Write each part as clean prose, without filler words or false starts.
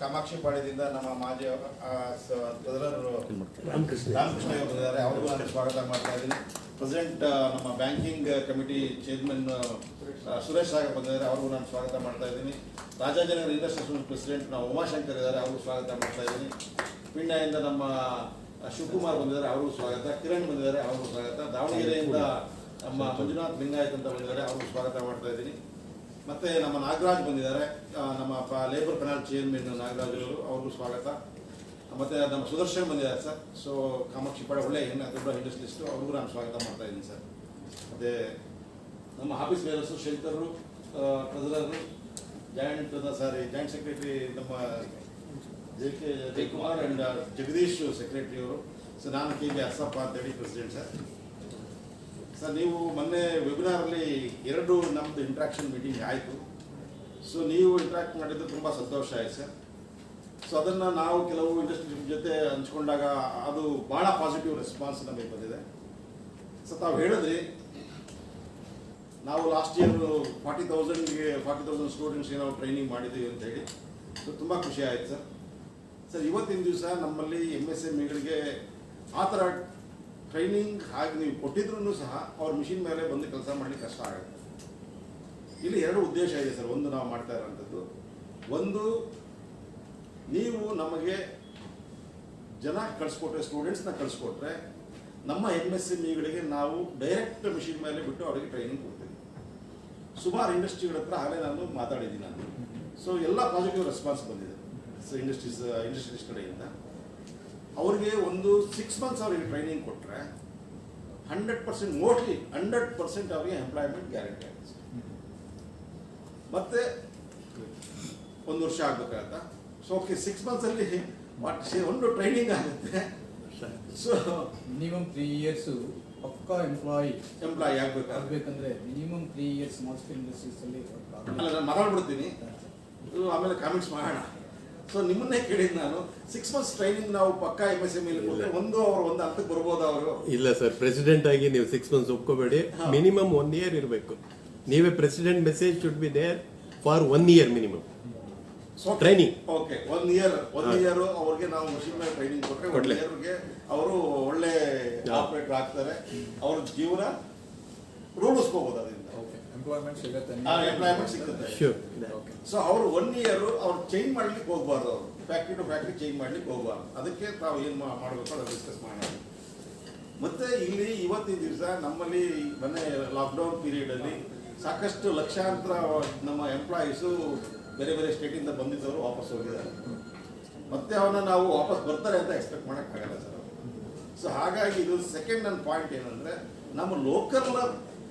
ಕಾಮಾಕ್ಷಿ ಪಾಳ್ಯದಿಂದ ನಮ್ಮ ಮಾಜಿ ರಾಮಕೃಷ್ಣ ಬಂದಿದ್ದಾರೆ, ಅವ್ರಿಗೂ ನಾನು ಸ್ವಾಗತ ಮಾಡ್ತಾ ಇದ್ದೀನಿ. ಪ್ರೆಸಿಡೆಂಟ್ ನಮ್ಮ banking committee chairman Suresh Sagar ಬಂದಿದ್ದಾರೆ, ಅವ್ರಿಗೂ ನಾನು ಸ್ವಾಗತ ಮಾಡ್ತಾ ಇದ್ದೀನಿ. ರಾಜಾಜಿನಗರ ಇಂಡಸ್ಟ್ರೀಸ್ ಪ್ರೆಸಿಡೆಂಟ್ ನಾವು ಉಮಾಶಂಕರ್ ಇದ್ದಾರೆ, ಅವ್ರಿಗೂ ಸ್ವಾಗತ ಮಾಡ್ತಾ ಇದ್ದೀನಿ. ಪಿಂಡ್ಯದಿಂದ ನಮ್ಮ ಶಿವಕುಮಾರ್ ಬಂದಿದ್ದಾರೆ, ಅವ್ರಿಗೂ ಸ್ವಾಗತ. ಕಿರಣ್ ಬಂದಿದ್ದಾರೆ, ಅವ್ರಿಗೂ ಸ್ವಾಗತ. ದಾವಣಗೆರೆಯಿಂದ ನಮ್ಮ ಮಂಜುನಾಥ್ ಲಿಂಗಾಯತ್ ಅಂತ ಬಂದಿದ್ದಾರೆ, ಅವ್ರಿಗೂ ಸ್ವಾಗತ ಮಾಡ್ತಾ ಇದ್ದೀನಿ. ಮತ್ತು ನಮ್ಮ ನಾಗರಾಜ್ ಬಂದಿದ್ದಾರೆ, ನಮ್ಮ ಲೇಬರ್ ಪೆನಾಲ್ ಚೇರ್ಮನ್ ನಾಗರಾಜ್ ಅವರು, ಅವ್ರಿಗೂ ಸ್ವಾಗತ. ಮತ್ತು ನಮ್ಮ ಸುದರ್ಶನ್ ಬಂದಿದ್ದಾರೆ ಸರ್. ಸೊ ಕಾಮಾಕ್ಷಿ ಪಾಳ್ಯ ಒಳ್ಳೆ ದೊಡ್ಡ ಇಂಡಸ್ಟ್ರಿಸ್ಟು, ಅವ್ರಿಗೂ ನಾನು ಸ್ವಾಗತ ಮಾಡ್ತಾ ಇದ್ದೀನಿ ಸರ್. ಮತ್ತು ನಮ್ಮ office bearers Shankar, ಟ್ರೆಜರರು, joint secretary ನಮ್ಮ ಜಯಕುಮಾರ್ ಆ್ಯಂಡ್ ಜಗದೀಶ್ ಸೆಕ್ರೆಟರಿ ಅವರು. ಸೊ ನಾನು KB ಅರ್ಸಪ್ಪ ಅಂತೇಳಿ ಪ್ರೆಸಿಡೆಂಟ್ ಸರ್. ಸರ್ ನೀವು ಮೊನ್ನೆ ವೆಬಿನಾರಲ್ಲಿ 2 ನಮ್ಮದು ಇಂಟ್ರಾಕ್ಷನ್ ಮೀಟಿಂಗ್ ಆಯಿತು. ಸೊ ನೀವು ಇಂಟ್ರಾಕ್ಟ್ ಮಾಡಿದ್ದು ತುಂಬ ಸಂತೋಷ ಆಯಿತು ಸರ್. ಸೊ ಅದನ್ನು ನಾವು ಕೆಲವು ಇಂಡಸ್ಟ್ರಿ ಜೊತೆ ಹಂಚ್ಕೊಂಡಾಗ ಅದು ಭಾಳ ಪಾಸಿಟಿವ್ ರೆಸ್ಪಾನ್ಸ್ ನಮಗೆ ಬಂದಿದೆ. ಸೊ ತಾವು ಹೇಳಿದ್ರಿ ನಾವು ಲಾಸ್ಟ್ ಇಯರ್ 40,000 ಸ್ಟೂಡೆಂಟ್ಸ್ಗೆ ನಾವು ಟ್ರೈನಿಂಗ್ ಮಾಡಿದ್ದೀವಿ ಅಂತ ಹೇಳಿ. ಸೊ ತುಂಬ ಖುಷಿ ಆಯಿತು ಸರ್. ಸರ್ ಇವತ್ತಿನ ದಿವಸ ನಮ್ಮಲ್ಲಿ MSMEಗಳಿಗೆ ಆ ಥರ ಟ್ರೈನಿಂಗ್ ಹಾಗೆ ನೀವು ಕೊಟ್ಟಿದ್ರೂ ಸಹ ಅವ್ರ ಮಿಷಿನ್ ಮೇಲೆ ಬಂದು ಕೆಲಸ ಮಾಡಲಿಕ್ಕೆ ಕಷ್ಟ ಆಗುತ್ತೆ. ಇಲ್ಲಿ 2 ಉದ್ದೇಶ ಇದೆ ಸರ್. ಒಂದು ನಾವು ಮಾಡ್ತಾ ಇರೋಂಥದ್ದು, ಒಂದು ನೀವು ನಮಗೆ ಜನ ಕಳಿಸ್ಕೊಟ್ರೆ, ಸ್ಟೂಡೆಂಟ್ಸ್ನ ಕಳಿಸ್ಕೊಟ್ರೆ ನಮ್ಮ MSMEಗಳಿಗೆ ನಾವು ಡೈರೆಕ್ಟ್ ಮಿಷಿನ್ ಮೇಲೆ ಬಿಟ್ಟು ಅವರಿಗೆ ಟ್ರೈನಿಂಗ್ ಕೊಡ್ತೀವಿ. ಸುಮಾರು ಇಂಡಸ್ಟ್ರಿಗಳ ಹತ್ರ ಆಗಲೇ ನಾನು ಮಾತಾಡಿದ್ದೀನಿ ನಾನು. ಸೊ ಎಲ್ಲ ಪಾಸಿಟಿವ್ ರೆಸ್ಪಾನ್ಸ್ ಬಂದಿದೆ. ಸೊ ಇಂಡಸ್ಟ್ರೀಸ್ ಕಡೆಯಿಂದ ಅವ್ರಿಗೆ ಒಂದು 6 ಮಂತ್ಸ್ ಅವರಿಗೆ ಟ್ರೈನಿಂಗ್ ಕೊಟ್ಟರೆ 100% ಮೋಸ್ಟ್ಲಿ 100% ಅವರಿಗೆ ಎಂಪ್ಲಾಯ್ಮೆಂಟ್ ಗ್ಯಾರಂಟಿ ಆಗುತ್ತೆ. ಮತ್ತೆ 1 ವರ್ಷ ಆಗಬೇಕಾಗತ್ತಾ? ಸೊ ಓಕೆ, 6 ಮಂತ್ಸಲ್ಲಿ ಒಂದು ಟ್ರೈನಿಂಗ್ ಆಗುತ್ತೆ. ಸೊ ಮಿನಿಮಮ್ 3 years ಪಕ್ಕಾ ಎಂಪ್ಲಾಯಿ ಆಗಬೇಕಂದ್ರೆ minimum 3 years small scale industries ಅಲ್ಲಿ. ಅಲ್ಲ, ನಾನು ಮಾತಾಡ್ಬಿಡ್ತೀನಿ, ಆಮೇಲೆ ಕಾಮೆಂಟ್ಸ್ ಮಾಡೋಣ. ಸೊ ನಿಮ್ಮನ್ನೇ ಕೇಳಿದ್ದು ನಾನು, 6 ಮಂತ್ಸ್ ಟ್ರೈನಿಂಗ್ ನಾವು ಪಕ್ಕಾ MSME ಒಂದು ಹಂತಕ್ಕೆ ಬರ್ಬೋದು ಅವರು? ಇಲ್ಲ ಸರ್, ಪ್ರೆಸಿಡೆಂಟ್ ಆಗಿ ನೀವು 6 ಮಂತ್ಸ್ ಒಪ್ಕೋಬೇಡಿ. ಮಿನಿಮಮ್ 1 year ಇರಬೇಕು. ನೀವೇ president message should be there for 1 year minimum training. Okay, 1 year ಅವ್ರಿಗೆ ನಾವು ಮಷಿನ್ ಮೇಲೆ ಟ್ರೈನಿಂಗ್ ಕೊಟ್ಟರೆ 1 yearಗೆ ಅವರು ಒಳ್ಳೆ ಆಪರೇಟರ್ ಆಗ್ತಾರೆ, ಅವ್ರ ಜೀವನ ರೂಢಿಸ್ಕೋಬಹುದು. ಅದರಿಂದ ಎಂಪ್ಲಾಯ್ಮೆಂಟ್ ಸಿಗುತ್ತೆ. Sure. ಸೊ ಅವರು 1 year ಅವ್ರು ಚೇಂಜ್ ಮಾಡ್ಲಿಕ್ಕೆ ಹೋಗ್ಬಾರ್ದು, ಅವರು ಫ್ಯಾಕ್ಟ್ರಿ ಟು ಫ್ಯಾಕ್ಟ್ರಿ ಚೇಂಜ್ ಮಾಡ್ಲಿಕ್ಕೆ ಹೋಗ್ಬಾರ್ದು. ಅದಕ್ಕೆ ತಾವು ಏನು ಮಾಡಬೇಕು ಅದನ್ನು ಡಿಸ್ಕಸ್ ಮಾಡೋಣ. ಮತ್ತೆ ಇಲ್ಲಿ ಇವತ್ತಿನ ದಿವಸ ನಮ್ಮಲ್ಲಿ ಮೊನ್ನೆ ಲಾಕ್ಡೌನ್ ಪೀರಿಯಡಲ್ಲಿ ಸಾಕಷ್ಟು ಲಕ್ಷಾಂತರ ನಮ್ಮ ಎಂಪ್ಲಾಯೀಸು ಬೇರೆ ಬೇರೆ ಸ್ಟೇಟಿಂದ ಬಂದಿದ್ದವರು ವಾಪಸ್ ಹೋಗಿದ್ದಾರೆ. ಮತ್ತೆ ಅವನ್ನ ನಾವು ವಾಪಸ್ ಬರ್ತಾರೆ ಅಂತ ಎಕ್ಸ್ಪೆಕ್ಟ್ ಮಾಡೋಕ್ಕಾಗಲ್ಲ ಸರ್. ಸೊ ಹಾಗಾಗಿ ಇದು ಸೆಕೆಂಡ್ ನನ್ನ ಪಾಯಿಂಟ್ ಏನಂದರೆ, ನಮ್ಮ ಲೋಕಲ್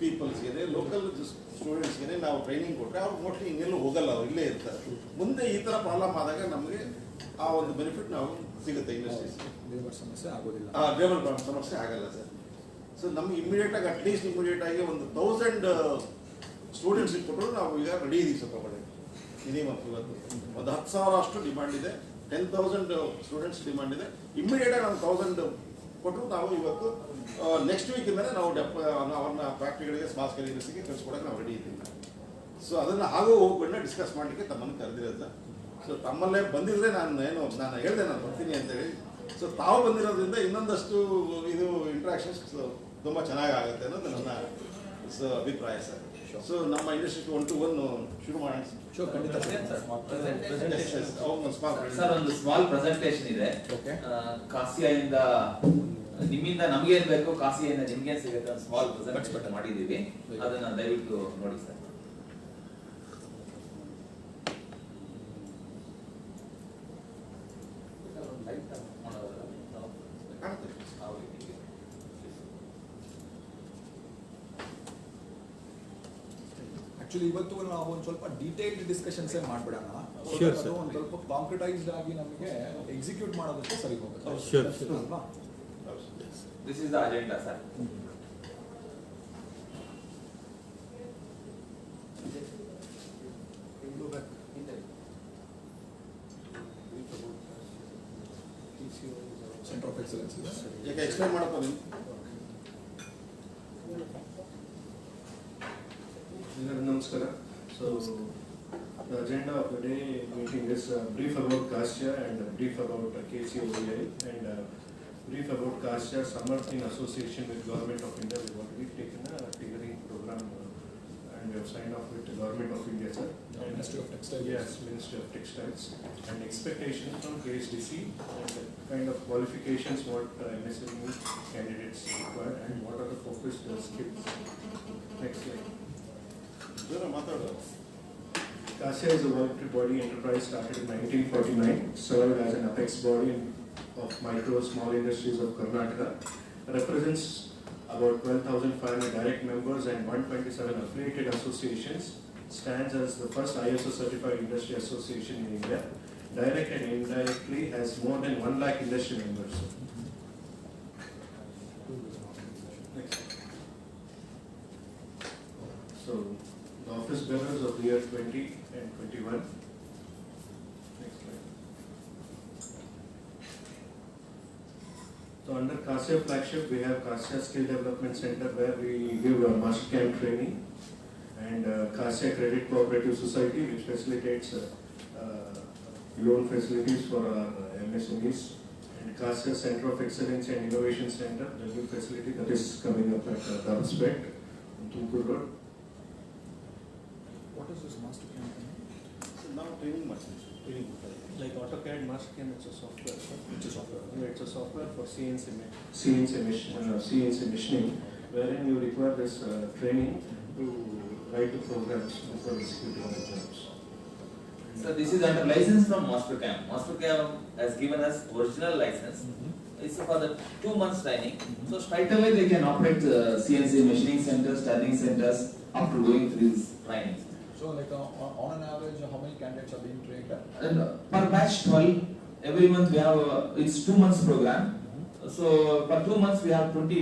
ಪೀಪಲ್ಸ್ಗೆ, ಲೋಕಲ್ ಸ್ಟೂಡೆಂಟ್ಸ್ಗೆ ನಾವು ಟ್ರೈನಿಂಗ್ ಕೊಟ್ಟರೆ ಅವ್ರು ಮೋಸ್ಟ್ಲಿ ಹಿಂಗೆಲ್ಲೂ ಹೋಗಲ್ಲ, ಅವ್ರು ಇಲ್ಲೇ ಇರ್ತಾರೆ. ಮುಂದೆ ಈ ಥರ ಪ್ರಾಬ್ಲಮ್ ಆದಾಗ ನಮಗೆ ಆ ಒಂದು ಬೆನಿಫಿಟ್ ನಾವು ಸಿಗುತ್ತೆ. ಇಂಡಸ್ಟ್ರೀಸ್ ಲೇಬರ್ ಸಮಸ್ಯೆ ಆಗೋದಿಲ್ಲ, ಲೇಬರ್ ಸಮಸ್ಯೆ ಆಗಲ್ಲ ಸರ್. ಸೊ ನಮ್ಗೆ ಇಮಿಡಿಯೇಟಾಗಿ ಅಟ್ಲೀಸ್ಟ್ ಇಮಿಡಿಯೇಟಾಗಿ ಒಂದು 1000 ಸ್ಟೂಡೆಂಟ್ಸಿಗೆ ಕೊಟ್ಟರು ನಾವು ಈಗ ರೆಡಿ ಇದೀವಿ ಸರ್. ತಗೊಳ್ಳಿ, ಮಿನಿಮಮ್ ಇವತ್ತು ಒಂದು 10,000 ಅಷ್ಟು ಡಿಮಾಂಡ್ ಇದೆ, 10,000 ಸ್ಟೂಡೆಂಟ್ಸ್ ಡಿಮಾಂಡ್ ಇದೆ. ಇಮಿಡಿಯೇಟಾಗಿ ನಾವು 1000 ಕೊಟ್ಟರು ನಾವು ಇವತ್ತು ನೆಕ್ಸ್ಟ್ ವೀಕಿಂದಲೇ ನಾವು ಅವ್ರನ್ನ ಫ್ಯಾಕ್ಟ್ರಿಗಳಿಗೆ ಸ್ಮಾಲ್ ಸ್ಕೇಲ್ ಇಂಡಸ್ಟ್ರಿಗೆ ಕಳಿಸ್ಕೊಡೋಕೆ ನಾವು ರೆಡಿ ಇದ್ದೀವಿ. ಸೊ ಅದನ್ನು ಹಾಗೂ ಹೋಗ್ಬಿಟ್ಟು ಡಿಸ್ಕಸ್ ಮಾಡಲಿಕ್ಕೆ ತಮ್ಮನ್ನು ಕರೆದಿರೋದು. ಸೊ ತಮ್ಮಲ್ಲೇ ಬಂದಿದ್ರೆ ನಾನು ಹೇಳಿದೆ ನಾನು ಬರ್ತೀನಿ ಅಂತೇಳಿ. ಸೊ ತಾವು ಬಂದಿರೋದ್ರಿಂದ ಇನ್ನೊಂದಷ್ಟು ಇದು ಇಂಟ್ರಾಕ್ಷನ್ಸ್ ತುಂಬ ಚೆನ್ನಾಗಾಗುತ್ತೆ ಅನ್ನೋದು ನನ್ನ ಅಭಿಪ್ರಾಯ ಸರ್. ಸೊ ನಮ್ಮ ಇಂಡಸ್ಟ್ರಿ 1 to 1 ಶುರು ಮಾಡೋಣ ಸರ್. ಒಂದು ಸ್ಮಾಲ್ ಪ್ರೆಸೆಂಟೇಷನ್ ಇದೆ. ಕಾಸಿಯಿಂದ ನಿಮ್ಮಿಂದ ನಮ್ಗೆ ಏನ್ ಬೇಕು, ಕಾಸಿಯಿಂದ ನಿಮ್ಗೆ ಸಿಗುತ್ತೆ, ಸ್ಮಾಲ್ ಪ್ರೆಸೆಂಟೇಷನ್ ಮಾಡಿದೀವಿ. ಅದನ್ನ ದಯವಿಟ್ಟು ನೋಡಿ ಸರ್. ಆಕ್ಚುಲಿ ಇವತ್ತು ನಾವು ಒಂದು ಸ್ವಲ್ಪ ಡೀಟೇಲ್ಡ್ ಡಿಸ್ಕಷನ್ಸ್ ಮಾಡ್ಬಿಡೋಣ. Sure, sir. ಒಂದು ಸ್ವಲ್ಪ ಕಾಂಕ್ರಿಟೈಸ್ಡ್ ಆಗಿ ನಮಗೆ ಎಕ್ಸಿಕ್ಯೂಟ್ ಮಾಡೋದಕ್ಕೆ ಸರಿ ಹೋಗುತ್ತೆ. Sure. ಅಲ್ವಾ? This is the agenda sir. Centre of excellence ಇದೆ. ಈಗ ಎಕ್ಸ್ಪ್ಲೈನ್ ಮಾಡಪ್ಪ ನೀವು. ನಮಸ್ಕಾರ. So The agenda of the day meeting is brief about CASIA and brief about KCOEI and brief about CASIA Summer in association with Government of India. We have already taken a tailoring program and we have signed off with the Government of India, sir. And Ministry of Textiles. Yes, Ministry of Textiles. And expectations from KSDC and the kind of qualifications what MSME candidates require and what are the focused skills. Next slide. ಜೋರ ಮಾತಾಡೋ. CASIA is a voluntary body enterprise started in 1949, served as an apex body of micro small industries of Karnataka, represents about 12,500 direct members and 127 affiliated associations, stands as the first ISO certified industry association in India, direct and indirectly has more than 1 lakh industry members. Next. So, the office bearers of the year 20 and 21. Next slide. So under CASIA flagship, we have CASIA Skill Development Center where we give master camp training, and CASIA Credit Cooperative Society which facilitates loan facilities for our MSMEs, and CASIA Center of Excellence and Innovation Center, the new facility that is coming up at Darbspet on Tumkur Road. What is this master campaign? ನಾವು training ಮಾಡ್ತೀವಿ, training ಕೊಡ್ತಾರೆ. Like AutoCAD MasterCam, it's a software. Which is software? Yeah, it's a software for CNC machining, wherein you require this training to write the programs for executing the jobs. So this is under license from Mastercam. Mastercam has given us original license. It's for the 2 months training. So straight away they can operate CNC machining centers, turning centers after going through this training. So like on an average, how many candidates are being trained? And per batch 12, every month we have, it's 2 months program. So per 2 months we have 20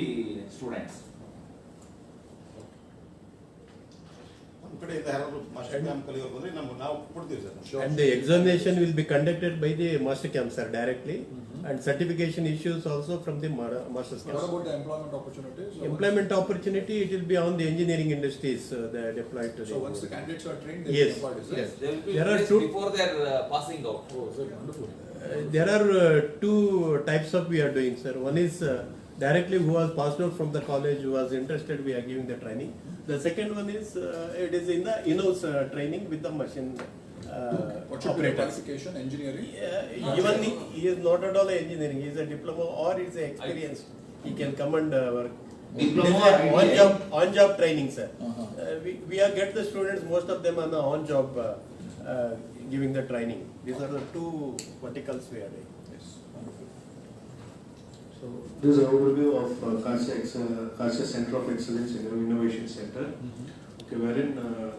students. ನಮ್ಮ ಕಡೆಯಿಂದ ಯಾರಾದರೂ master camp ಕಲಿಯೋರು ಬಂದರೆ ನಾವು ಕೊಡ್ತೀವಿ sir. And the examination will be conducted by the master camp, sir, directly. And certification issues also from the master's What camp. about the employment opportunities? So Employment opportunity, it will be on the engineering industries that are deployed to So the. once the candidates are trained, they Yes, will be employed, is it? yes. They will be There are placed two- before their passing out. Oh, is it wonderful? There are two types of we are doing, sir. One is directly who was passed out from the college, who was interested, we are giving the training. The second one is it is in the in-house training with the machine What should be the operator. qualification? Engineering? Even he is not at all engineering, he is a diploma or he is experienced. He can come and work. Diploma It is or a ITI? on-job training, sir. Uh-huh. We are get the students, most of them on the on-job giving the training. These are the two verticals we are doing. Yes, wonderful. So this is an overview of CASIA Center of Excellence and Innovation Center. Okay, wherein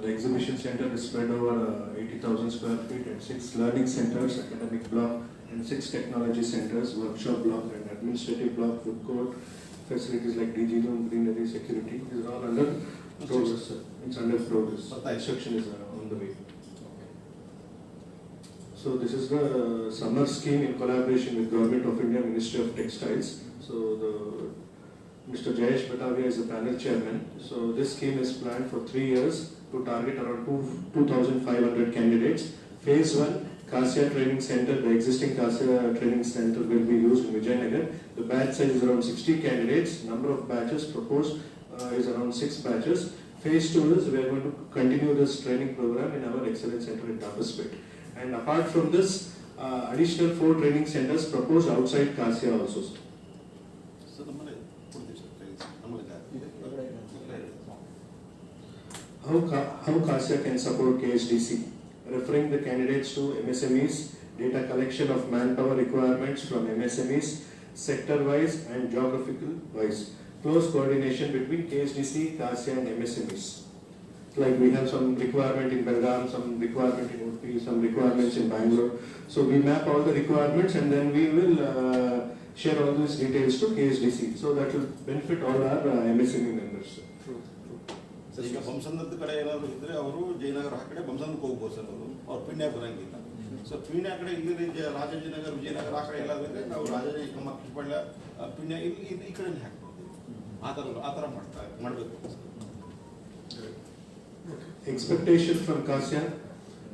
the exhibition center is spread over 80,000 square feet and 6 learning centers, academic block, and 6 technology centers, workshop block and administrative block, food court, facilities like DG room, greenery, security. These are all under progress, sir. It's under progress. Construction is on the way. So this is the summer scheme in collaboration with Government of India, Ministry of Textiles. So Mr. Jayesh Batavia is the panel chairman. So this scheme is planned for 3 years to target around 2,500 candidates. Phase 1, CASIA Training Center, the existing CASIA Training Center will be used in Vijayanagar. The batch size is around 60 candidates. Number of batches proposed is around 6 batches. Phase 2 is we are going to continue this training program in our Excellence Center in Darbspet. And apart from this, additional 4 training centers proposed outside CASIA also. Sir ನಮ್ಮಲ್ಲಿ ಕೊಡ್ತೀವಿ sir training ನಮ್ಮಲ್ಲಿ How CASIA can support KSDC? Referring the candidates to MSMEs, data collection of manpower requirements from MSMEs, sector-wise and geographical-wise. Close coordination between KSDC, CASIA and MSMEs. Like we have some requirement in Belgaum, some requirement in Udupi, some requirements in Bangalore. So we map all the requirements and then we will share all these details to KSDC. So that will benefit all our MSME members. Sir ಈಗ ಬಂಸಂದದ ಕಡೆ ಏನಾದರೂ ಇದ್ದರೆ ಅವರು ಜಯನಗರ ಆ ಕಡೆ ಬಂಸಂದಕ್ಕೆ ಹೋಗ್ಬೋದು sir ಅವ್ರು ಪೀಣ್ಯ ಬರೋಂಗಿಲ್ಲ. ಸೊ ಪೀಣ್ಯ ಕಡೆ ಇಲ್ಲಿ ರಾಜಾಜಿನಗರ ವಿಜಯನಗರ ಆ ಕಡೆ ಎಲ್ಲಾದ್ರೆ ನಾವು ರಾಜಾಜಿ ನಮ್ಮ ಕೃಷ್ಣಪಳ್ಳ ಪೀಣ್ಯ ಇಲ್ಲಿ ಈ ಕಡೆ ಹಾಕ್ಬೋದು. ಆ ಥರ ಮಾಡಬೇಕು. Expectation from CASIA,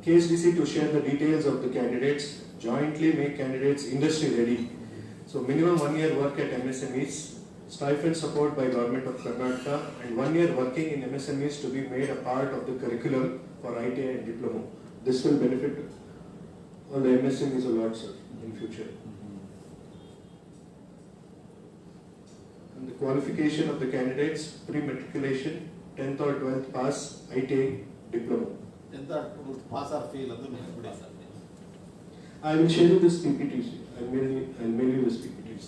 KSDC to share the details of the candidates, jointly make candidates industry ready. So minimum 1 year work at MSMEs, stipend support by Government of Karnataka, and 1 year working in MSMEs to be made a part of the curriculum for ITI and diploma. This will benefit all the MSMEs a lot, sir, in future. And the qualification of the candidates, pre-matriculation, 10th or 12th pass, ITI, diploma. Pass or fail ಅದು ಬಿಡಿ. I will share you this PPTs. I'll mail you this PPTs.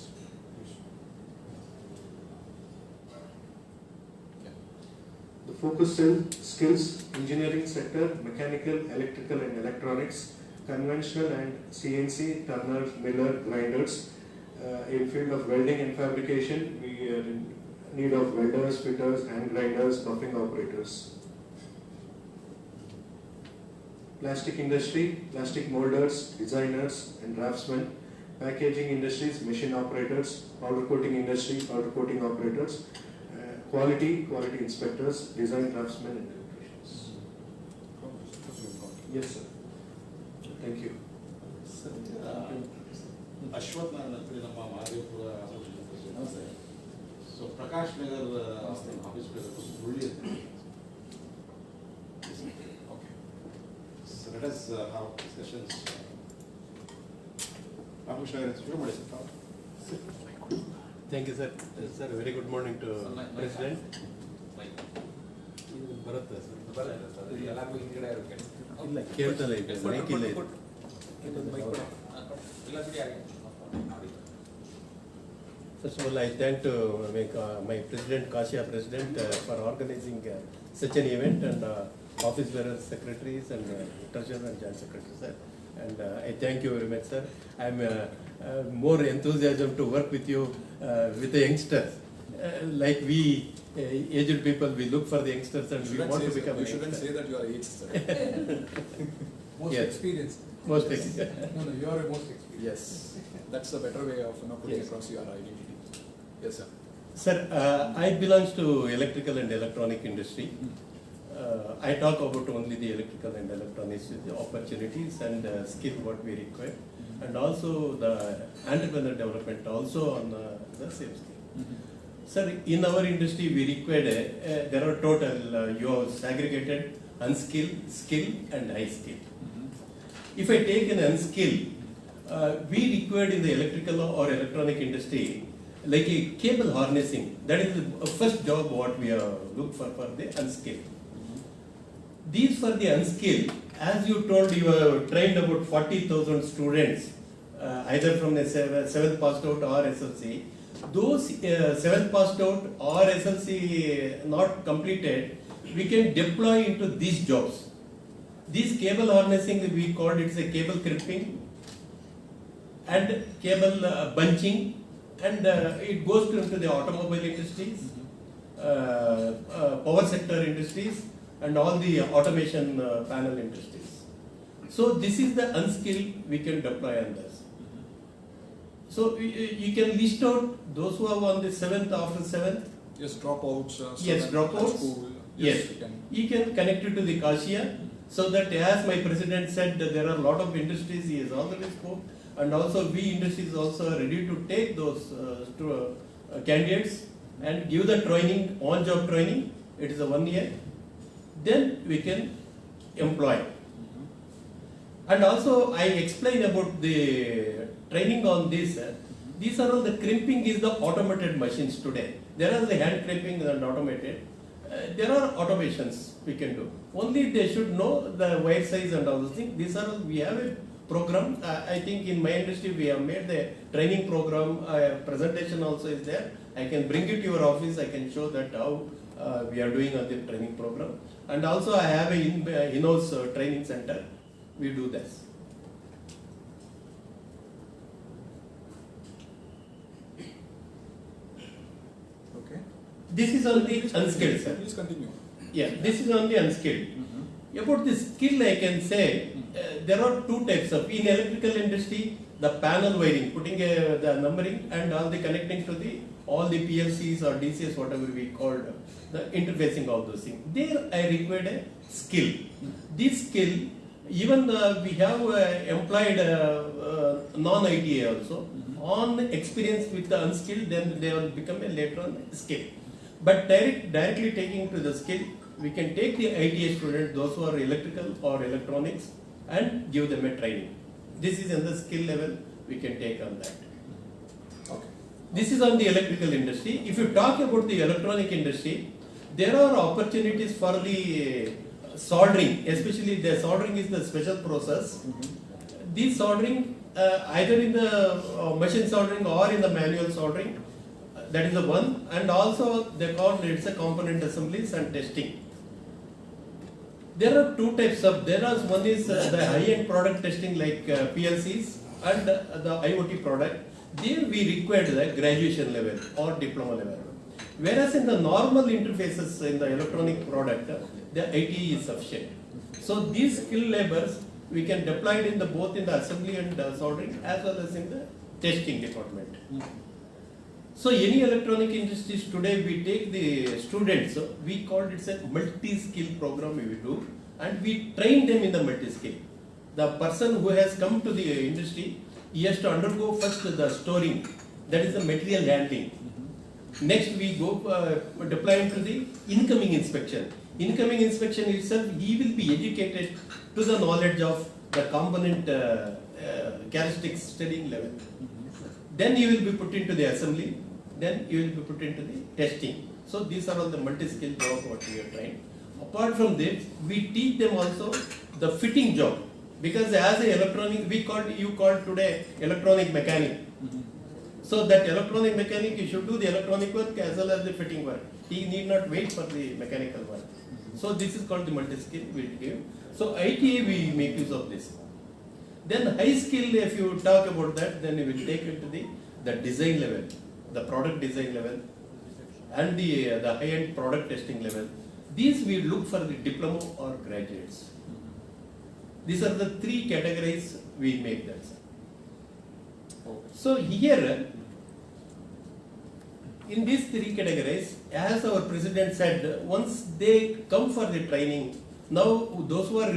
The focus cell skills: engineering sector, mechanical, electrical and electronics, conventional and CNC, Turner, Miller, grinders. In field of welding and fabrication, we are in need of welders, fitters, hand grinders, buffing operators. Plastic industry, plastic molders, designers and draftsmen. Packaging industries, machine operators. Powder coating industry, powder coating operators. Quality inspectors, design draftsmen and electricians. Yes, sir. Thank you. Ashwath Narayana ಅಂತೇಳಿ ನಮ್ಮ Mahadevapura association. So Prakash Nagar office ಹುಳ್ಳಿ ಅಂತ. Okay, so let us have discussions. Ramakrishna ಅವರೇ ಶುರು ಮಾಡಿ sir. Thank you, sir. Sir, very good morning to President. ಬರುತ್ತೆ sir. ಎಲ್ಲರಿಗೂ ಹಿಂದ್ಗಡೆ ಇರುತ್ತೆ. ಇಲ್ಲ ಕೇಳ್ತಲ್ಲ ಇದೆ, ಮೈಕ್ ಇಲ್ಲ ಇದೆ. First of all, I thank to my President, Kasia President, for organizing such an event, and office bearers, secretaries, and treasurer and joint secretary, sir. And I thank you very much, sir. I'm more enthusiasm to work with you, with the youngsters. Like we aged people, we look for the youngsters and we want to become. You shouldn't say that you are aged, sir. Most Yes. experienced. Most experienced. No, you are most experienced. Yes. That's a better way of putting Yes. across your identity. Yes, sir. Sir, I belong to electrical and electronic industry. I talk about only the electrical and electronics, the opportunities and skill what we require, and also the entrepreneur development also on the same skill. Sir, in our industry we require, there are total, you have segregated unskilled, skilled and high skill. If I take an unskilled, we required in the electrical or electronic industry, like a cable harnessing, that is the first job what we are look for the unskilled. These for the unskilled, as you told, you have trained about 40,000 students, either from the 7th passed out or SLC. Those 7th passed out or SLC not completed, we can deploy into these jobs. This cable harnessing, we called it a cable crimping and cable bunching, and it goes into the automobile industries, power sector industries, and all the automation panel industries. So this is the unskilled we can deploy on this. So you can list out those who are on the 7th, after 7th. Yes, dropouts. Yes, dropouts. School. Yes, you can. you can connect it to the Kasia, so that as my president said, that there are a lot of industries he has already spoke, and also we industries also are ready to take those candidates and give the training, on-job training. It is a 1 year. Then we can employ. And also I explained about the training on this. These are all the crimping is the automated machines today. There are the hand crimping and automated. There are automations we can do. Only they should know the wire size and all those things. These are all, we have a program. I think in my industry we have made the training program. Presentation also is there. I can bring it to your office. I can show that how we are doing on the training program. And also I have a in-house training center. We do this. Okay. This is only unskilled, sir. Please continue. Yeah, this is only unskilled. About the skill, I can say there are two types of. In electrical industry, the panel wiring, putting the numbering and all the connecting to the all the PLCs or DCS, whatever we called, the interfacing of those things. There I required a skill. This skill Even we have employed non-ITA also on experience with the unskilled, then they will become a later on skill. But directly taking to the skill, we can take the ITA students, those who are electrical or electronics, and give them a training. This is in the skill level, we can take on that. Okay. This is on the electrical industry. If you talk about the electronic industry, there are opportunities for the soldering, especially the soldering is the special process. This soldering, either in the machine soldering or in the manual soldering, that is the one, and also they call it's a component assemblies and testing. There are two types of, one is the high-end product testing like PLCs and the IoT product. There we require the graduation level or diploma level. Whereas in the normal interfaces in the electronic product, the ITE is sufficient. So these skill labors, we can deploy it in the both in the assembly and soldering as well as in the testing department. So any electronic industries today, we take the students, we call it a multi-skill program we do, and we train them in the multi-skill. The person who has come to the industry, he has to undergo first the storing, that is the material handling. Next we go deploy him to the incoming inspection. Incoming inspection itself, he will be educated to the knowledge of the component characteristics studying level. Then he will be put into the assembly, then he will be put into the testing. So these are all the multi-skill job what we are trying. Apart from this, we teach them also the fitting job, because as a electronic, you call today electronic mechanic. So that electronic mechanic, you should do the electronic work as well as the fitting work. He need not wait for the mechanical work. So this is called the multi-skill we give. So ITA we make use of this. Then high skill, if you talk about that, then we will take it to the design level, the product design level, and the high-end product testing level. These we look for the diploma or graduates. These are the three categories we make that. So here, in these three categories, as our president said, once they come for the training, now those who are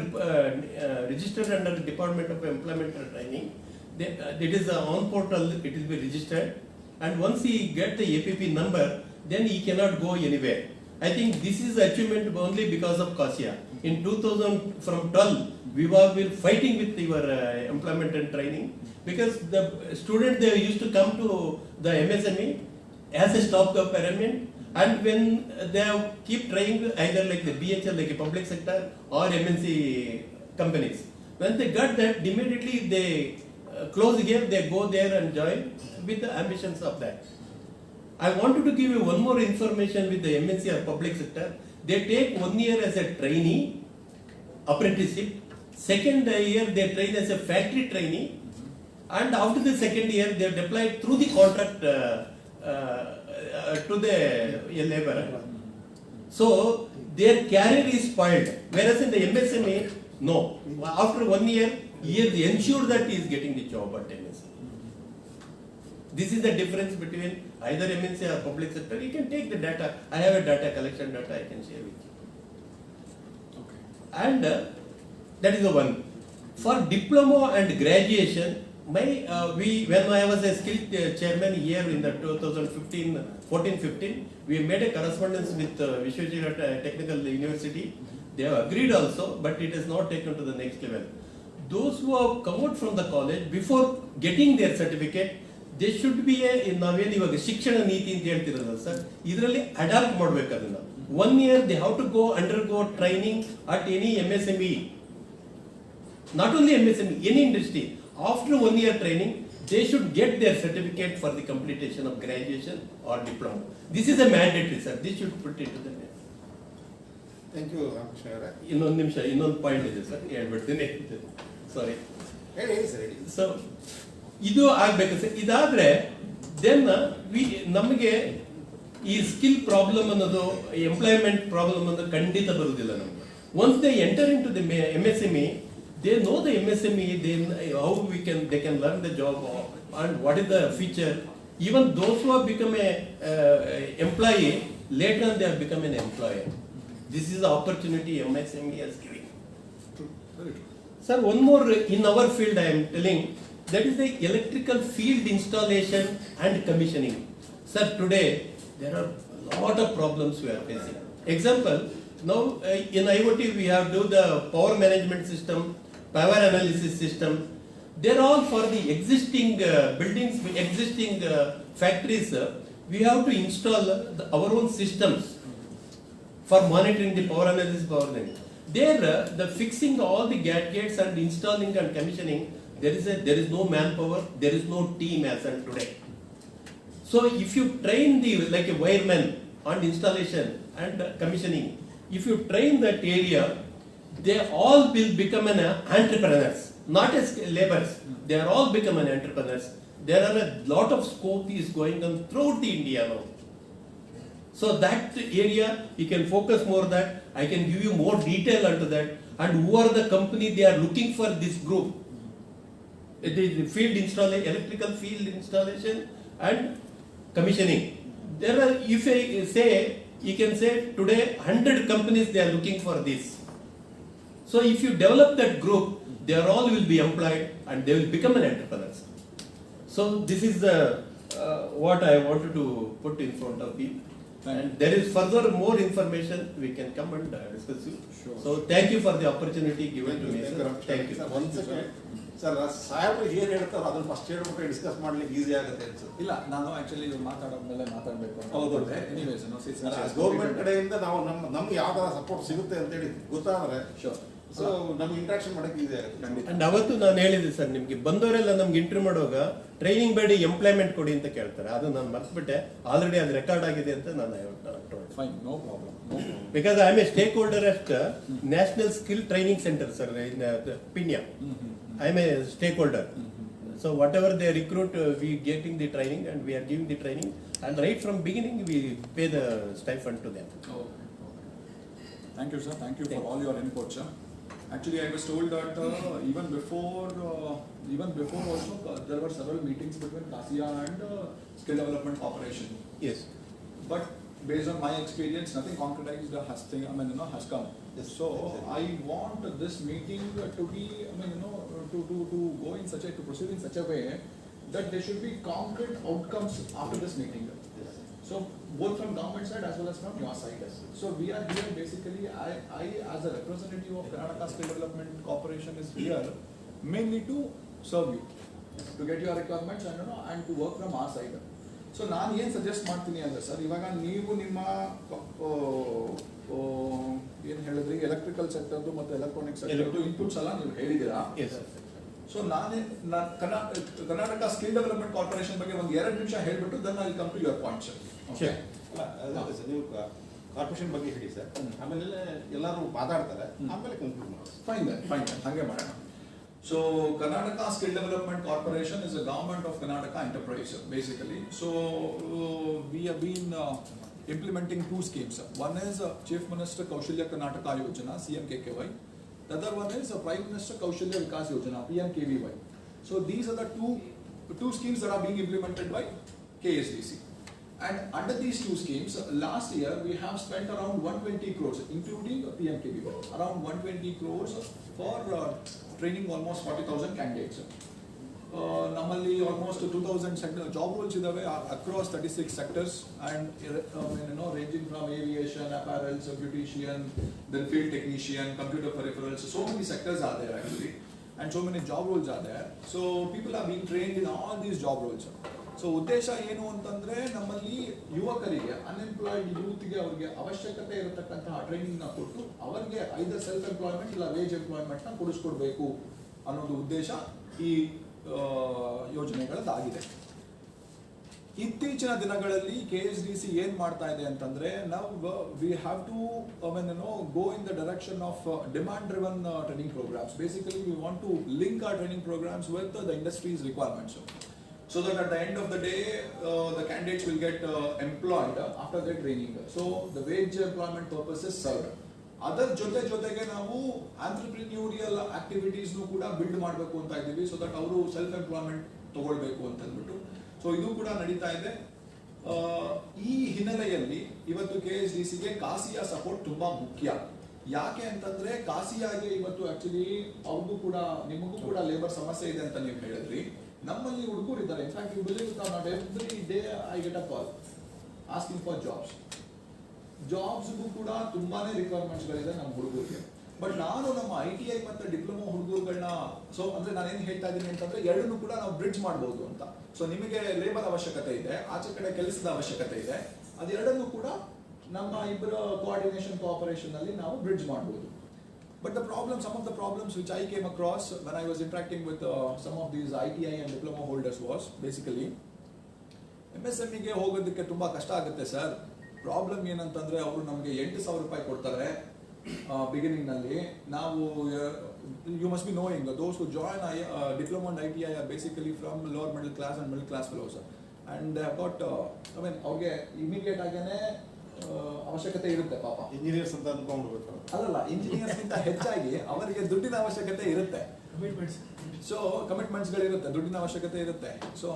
registered under the Department of Employment and Training, it is on portal, it will be registered, and once he get the APP number, then he cannot go anywhere. I think this is achievement only because of CASIA. In 2012, we were fighting with your employment and training, because the students, they used to come to the MSME as a stopgap arrangement, and when they keep trying either like the BHL, like a public sector, or MNC companies, when they got that, immediately they close here, they go there and join with the ambitions of that. I wanted to give you one more information with the MNC or public sector. They take 1 year as a trainee, apprenticeship. Second year they train as a factory trainee, and after the second year they are deployed through the contract to the laborer. So their career is spoiled. Whereas in the MSME, no. After 1 year, he is ensured that he is getting the job at MSME. This is the difference between either MNC or public sector. You can take the data. I have a data collection data I can share with you. Okay. And that is the one. For diploma and graduation, when I was a skill chairman here in the 2014-15, we made a correspondence with Vishwajit Technical University. They have agreed also, but it is not taken to the next level. Those who have come out from the college, before getting their certificate, there should be ನಾವೇನು ಇವಾಗ ಶಿಕ್ಷಣ ನೀತಿ ಅಂತ ಹೇಳ್ತಿರಲ್ಲ sir, ಇದರಲ್ಲಿ adapt ಮಾಡಬೇಕು ಅದನ್ನ. 1 year they have to go undergo training at any MSME, not only MSME, any industry. After 1 year training, they should get their certificate for the completion of graduation or diploma. This is a mandatory, sir. This should put into the net. Thank you Ramakrishna ಅವರೇ. ಇನ್ನೊಂದು ನಿಮಿಷ, ಇನ್ನೊಂದು point ಇದೆ sir, ಹೇಳ್ಬಿಡ್ತೀನಿ. ಸಾರಿ. ಹೇಳಿ sir, ಹೇಳಿ. So ಇದು ಆಗ್ಬೇಕು ಸರ್. ಇದಾದ್ರೆ ದೆನ್ ನಮಗೆ ಈ ಸ್ಕಿಲ್ ಪ್ರಾಬ್ಲಮ್ ಅನ್ನೋದು, ಎಂಪ್ಲಾಯ್ಮೆಂಟ್ ಪ್ರಾಬ್ಲಮ್ ಅನ್ನೋದು ಖಂಡಿತ ಬರುವುದಿಲ್ಲ ನಮಗೆ. Once they enter into the MSME, they know the MSME, how they can learn the job and what is the feature. Even those who have become a employee, later on they have become an employer. This is the opportunity MSME is giving. True. Very true. Sir, one more in our field I am telling, that is the electrical field installation and commissioning. Sir, today there are a lot of problems we are facing. Example, now in IoT we have do the power management system, power analysis system. They are all for the existing buildings, existing factories. We have to install our own systems for monitoring the power analysis, power management. There, the fixing all the gadgets and installing and commissioning, there is no manpower, there is no team as of today. So if you train like a wireman on installation and commissioning, if you train that area, they all will become an entrepreneurs, not as laborers. They are all become an entrepreneurs. There are a lot of scope is going on throughout the India now. So that area, you can focus more that. I can give you more detail onto that. And who are the company they are looking for this group? It is the field installation, electrical field installation and commissioning. There are, if I say, you can say today 100 companies they are looking for this. So if you develop that group, they are all will be employed and they will become an entrepreneurs. So this is the what I wanted to put in front of you. And there is further more information we can come and discuss you. Sure. So thank you for the opportunity given to me. Sir. Thank you. Sir ಒಂದು second sir, ಸಾಹೇಬ್ರು ಏನು ಹೇಳ್ತಾರೋ ಅದನ್ನು first ಹೇಳ್ಬಿಟ್ಟು discuss ಮಾಡ್ಲಿಕ್ಕೆ easy ಆಗುತ್ತೆ ಅನ್ಸುತ್ತೆ. ಇಲ್ಲ, ನಾನು ಆಕ್ಚುಲಿ ಇವ್ರು ಮಾತಾಡೋದ್ಮೇಲೆ ಮಾತಾಡಬೇಕು. ಹೌದು. ಎನಿವೇಸ್ ಗೌರ್ಮೆಂಟ್ ಕಡೆಯಿಂದ ನಾವು ನಮ್ಗೆ ಯಾವ ತರ ಸಪೋರ್ಟ್ ಸಿಗುತ್ತೆ ಅಂತೇಳಿ ಗೊತ್ತಾದ್ರೆ ಶೋರ್. ಸೊ ನಮ್ಗೆ ಇಂಟ್ರಾಕ್ಷನ್ ಮಾಡಕ್ಕೆ ಈಸಿ ಆಗುತ್ತೆ. ಅಂಡ್ ಅವತ್ತು ನಾನು ಹೇಳಿದೆ ಸರ್, ನಿಮ್ಗೆ ಬಂದವರೆಲ್ಲ ನಮ್ಗೆ ಇಂಟರ್ವ್ಯೂ ಮಾಡುವಾಗ ಟ್ರೈನಿಂಗ್ ಬೇಡಿ ಎಂಪ್ಲಾಯ್ಮೆಂಟ್ ಕೊಡಿ ಅಂತ ಕೇಳ್ತಾರೆ. ಅದು ನಾನು ಮರ್ತ್ಬಿಟ್ಟೆ, ಆಲ್ರೆಡಿ ಅದು ರೆಕಾರ್ಡ್ ಆಗಿದೆ ಅಂತ ನಾನು fine, no problem. Because I am a stakeholder at national skill training centre sir in Peenya. I am a stakeholder. So whatever they recruit, we getting the training and we are giving the training, and right from beginning we pay the stipend to them. Thank you, sir. Thank you for all your input, sir. Actually, I was told that even before also there were several meetings between CASIA and Skill Development Corporation. Yes. But based on my experience, nothing concretized has come. Yes. So I want this meeting to be, to go in such a, to proceed in such a way that there should be concrete outcomes after this meeting. Yes. So both from government side as well as from your side. So we are here basically, I as a representative of Karnataka Skill Development Corporation is here mainly to serve you, to get your requirements and to work from our side. So ನಾನು ಏನು suggest ಮಾಡ್ತೀನಿ ಅಂದರೆ sir, ಇವಾಗ ನೀವು ನಿಮ್ಮ ಏನು ಹೇಳಿದ್ರಿ electrical ಸೆಕ್ಟರ್ದು ಮತ್ತು ಎಲೆಕ್ಟ್ರಾನಿಕ್ ಸೆಕ್ಟರ್ದು ಇನ್ಪುಟ್ಸ್ ಎಲ್ಲ ನೀವು ಹೇಳಿದ್ದೀರಾ. So Karnataka skill development corporation ಬಗ್ಗೆ ಒಂದು 2 ನಿಮಿಷ ಹೇಳ್ಬಿಟ್ಟು then I will come to your point sir. Okay, ನೀವು ಕಾರ್ಪೊರೇಷನ್ ಬಗ್ಗೆ ಹೇಳಿ ಸರ್, ಆಮೇಲೆ ಎಲ್ಲರೂ ಮಾತಾಡ್ತಾರೆ, ಆಮೇಲೆ ಕಂಕ್ಲೂಡ್ ಮಾಡೋದು. ಫೈನ್, ಹಾಗೆ ಮಾಡೋಣ. So Karnataka Skill Development Corporation is a government of Karnataka enterprise basically. So we have been implementing 2 schemes. One is Chief Minister Kaushalya Karnataka Yojana (CMKKY). The other one is Prime Minister Kaushalya Vikas Yojana (PMKVY). So these are the two schemes that are being implemented by KSDC. And under these 2 schemes, last year we have spent around 120 crores, including PMKVY, around 120 crores for training almost 40,000 candidates. Namali almost 2,000 job roles idave across 36 sectors, and ranging from aviation, apparels, beautician, then field technician, computer peripherals. So many sectors are there actually, and so many job roles are there. So people are being trained in all these job roles. So ಉದ್ದೇಶ ಏನು ಅಂತಂದ್ರೆ, ನಮ್ಮಲ್ಲಿ ಯುವಕರಿಗೆ, unemployed ಯೂತ್ಗೆ ಅವ್ರಿಗೆ ಅವಶ್ಯಕತೆ ಇರತಕ್ಕಂತಹ ಟ್ರೈನಿಂಗ್ನ ಕೊಟ್ಟು ಅವರಿಗೆ ಐದರ್ ಸೆಲ್ಫ್ ಎಂಪ್ಲಾಯ್ಮೆಂಟ್ ಇಲ್ಲ ವೇಜ್ ಎಂಪ್ಲಾಯ್ಮೆಂಟ್ನ ಕೊಡಿಸ್ಕೊಡ್ಬೇಕು ಅನ್ನೋದು ಉದ್ದೇಶ ಈ ಯೋಜನೆಗಳದ್ದಾಗಿದೆ. ಇತ್ತೀಚಿನ ದಿನಗಳಲ್ಲಿ KSDC ಏನ್ ಮಾಡ್ತಾ ಇದೆ ಅಂತಂದ್ರೆ, ನಾವು we have to go in the direction of demand driven training programs. Basically we want to link our training programs with the industries requirements, so that at the end of the day the candidates will get employed after their training. So the wage employment purpose is served. ಅದರ ಜೊತೆಗೆ ನಾವು ಆಂಟ್ರಪ್ರಿನ್ಯೂರಿಯಲ್ activities ಕೂಡ build ಮಾಡಬೇಕು ಅಂತ ಇದ್ದೀವಿ, so that ಅವರು self employment ತಗೊಳ್ಬೇಕು ಅಂತ ಅಂದ್ಬಿಟ್ಟು. ಸೊ ಇದು ಕೂಡ ನಡೀತಾ ಇದೆ. ಈ ಹಿನ್ನೆಲೆಯಲ್ಲಿ ಇವತ್ತು KSDCಗೆ ಕಾಸಿಯಾ ಸಪೋರ್ಟ್ ತುಂಬಾ ಮುಖ್ಯ. ಯಾಕೆ ಅಂತಂದ್ರೆ ಕಾಸಿಯಾಗೆ ಇವತ್ತು ಆಕ್ಚುಲಿ ಅವ್ರಿಗೂ ಕೂಡ ನಿಮಗೂ ಕೂಡ ಲೇಬರ್ ಸಮಸ್ಯೆ ಇದೆ ಅಂತ ನೀವು ಹೇಳಿದ್ರಿ. ನಮ್ಮಲ್ಲಿ ಹುಡುಗರು ಇದ್ದಾರೆ. In fact you believe not every day I get a call asking for ಜಾಬ್ಸ್ಗೂ ಕೂಡ ತುಂಬಾನೇ ರಿಕ್ವೈರ್ಮೆಂಟ್ಸ್ ಗಳಿದೆ ನಮ್ಮ ಹುಡುಗರಿಗೆ. ಬಟ್ ನಾನು ನಮ್ಮ ITI ಮತ್ತೆ ಡಿಪ್ಲೊಮಾ ಹುಡುಗರುಗಳನ್ನ ಸೊ ಅಂದ್ರೆ ನಾನು ಏನ್ ಹೇಳ್ತಾ ಇದ್ದೀನಿ ಅಂತಂದ್ರೆ ಎರಡನ್ನೂ ಕೂಡ ನಾವು ಬ್ರಿಡ್ಜ್ ಮಾಡಬಹುದು ಅಂತ. ಸೊ ನಿಮಗೆ ಲೇಬರ್ ಅವಶ್ಯಕತೆ ಇದೆ, ಆಚೆ ಕಡೆ ಕೆಲಸದ ಅವಶ್ಯಕತೆ ಇದೆ, ಅದೆರಡನ್ನೂ ಕೂಡ ನಮ್ಮ ಇಬ್ಬರ ಕೋಆರ್ಡಿನೇಷನ್ ಕೋಆಪರೇಷನ್ ಅಲ್ಲಿ ನಾವು ಬ್ರಿಡ್ಜ್ ಮಾಡಬಹುದು. But some of the problems which I came across when I was interacting with some of these ITI and diploma holders was basically MSME ಗೆ ಹೋಗೋದಕ್ಕೆ ತುಂಬಾ ಕಷ್ಟ ಆಗುತ್ತೆ ಸರ್. ಪ್ರಾಬ್ಲಮ್ ಏನಂತಂದ್ರೆ ಅವರು ನಮಗೆ 8,000 ರೂಪಾಯಿ ಕೊಡ್ತಾರೆ ಬಿಗಿನಿಂಗ್ ನಲ್ಲಿ. ನಾವು you must be knowing those who join diploma and ITI are basically from lower middle class and middle class fellows, and they have got ಅವ್ರಿಗೆ ಇಮಿಡಿಯೇಟ್ ಆಗೇನೆ ಅವಶ್ಯಕತೆ ಇರುತ್ತೆ ಪಾಪ. ಇಂಜಿನಿಯರ್ಸ್ ಅಂತ ಅಂದ್ಕೊಂಡ್ಬಿಟ್ಟು ಅಲ್ಲಲ್ಲ, ಇಂಜಿನಿಯರ್ಸ್ ಗಿಂತ ಹೆಚ್ಚಾಗಿ ಅವರಿಗೆ ದುಡ್ಡಿನ ಅವಶ್ಯಕತೆ ಇರುತ್ತೆ. ಸೊ ಕಮಿಟ್ಮೆಂಟ್ಸ್ ಗಳಿರುತ್ತೆ, ದುಡ್ಡಿನ ಅವಶ್ಯಕತೆ ಇರುತ್ತೆ. ಸೊ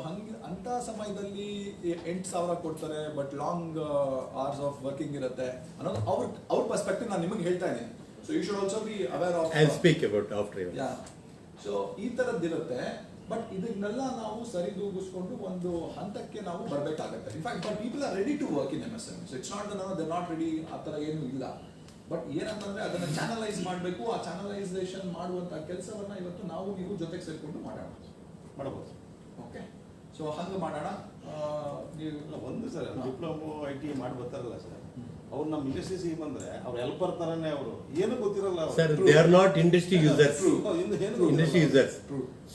ಅಂತ ಸಮಯದಲ್ಲಿ 8,000 ಕೊಡ್ತಾರೆ, but long hours of working ಇರುತ್ತೆ ಅನ್ನೋದು ಅವ್ರ ಪರ್ಸ್ಪೆಕ್ಟಿವ್ ನಾನು ನಿಮಗೆ ಹೇಳ್ತಾ ಇದ್ದೀನಿ. So you should also be aware of I'll speak about after you. So ಈ ತರದ್ದಿರುತ್ತೆ. ಬಟ್ ಇದನ್ನೆಲ್ಲ ನಾವು ಸರಿದೂಗಿಸ್ಕೊಂಡು ಒಂದು ಹಂತಕ್ಕೆ ನಾವು ಬರಬೇಕಾಗತ್ತೆ. In fact but people are ready to work in MSME. So it's not they not ready, ಆ ಥರ ಏನೂ ಇಲ್ಲ. ಬಟ್ ಏನಂತಂದ್ರೆ ಅದನ್ನ ಚಾನಲೈಸ್ ಮಾಡಬೇಕು. ಆ ಚಾನಲೈಸೇಷನ್ ಮಾಡುವಂತ ಕೆಲಸವನ್ನ ಇವತ್ತು ನಾವು ನೀವು ಜೊತೆಗೆ ಸೇರ್ಕೊಂಡು ಮಾಡಬಹುದು. ಓಕೆ, ಸೊ ಹಂಗೆ ಮಾಡೋಣ. ನೀವು ಒಂದು ಸರ್ ಡಿಪ್ಲೊಮೊ IT ಮಾಡಿ ಬರ್ತಾರಲ್ಲ ಸರ್, ಅವ್ರು ನಮ್ಮ ಇಂಡಸ್ಟ್ರೀಸ್ ಬಂದ್ರೆ ಅವ್ರು ಹೆಲ್ಪರ್ ತರನೇ, ಅವರು ಏನು ಗೊತ್ತಿರಲ್ಲ Sir, they are not industry users. Industry users.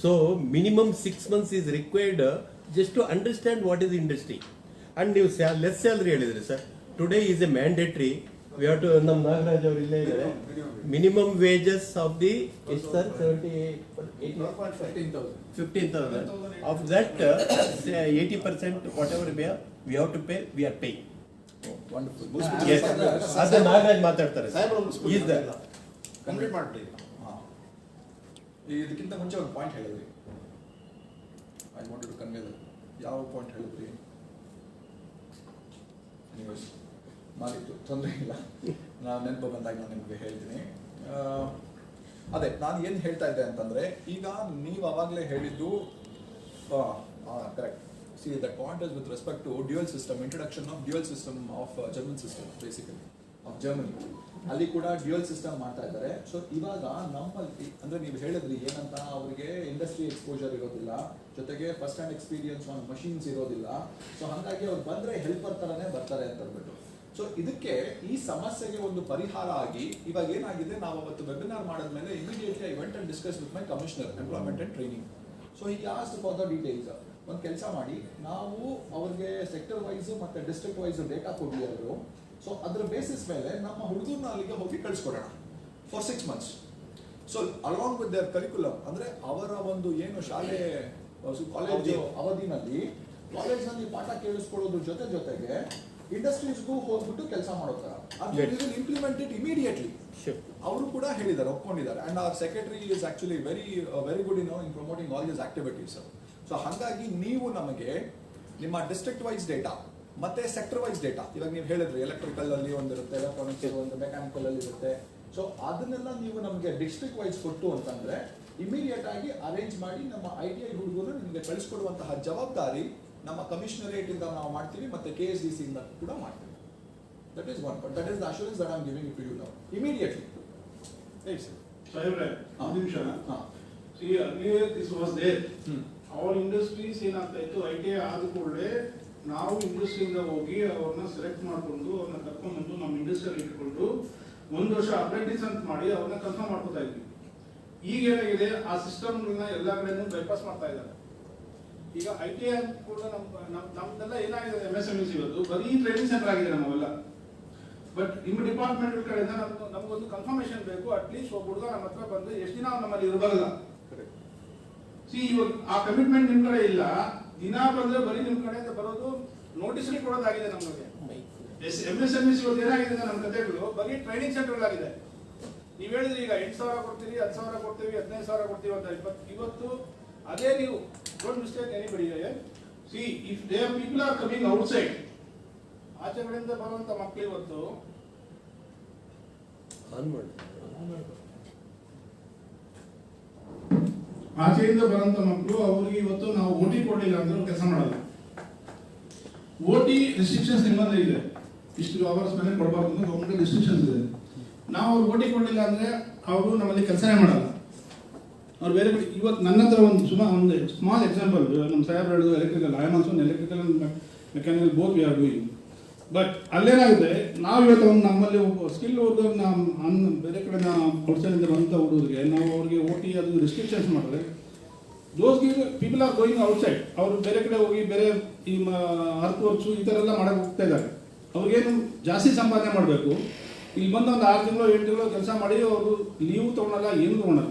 So minimum 6 months is required just to understand what is industry. And ನೀವು less salary ಹೇಳಿದ್ರಿ sir. Today is a mandatory. We have to ನಮ್ಮ ನಾಗರಾಜ್ ಅವರು ಇಲ್ಲೇ ಇದ್ದಾರೆ. Minimum wages of the is sir 15,000. Of that 80% whatever we have to pay, we are paying. Wonderful. Yes. ಅದು ನಾಗರಾಜ್ ಮಾತಾಡ್ತಾರೆ. Is that complete ಮಾಡ್ಬಿಡಿ. ಇದಕ್ಕಿಂತ ಮುಂಚೆ ಒಂದು ಪಾಯಿಂಟ್ ಹೇಳಿದ್ರಿ. I wanted to convey that. ಯಾವ ಪಾಯಿಂಟ್ ಹೇಳಿದ್ರಿ? ಎನಿವೇಸ್ ಮಾಡಿತ್ತು, ತೊಂದರೆ ಇಲ್ಲ. ನಾನು ನೆನಪು ಬಂದಾಗ ನಾನು ನಿಮಗೆ ಹೇಳ್ತೀನಿ. ಅದೇ ನಾನು ಏನು ಹೇಳ್ತಾ ಇದ್ದೆ ಅಂತಂದ್ರೆ, ಈಗ ನೀವು ಅವಾಗಲೇ ಹೇಳಿದ್ದು correct. See, that point is with respect to dual system, introduction of dual system of German system, basically of Germany. ಅಲ್ಲಿ ಕೂಡ ಡ್ಯುಯಲ್ ಸಿಸ್ಟಮ್ ಮಾಡ್ತಾ ಇದ್ದಾರೆ. ಸೊ ಇವಾಗ ನಮ್ಮಲ್ಲಿ ಅಂದ್ರೆ ನೀವು ಹೇಳಿದ್ರಿ ಏನಂತ, ಅವರಿಗೆ ಇಂಡಸ್ಟ್ರಿ ಎಕ್ಸ್ಪೋಜರ್ ಇರೋದಿಲ್ಲ, ಜೊತೆಗೆ first hand experience on machines ಇರೋದಿಲ್ಲ. ಸೊ ಹಾಗಾಗಿ ಅವ್ರು ಬಂದ್ರೆ ಹೆಲ್ಪರ್ ತರನೇ ಬರ್ತಾರೆ ಅಂತ ಅಂದ್ಬಿಟ್ಟು. ಸೊ ಇದಕ್ಕೆ ಈ ಸಮಸ್ಯೆಗೆ ಒಂದು ಪರಿಹಾರ ಆಗಿ ಇವಾಗ ಏನಾಗಿದೆ, ನಾವು ಅವತ್ತು ವೆಬಿನಾರ್ ಮಾಡಿದ್ಮೇಲೆ immediately I went and discuss with my commissioner employment and training. So he asked for the details. ಒಂದು ಕೆಲಸ ಮಾಡಿ, ನಾವು ಅವ್ರಿಗೆ ಸೆಕ್ಟರ್ ವೈಸ್ ಮತ್ತೆ ಡಿಸ್ಟ್ರಿಕ್ಟ್ ವೈಸ್ ಡೇಟಾ ಕೊಡ್ಲಿ ಅವರು. ಸೊ ಅದ್ರ ಬೇಸಿಸ್ ಮೇಲೆ ನಮ್ಮ ಹುಡುಗರನ್ನ ಅಲ್ಲಿಗೆ ಹೋಗಿ ಕಳಿಸ್ಕೊಡೋಣ for 6 months. So along with their curriculum, ಅಂದ್ರೆ ಅವರ ಒಂದು ಏನು ಶಾಲೆ ಕಾಲೇಜು ಅವಧಿನಲ್ಲಿ ಕಾಲೇಜ್ನಲ್ಲಿ ಪಾಠ ಕೇಳಿಸ್ಕೊಳ್ಳೋದ್ರ ಜೊತೆಗೆ ಇಂಡಸ್ಟ್ರೀಸ್ಗೂ ಹೋಗ್ಬಿಟ್ಟು ಕೆಲಸ ಮಾಡೋ ಥರ ಇಂಪ್ಲಿಮೆಂಟ್ ಇಟ್ ಇಮಿಡಿಯೇಟ್ಲಿ. ಅವರು ಕೂಡ ಹೇಳಿದ್ದಾರೆ, ಒಪ್ಕೊಂಡಿದ್ದಾರೆ. And our secretary is actually very good in promoting all this activities. So ಹಾಗಾಗಿ ನೀವು ನಮಗೆ ನಿಮ್ಮ ಡಿಸ್ಟ್ರಿಕ್ಟ್ ವೈಸ್ ಡೇಟಾ ಮತ್ತೆ ಸೆಕ್ಟರ್ ವೈಸ್ ಡೇಟಾ, ಇವಾಗ ನೀವು ಹೇಳಿದ್ರಿ ಎಲೆಕ್ಟ್ರಿಕಲ್ ಅಲ್ಲಿ ಒಂದಿರುತ್ತೆ, ಎಲೆಕ್ಟ್ರಾನಿಕ್ಸ್ ಒಂದು, ಮೆಕ್ಯಾನಿಕಲ್ ಅಲ್ಲಿ ಇರುತ್ತೆ. ಸೊ ಅದನ್ನೆಲ್ಲ ನೀವು ನಮಗೆ ಡಿಸ್ಟ್ರಿಕ್ಟ್ ವೈಸ್ ಕೊಟ್ಟು ಅಂತಂದ್ರೆ ಇಮಿಡಿಯೇಟ್ ಆಗಿ ಅರೇಂಜ್ ಮಾಡಿ ನಮ್ಮ ITI ಹುಡುಗರು ನಿಮಗೆ ಕಳಿಸ್ಕೊಡುವಂತಹ ಜವಾಬ್ದಾರಿ ನಮ್ಮ ಕಮಿಷನರೇಟ್ ಇಂದ ನಾವು ಮಾಡ್ತೀವಿ, ಮತ್ತೆ KSDC ಇಂದ ಕೂಡ ಮಾಡ್ತೀವಿ. That is one, but that is the assurance that I am giving to you now immediately. Right sir. ಸಾಹೇಬ್ರೆ, ಒಂದು ನಿಮಿಷ. See, earlier this was there. Our industries ಏನಾಗ್ತಾ ಇತ್ತು, ITI ಆದ ಕೂಡಲೇ ನಾವು ಇಂಡಸ್ಟ್ರಿಯಿಂದ ಹೋಗಿ ಅವ್ರನ್ನ ಸೆಲೆಕ್ಟ್ ಮಾಡಿಕೊಂಡು ಅವ್ರನ್ನ ಕರ್ಕೊಂಡ್ಬಂದು ನಮ್ಮ ಇಂಡಸ್ಟ್ರಿಯಲ್ಲಿ ಇಟ್ಕೊಂಡು 1 ವರ್ಷ ಅಪ್ರೆಂಟಿಸ್ ಅಂತ ಮಾಡಿ ಅವ್ರನ್ನ ಕನ್ಫರ್ಮ್ ಮಾಡ್ಕೊತಾ ಇದ್ವಿ. ಈಗ ಏನಾಗಿದೆ, ಆ ಸಿಸ್ಟಮ್ಗಳನ್ನ ಎಲ್ಲ ಕಡೆನೂ ಬೈಪಾಸ್ ಮಾಡ್ತಾ ಇದ್ದಾರೆ. ಈಗ ITI ಕೂಡ ನಮ್ದೆಲ್ಲ ಏನಾಗಿದೆ, MSMEs ಇವತ್ತು ಬರೀ ಟ್ರೈನಿಂಗ್ ಸೆಂಟರ್ ಆಗಿದೆ ನಮ್ಮವೆಲ್ಲ. ಬಟ್ ನಿಮ್ಮ ಡಿಪಾರ್ಟ್ಮೆಂಟ್ ಕಡೆಯಿಂದ ನಮಗೊಂದು ಕನ್ಫರ್ಮೇಶನ್ ಬೇಕು. ಅಟ್ಲೀಸ್ಟ್ ಒಬ್ಬ ಹುಡುಗ ನಮ್ಮ ಹತ್ರ ಬಂದು ಎಷ್ಟು ದಿನ ನಮ್ಮಲ್ಲಿ ಇರಬಲ್ಲ. ಇವಾಗ ಆ ಕಮಿಟ್ಮೆಂಟ್ ನಿಮ್ ಕಡೆ ಇಲ್ಲ. ದಿನ ಬಂದ್ರೆ ಬರೀ ನಿಮ್ ಕಡೆಯಿಂದ ಬರೋದು ನೋಟಿಸ್ ಕೊಡೋದಾಗಿದೆ ನಮಗೆ. MSMEs ಇವತ್ತು ಏನಾಗಿದೆ ನಮ್ಮ ಕಥೆಗಳು ಬರೀ ಟ್ರೈನಿಂಗ್ ಸೆಂಟರ್ಗಳಾಗಿದೆ. ನೀವ್ ಹೇಳಿದ್ರಿ ಈಗ 8,000 ಕೊಡ್ತೀವಿ, 10,000 ಕೊಡ್ತೀವಿ, 15,000 ಕೊಡ್ತೀವಿ ಅಂತ. ಇವತ್ತು ಅದೇ ನೀವು don't mistake anybody. C if they people are coming outside, ಆಚೆ ಕಡೆಯಿಂದ ಬರುವಂತ ಮಕ್ಕಳು ಇವತ್ತು ಆಚೆಯಿಂದ ಬರೋಂಥ ಮಕ್ಕಳು ಅವ್ರಿಗೆ ಇವತ್ತು ನಾವು ಓಟಿ ಕೊಡಲಿಲ್ಲ ಅಂದ್ರೆ ಕೆಲಸ ಮಾಡಲ್ಲ. ಓಟಿ ರೆಸ್ಟ್ರಿಕ್ಷನ್ಸ್ ನಿಮ್ಮಲ್ಲಿ ಇದೆ, ಇಷ್ಟು ಅವರ್ಸ್ ಮೇಲೆ ಕೊಡಬಾರ್ದು ಅಂತ ಗೌರ್ಮೆಂಟ್ ರೆಸ್ಟ್ರಿಕ್ಷನ್ಸ್ ಇದೆ. ನಾವು ಅವ್ರು ಓಟಿ ಕೊಡಲಿಲ್ಲ ಅಂದ್ರೆ ಅವರು ನಮ್ಮಲ್ಲಿ ಕೆಲಸನೇ ಮಾಡಲ್ಲ. ಅವ್ರು ಬೇರೆ ಇವತ್ತು ನನ್ನ ಹತ್ರ ಒಂದು ಸ್ಮಾಲ್ ಎಕ್ಸಾಂಪಲ್, ನಮ್ಮ ಸಾಹೇಬ್ರು ಹೇಳಿದ್ರು electrical, I am also electrical and mechanical both we are doing. But ಅಲ್ಲೇನಾಗುತ್ತೆ, ನಾವು ಇವತ್ತು ನಮ್ಮಲ್ಲಿ ಒಬ್ಬ ಸ್ಕಿಲ್ ಹುಡುಗರನ್ನ ಬೇರೆ ಕಡೆ ಔಟ್ಸೈಡಿಂದ ಬಂದ ಹುಡುಗರಿಗೆ ನಾವು ಅವ್ರಿಗೆ ಓಟಿ ಅದು ರಿಸ್ಟ್ರಿಕ್ಷನ್ಸ್ ಮಾಡಿದ್ರೆ those people are going outside. ಅವರು ಬೇರೆ ಕಡೆ ಹೋಗಿ ಬೇರೆ ಈ ಅರ್ತ್ ವರ್ಕ್ಸು ಈ ಥರ ಎಲ್ಲ ಮಾಡಕ್ಕೆ ಹೋಗ್ತಾ ಇದ್ದಾರೆ. ಅವ್ರಿಗೇನು ಜಾಸ್ತಿ ಸಂಪಾದನೆ ಮಾಡಬೇಕು, ಇಲ್ಲಿ ಬಂದು ಒಂದು 6 ತಿಂಗಳು 8 ತಿಂಗಳು ಕೆಲಸ ಮಾಡಿ ಅವರು ಲೀವ್ ತೊಗೊಳಲ್ಲ, ಏನು ತೊಗೊಳಲ್ಲ.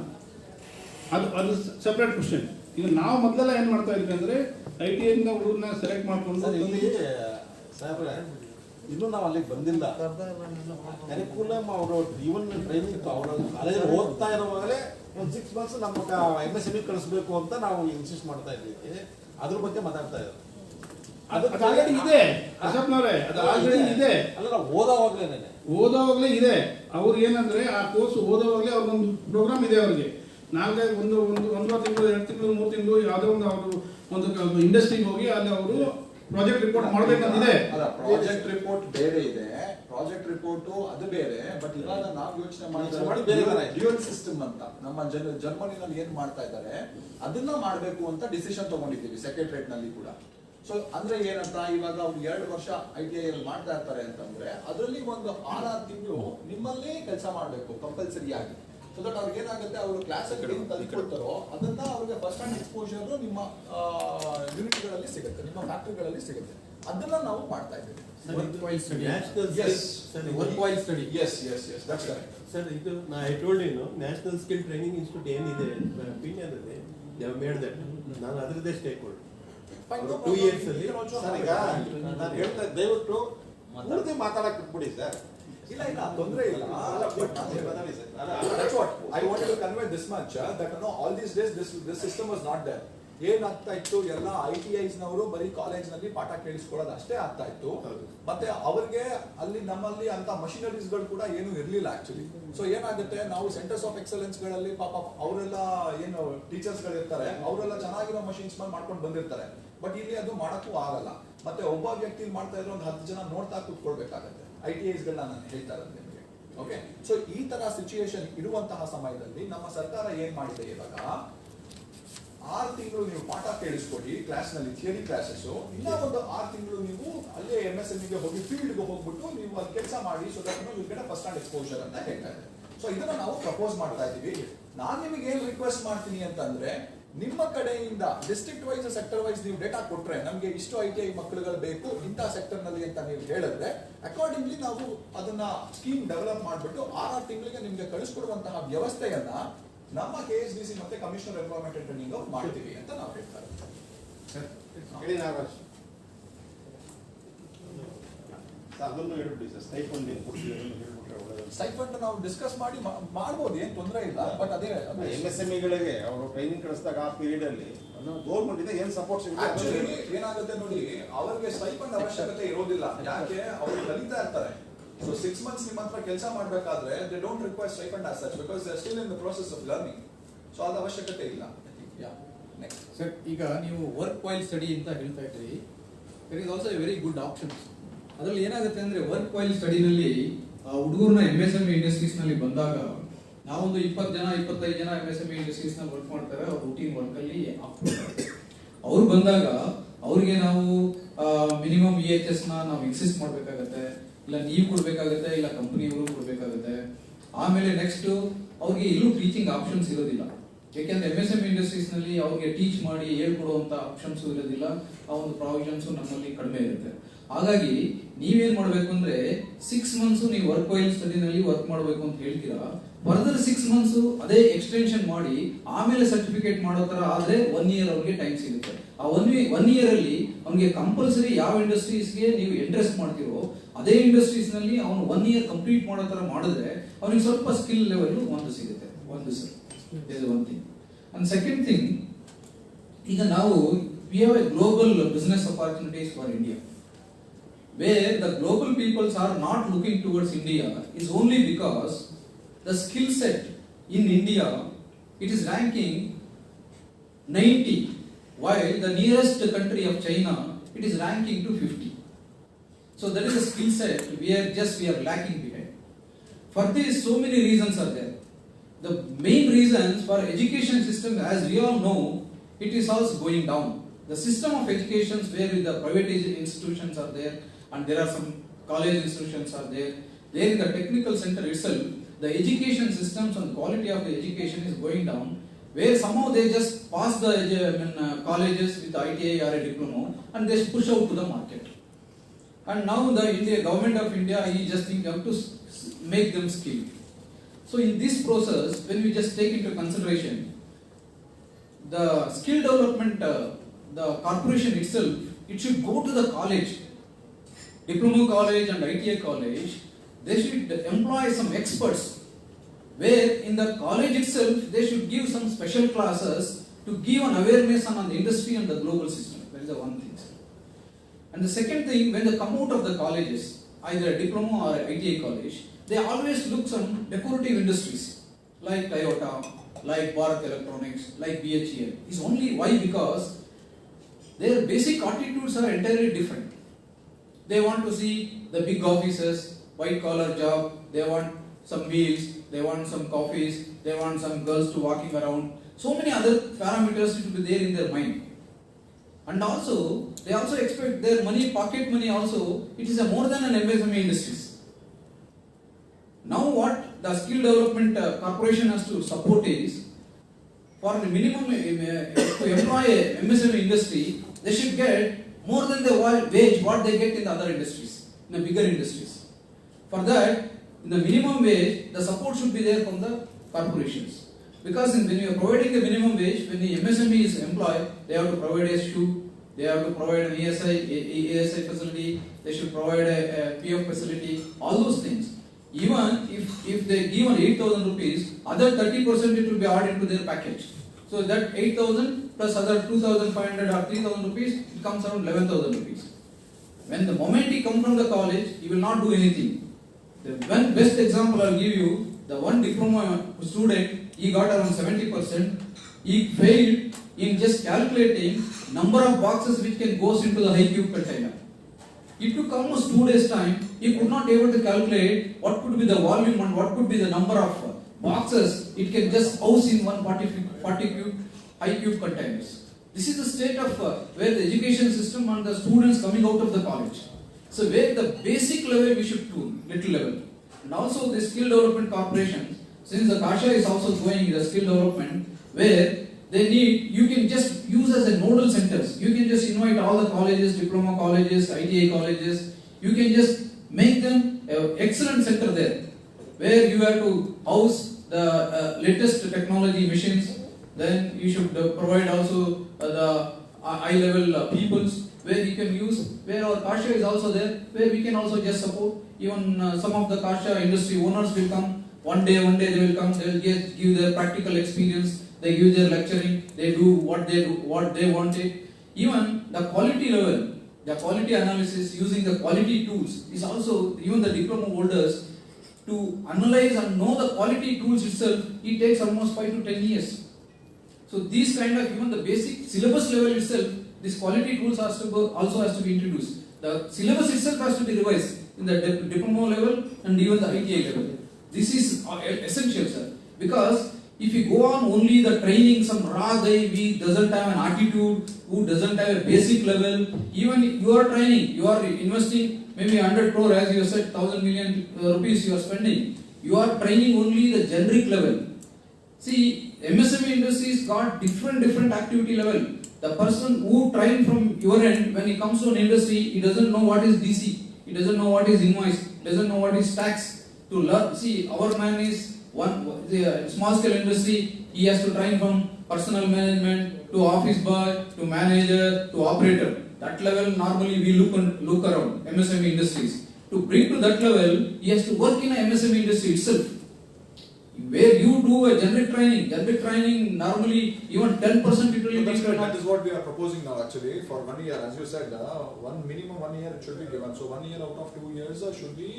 ಅದು ಸಪ್ರೇಟ್ ಕ್ವಶನ್. ಈಗ ನಾವು ಮೊದಲೆಲ್ಲ ಏನು ಮಾಡ್ತಾ ಇದ್ವಿ ಅಂದರೆ ITIಯಿಂದ ಹುಡುಗರನ್ನ ಸೆಲೆಕ್ಟ್ ಮಾಡ್ಕೊಂಡು ಸಾಹೇಬ್ರೆ ಇನ್ನೂ ನಾವು ಅಲ್ಲಿಗೆ ಬಂದಿಲ್ಲ. ಕರಿಕ್ಯುಲಮ್ ಅವರು ಈವನ್ ಟ್ರೈನಿಂಗ್ ಅವರು ಕಾಲೇಜಲ್ಲಿ ಓದ್ತಾ ಇರುವಾಗಲೇ ಒಂದು 6 months ನಮ್ಮ MSME ಕಳಿಸ್ಬೇಕು ಅಂತ ನಾವು ಇನ್ಸಿಸ್ಟ್ ಮಾಡ್ತಾ ಇದ್ದೀವಿ. ಅದ್ರ ಬಗ್ಗೆ ಮಾತಾಡ್ತಾ ಇದ್ದಾರೆ. ಅದು ಆಲ್ರೆಡಿ ಇದೆ ಅಶೋಕ್ನವ್ರೆ, ಅದು ಆಲ್ರೆಡಿ ಇದೆ. ಅಲ್ಲ, ನಾವು ಓದೋವಾಗಲೇ ಇದೆ. ಅವ್ರು ಏನಂದ್ರೆ ಆ ಕೋರ್ಸ್ ಓದೋವಾಗಲೇ ಅವ್ರಿಗೊಂದು ಪ್ರೋಗ್ರಾಮ್ ಇದೆ. ಅವ್ರಿಗೆ 4 1 ತಿಂಗಳು 2 ತಿಂಗಳು 3 ತಿಂಗಳು ಯಾವುದೋ ಒಂದು ಇಂಡಸ್ಟ್ರಿಗೆ ಹೋಗಿ ಅಲ್ಲಿ ಅವರು ಪ್ರಾಜೆಕ್ಟ್ ರಿಪೋರ್ಟ್ ಮಾಡಬೇಕಂತಿದೆ. ಅಲ್ಲ, ಪ್ರಾಜೆಕ್ಟ್ ರಿಪೋರ್ಟ್ ಬೇರೆ ಇದೆ, ಪ್ರಾಜೆಕ್ಟ್ ರಿಪೋರ್ಟ್ ಅದು ಬೇರೆ. ಬಟ್ ಇವಾಗ ನಾವು ಯೋಚನೆ ಮಾಡಿದ್ರೆ ಡ್ಯೂಯಲ್ ಸಿಸ್ಟಮ್ ಅಂತ ನಮ್ಮ ಜರ್ಮನಿನಲ್ಲಿ ಏನ್ ಮಾಡ್ತಾ ಇದ್ದಾರೆ ಅದನ್ನ ಮಾಡಬೇಕು ಅಂತ ಡಿಸಿಷನ್ ತಗೊಂಡಿದ್ದೀವಿ ಸೆಕ್ರೆಟರಿಯೇಟ್ ನಲ್ಲಿ ಕೂಡ. ಸೊ ಅಂದ್ರೆ ಏನಂತ, ಇವಾಗ ಅವ್ರು 2 ವರ್ಷ ITI ಅಲ್ಲಿ ಮಾಡ್ತಾ ಇರ್ತಾರೆ ಅಂತಂದ್ರೆ ಅದರಲ್ಲಿ ಒಂದು 6 ತಿಂಗಳು ನಿಮ್ಮಲ್ಲೇ ಕೆಲಸ ಮಾಡಬೇಕು ಕಂಪಲ್ಸರಿ ಆಗಿ. ಸೊ ದಟ್ ಅವ್ರಿಗೆ ಏನಾಗುತ್ತೆ, ಅವರು ಕ್ಲಾಸ್ ಅಲ್ಲಿ ಏನು ಕಲಿಕೊಳ್ತಾರೋ ಅದನ್ನ ಅವ್ರಿಗೆ ಫಸ್ಟ್ ಹ್ಯಾಂಡ್ ಎಕ್ಸ್ಪೋಜರ್ ನಿಮ್ಮ ಯೂನಿಟ್ಗಳಲ್ಲಿ ಸಿಗುತ್ತೆ, ನಿಮ್ಮ ಫ್ಯಾಕ್ಟರಿಗಳಲ್ಲಿ ಸಿಗುತ್ತೆ. ಅದನ್ನ ನಾವು ಮಾಡ್ತಾ ಇದ್ದೀವಿ. Worthwhile study. National Yes. Worthwhile study. Yes, that's correct. Sir, I told you, National Skill Training Institute ಏನಿದೆ, opinion ಇದೆ, they have made that. ನಾನು ಅದರದ್ದೇ ಸ್ಟೇಕ್ ಹೋಲ್ಡರ್. 2 years ಅಲ್ಲಿ. ಸರ್, ಈಗ ನಾನು ಹೇಳ್ತಾ ದಯವಿಟ್ಟು ಪೂರ್ತಿ ಮಾತಾಡಕ್ಕೆ ಬಿಟ್ಬಿಡಿ ಸರ್. ಇಲ್ಲ, ತೊಂದರೆ ಇಲ್ಲ. That's what I wanted to convey this much, that all these days this system was not there. ಏನಾಗ್ತಾ ಇತ್ತು, ಎಲ್ಲ ITIs ನವರು ಬರೀ ಕಾಲೇಜ್ ನಲ್ಲಿ ಪಾಠ ಕೇಳಿಸ್ಕೊಳ್ಳೋದು ಅಷ್ಟೇ ಆಗ್ತಾ ಇತ್ತು. ಮತ್ತೆ ಅವ್ರಿಗೆ ಅಲ್ಲಿ ನಮ್ಮಲ್ಲಿ ಅಂತ ಮಷಿನರೀಸ್ ಗಳು ಕೂಡ ಏನು ಇರ್ಲಿಲ್ಲ ಆಕ್ಚುಲಿ. ಸೊ ಏನಾಗುತ್ತೆ, ನಾವು ಸೆಂಟರ್ಸ್ ಆಫ್ ಎಕ್ಸಲೆನ್ಸ್ ಗಳಲ್ಲಿ ಪಾಪ ಅವರೆಲ್ಲ ಏನು ಟೀಚರ್ಸ್ ಗಳು ಇರ್ತಾರೆ, ಅವರೆಲ್ಲ ಚೆನ್ನಾಗಿರೋ ಮಷಿನ್ಸ್ ಮೇಲೆ ಮಾಡ್ಕೊಂಡು ಬಂದಿರ್ತಾರೆ. ಬಟ್ ಇಲ್ಲಿ ಅದು ಮಾಡಕ್ಕೂ ಆಗಲ್ಲ. ಮತ್ತೆ ಒಬ್ಬ ವ್ಯಕ್ತಿ ಮಾಡ್ತಾ ಇದ್ರೆ ಒಂದು 10 ಜನ ನೋಡ್ತಾ ಕೂತ್ಕೊಳ್ಬೇಕಾಗತ್ತೆ. ITIs ಗಳನ್ನ ನಾನು ಹೇಳ್ತಾ ಇರೋದು ನಿಮಗೆ. ಓಕೆ, ಸೊ ಈ ತರ ಸಿಚುಯೇಷನ್ ಇರುವಂತಹ ಸಮಯದಲ್ಲಿ ನಮ್ಮ ಸರ್ಕಾರ ಏನ್ ಮಾಡಿದೆ, ಇವಾಗ 6 ತಿಂಗಳು ನೀವು ಪಾಠ ಕೇಳಿಸ್ಕೊಡಿ ಕ್ಲಾಸ್ ನಲ್ಲಿ, ಥಿಯರಿ ಕ್ಲಾಸಸ್. ಇಲ್ಲ ಒಂದು 6 ತಿಂಗಳು ನೀವು ಅಲ್ಲೇ MSME ಗೆ ಹೋಗಿ ಫೀಲ್ಡ್ಗೆ ಹೋಗ್ಬಿಟ್ಟು ನೀವು ಅಲ್ಲಿ ಕೆಲಸ ಮಾಡಿ. So that you get first hand exposure ಅಂತ ಹೇಳ್ತಾ ಇದ್ದಾರೆ. ಸೊ ಇದನ್ನ ನಾವು ಪ್ರಪೋಸ್ ಮಾಡ್ತಾ ಇದ್ದೀವಿ. ನಾನು ನಿಮಗೆ ಏನ್ ರಿಕ್ವೆಸ್ಟ್ ಮಾಡ್ತೀನಿ ಅಂತಂದ್ರೆ, ನಿಮ್ಮ ಕಡೆಯಿಂದ ಡಿಸ್ಟ್ರಿಕ್ಟ್ ವೈಸ್ ಸೆಕ್ಟರ್ ವೈಸ್ ನೀವು ಡೇಟಾ ಕೊಟ್ರೆ, ನಮಗೆ ಇಷ್ಟು ITI ಮಕ್ಕಳುಗಳು ಬೇಕು ಇಂಥ ಸೆಕ್ಟರ್ ನಲ್ಲಿ ಅಂತ ನೀವು ಹೇಳಿದ್ರೆ, ಅಕಾರ್ಡಿಂಗ್ಲಿ ನಾವು ಅದನ್ನ ಸ್ಕೀಮ್ ಡೆವಲಪ್ ಮಾಡಿಬಿಟ್ಟು 6 ತಿಂಗಳಿಗೆ ನಿಮ್ಗೆ ಕಳಿಸ್ಕೊಡುವಂತಹ ವ್ಯವಸ್ಥೆಯನ್ನ ನಮ್ಮ KSDC ಮತ್ತೆ ಕಮಿಷನರ್ ಎನ್ವೈರನ್ಮೆಂಟ್ ಅಂಡ್ ಟ್ರೈನಿಂಗ್ ಮಾಡ್ತೀವಿ ಅಂತ ನಾವು ಹೇಳ್ತಾರೆ. ಅದನ್ನು ಹೇಳ್ಬಿಡಿ ಸರ್. ಸ್ಟೈಫಂಡ್ ನಾವು ಡಿಸ್ಕಸ್ ಮಾಡ್ಬೋದು, ಏನ್ ತೊಂದರೆ ಇಲ್ಲ. ಬಟ್ ಅದೇ MSMEಗಳಿಗೆ ಅವರು ಟ್ರೈನಿಂಗ್ ಕಳಿಸಿದಾಗ ಆ ಪೀರಿಯಡ್ ಅಲ್ಲಿ ಗೌರ್ಮೆಂಟ್ ಇಂದ ಏನ್ ಸಪೋರ್ಟ್ ಆಕ್ಚುಲಿ ಏನಾಗುತ್ತೆ ನೋಡಿ, ಅವರಿಗೆ ಸ್ಟೈಫಂಡ್ ಅವಶ್ಯಕತೆ ಇರೋದಿಲ್ಲ. ಯಾಕೆ, ಅವರು ಕಲಿತಾ ಇರ್ತಾರೆ. So 6 months ನಿಮ್ಮ ಹತ್ರ ಕೆಲಸ ಮಾಡಬೇಕಾದ್ರೆ they don't require stipend as such because they are still in the process of learning. So ಅದು ಅವಶ್ಯಕತೆ ಇಲ್ಲ. Next. ಸರ್, ಈಗ ನೀವು ವರ್ಕ್ ಸ್ಟಡಿ ಅಂತ ಹೇಳ್ತಾ ಇದ್ರಿ. There is also a very good options. ಅದರಲ್ಲಿ ಏನಾಗುತ್ತೆ ಅಂದ್ರೆ, ವರ್ಕ್ ಸ್ಟಡಿನಲ್ಲಿ ಹುಡುಗರನ್ನ MSME ಇಂಡಸ್ಟ್ರೀಸ್ ನಲ್ಲಿ ಬಂದಾಗ, ನಾವೊಂದು 20 ಜನ 25 ಜನ MSME ಇಂಡಸ್ಟ್ರೀಸ್ ನಲ್ಲಿ ವರ್ಕ್ ಮಾಡ್ತಾರೆ. ಅವ್ರು ರೂಟೀನ್ ವರ್ಕ್ ಅಲ್ಲಿ ಅವ್ರು ಬಂದಾಗ ಅವ್ರಿಗೆ ನಾವು ಮಿನಿಮಮ್ EHS ನಾವು ಎಕ್ಸಿಸ್ಟ್ ಮಾಡ್ಬೇಕಾಗತ್ತೆ, ಇಲ್ಲ ನೀವು ಕೊಡ್ಬೇಕಾಗತ್ತೆ, ಇಲ್ಲ ಕಂಪನಿಯವರು ಕೊಡ್ಬೇಕಾಗತ್ತೆ. ಆಮೇಲೆ ನೆಕ್ಸ್ಟ್ ಅವ್ರಿಗೆ ಎಲ್ಲೂ ಟೀಚಿಂಗ್ ಆಪ್ಷನ್ಸ್ ಇರೋದಿಲ್ಲ. ಯಾಕೆಂದ್ರೆ MSME ಇಂಡಸ್ಟ್ರೀಸ್ ನಲ್ಲಿ ಅವ್ರಿಗೆ ಟೀಚ್ ಮಾಡಿ ಹೇಳ್ಕೊಡುವಂತ ಆಪ್ಷನ್ಸ್ ಇರೋದಿಲ್ಲ. ಆ ಒಂದು ಪ್ರಾವಿಷನ್ಸ್ ನಮ್ಮಲ್ಲಿ ಕಡಿಮೆ ಇರುತ್ತೆ. ಹಾಗಾಗಿ ನೀವೇನ್ ಮಾಡ್ಬೇಕು ಅಂದ್ರೆ, 6 months ನೀವು ವರ್ಕ್ ಸ್ಟಡಿನಲ್ಲಿ ವರ್ಕ್ ಮಾಡಬೇಕು ಅಂತ ಹೇಳ್ತೀರಾ. ಫರ್ದರ್ 6 months ಅದೇ ಎಕ್ಸ್ಟೆನ್ಷನ್ ಮಾಡಿ ಆಮೇಲೆ ಸರ್ಟಿಫಿಕೇಟ್ ಮಾಡೋ ತರ ಆದ್ರೆ 1 year ಅವ್ರಿಗೆ ಟೈಮ್ ಸಿಗುತ್ತೆ. ಆ 1 year ಅಲ್ಲಿ ಅವ್ನಿಗೆ ಕಂಪಲ್ಸರಿ ಯಾವ ಇಂಡಸ್ಟ್ರೀಸ್ಗೆ ನೀವು ಇಂಟ್ರೆಸ್ಟ್ ಮಾಡ್ತಿರೋ ಅದೇ ಇಂಡಸ್ಟ್ರೀಸ್ ನಲ್ಲಿ ಅವನು 1 year ಕಂಪ್ಲೀಟ್ ಮಾಡೋ ತರ ಮಾಡಿದ್ರೆ ಅವನಿಗೆ ಸ್ವಲ್ಪ ಸ್ಕಿಲ್ ಲೆವೆಲ್ ಒಂದು ಸಿಗುತ್ತೆ. is one thing. And second thing, ಈಗ ನಾವು we have a global business opportunities for India, where the global peoples are not looking towards India is only because the skill set in India, it is ranking 90, while the nearest country of China, it is ranking to 50. So that is a skill set we are lacking behind. For this, so many reasons are there. The main reasons for education system, as we all know, it is also going down. The system of education where the private institutions are there, and there are some college institutions are there. There in the technical center itself, the education systems and quality of the education is going down, where somehow they just pass the colleges with ITI or a diploma and they push out to the market. And now the government of India is just thinking how to make them skilled. So in this process, when we just take into consideration the skill development, the corporation itself, it should go to the college, diploma college and ITI college. They should employ some experts, where in the college itself they should give some special classes to give an awareness on the industry and the global system. That is the one thing. And the second thing, when they come out of the colleges, either a diploma or ITI college, they always look some decorative industries like Toyota, like Bharat Electronics, like BHEL. It's only why? Because their basic attitudes are entirely different. They want to see the big offices, white collar job, they want some meals, they want some coffees, they want some girls to walking around. So many other parameters to be there in their mind. And also, they also expect their money, pocket money also, it is a more than an MSME industries. Now what the skill development corporation has to support is, for the minimum to employ a MSME industry, they should get more than the wage what they get in the other industries, in the bigger industries. For that, in the minimum wage, the support should be there from the corporations. Because when you are providing the minimum wage, when the MSME is employed, they have to provide a shoe, they have to provide an ESI facility, they should provide a PF facility, all those things. Even if they give on 8,000 rupees, other 30% it will be added into their package. So that 8,000 plus other 2,500 or 3,000 rupees, it comes around 11,000 rupees. When the moment he comes from the college, he will not do anything. The one best example I will give you, the one diploma student, he got around 70%. He failed in just calculating number of boxes which can goes into the high cube container. It took almost 2 days time. He could not able to calculate what could be the volume and what could be the number of boxes it can just house in one 40 cube high cube containers. This is the state of where the education system and the students coming out of the college. So where the basic level we should do, little level. And also the skill development corporation, since the Kasha is also going in the skill development, where they need, you can just use as a nodal centers. You can just invite all the colleges, diploma colleges, ITI colleges. You can just make them an excellent center there, where you have to house the latest technology machines. Then you should provide also the high-level peoples, where you can use, where our Kasha is also there, where we can also just support. Even some of the Kasha industry owners will come. One day they will come, they will give their practical experience, they give their lecturing, they do what they wanted. Even the quality level, the quality analysis using the quality tools is also, even the diploma holders, to analyze and know the quality tools itself, it takes almost 5 to 10 years. So these kind of, even the basic syllabus level itself, this quality tools also has to be introduced. The syllabus itself has to be revised in the diploma level and even the ITI level. This is essential, sir. Because if you go on only the training, some raw guy who doesn't have an attitude, who doesn't have a basic level, even you are training, you are investing maybe 100 crore, as you said, 1,000 million rupees you are spending. You are training only the generic level. See, MSME industries got different activity level. The person who trained from your end, when he comes to an industry, he doesn't know what is DC, he doesn't know what is invoice, doesn't know what is tax. To learn, see, our man is the small scale industry, he has to train from personal management to office boy to manager to operator. That level normally we look around MSME industries. To bring to that level, he has to work in a MSME industry itself. where you do a generic training normally even 10% it will be That's given. correct. That is what we are proposing now actually for 1 year. As you said, minimum 1 year it should be given. So 1 year out of 2 years should be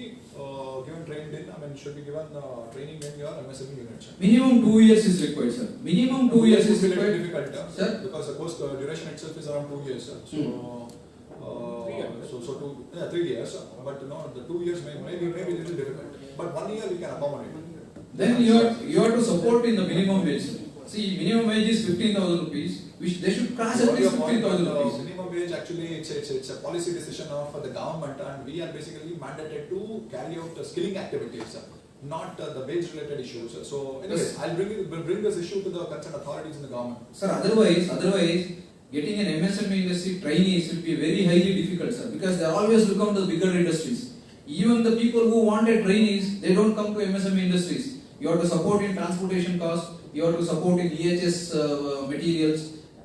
given trained in. Should be given training in your MSME unit. Minimum 2 years is required, sir. Minimum 2 years is It will be required. difficult, Sir? because the course duration itself is around 2 years. So. 3 years. So 3 years, but the 2 years maybe a little difficult. But 1 year we can accommodate. Then you have to support in the minimum wage. See, minimum wage is 15,000 rupees, which they should class at least 15,000 rupees. Minimum wage actually it's a policy decision of the government, and we are basically mandated to carry out skilling activities, not the wage related issues. So anyways, I'll bring this issue to the concerned authorities in the government. Sir, otherwise, getting an MSME industry trainees will be very highly difficult, sir, because they always look out the bigger industries. Even the people who wanted trainees, they don't come to MSME industries. You have to support in transportation costs, you have to support in EHS materials,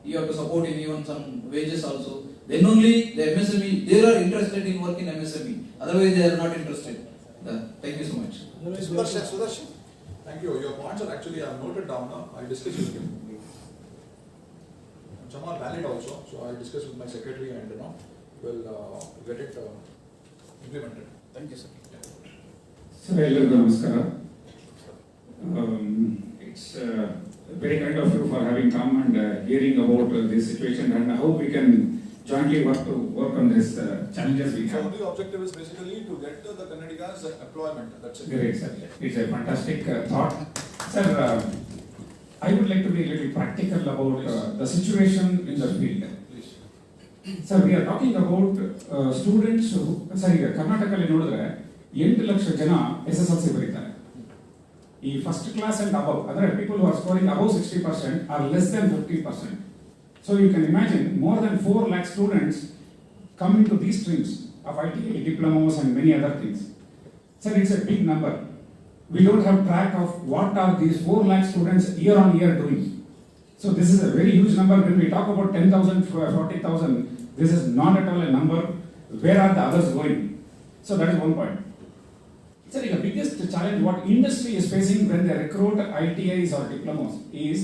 you have to support in even some wages also. Then only the MSME, they are interested in work in MSME. Otherwise, they are not interested. Thank you so much. Sudarshan. Thank you. Your points are actually I have noted down. I'll discuss with you. Some are valid also, so I'll discuss with my secretary and we'll get it implemented. Thank you, sir. Sir, ಎಲ್ಲರಿಗೂ ನಮಸ್ಕಾರ. It's very kind of you for having come and hearing about this situation and how we can jointly work on this challenges we So have. the objective is basically to get the Kannadigas employment. That's it. Great, sir. It's a fantastic thought. Sir, I would like to be a little practical about the situation in the field. Please. Sir, we are talking about students who, sorry, ಕರ್ನಾಟಕದಲ್ಲಿ ನೋಡಿದ್ರೆ 8 ಲಕ್ಷ ಜನ SSLC ಬರೀತಾರೆ. ಈ first class and above, ಅಂದರೆ people who are scoring above 60% are less than 50%. So you can imagine more than 4 lakh students come into these streams of ITI, diplomas and many other things. Sir, it's a big number. We don't have track of what are these 4 lakh students year on year doing. So this is a very huge number. When we talk about 10,000, 40,000, this is not at all a number. Where are the others going? So that is one point. Sir, the biggest challenge what industry is facing when they recruit ITIs or diplomas is,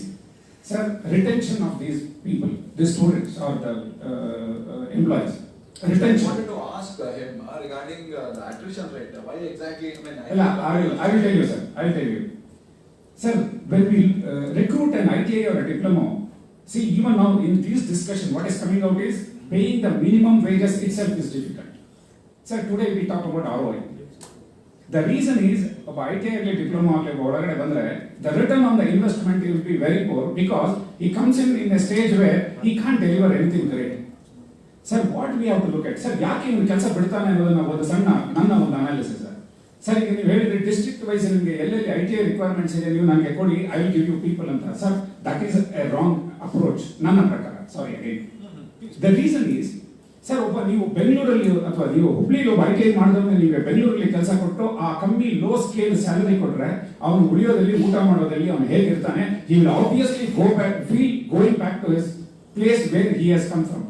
sir, retention of these people, these students or the employees. I wanted to ask him regarding the attrition rate. Why exactly? I will tell you, sir. I will tell you. Sir, when we recruit an ITI or a diploma, see, even now in this discussion, what is coming out is paying the minimum wages itself is difficult. Sir, today we talk about ROI. The reason is, ITI diploma, the return on the investment will be very poor because he comes in a stage where he can't deliver anything great. Sir, what we have to look at? Sir, ಯಾಕೆ ಇವನು ಕೆಲಸ ಬಿಡ್ತಾನೆ ಅನ್ನೋದನ್ನ ಒಂದು ಸಣ್ಣ ನನ್ನ ಒಂದು analysis sir. Sir, ಈಗ ನೀವು ಹೇಳಿದ್ರೆ ಡಿಸ್ಟ್ರಿಕ್ಟ್ ವೈಸ್ ನಿಮಗೆ ಎಲ್ಲೆಲ್ಲಿ ITI ರಿಕ್ವೈರ್ಮೆಂಟ್ಸ್ ಇದೆ ನೀವು ನನಗೆ ಕೊಡಿ, I will give you people ಅಂತ. Sir, that is a wrong approach ನನ್ನ ಪ್ರಕಾರ. Sorry again. The reason is, sir, ಒಬ್ಬ ನೀವು ಬೆಂಗಳೂರಲ್ಲಿ ಅಥವಾ ನೀವು ಹುಬ್ಳಿಲಿ ಒಬ್ಬ ITI ಮಾಡಿದವನ್ನ ನೀವು ಬೆಂಗಳೂರಲ್ಲಿ ಕೆಲಸ ಕೊಟ್ಟು ಆ ಕಮ್ಮಿ ಲೋ ಸ್ಕೇಲ್ ಸ್ಯಾಲರಿ ಕೊಟ್ರೆ ಅವನು ಉಳಿಯೋದಲ್ಲಿ ಊಟ ಮಾಡೋದಲ್ಲಿ ಅವನು ಹೇಗಿರ್ತಾನೆ? He will obviously going back to his place where he has come from.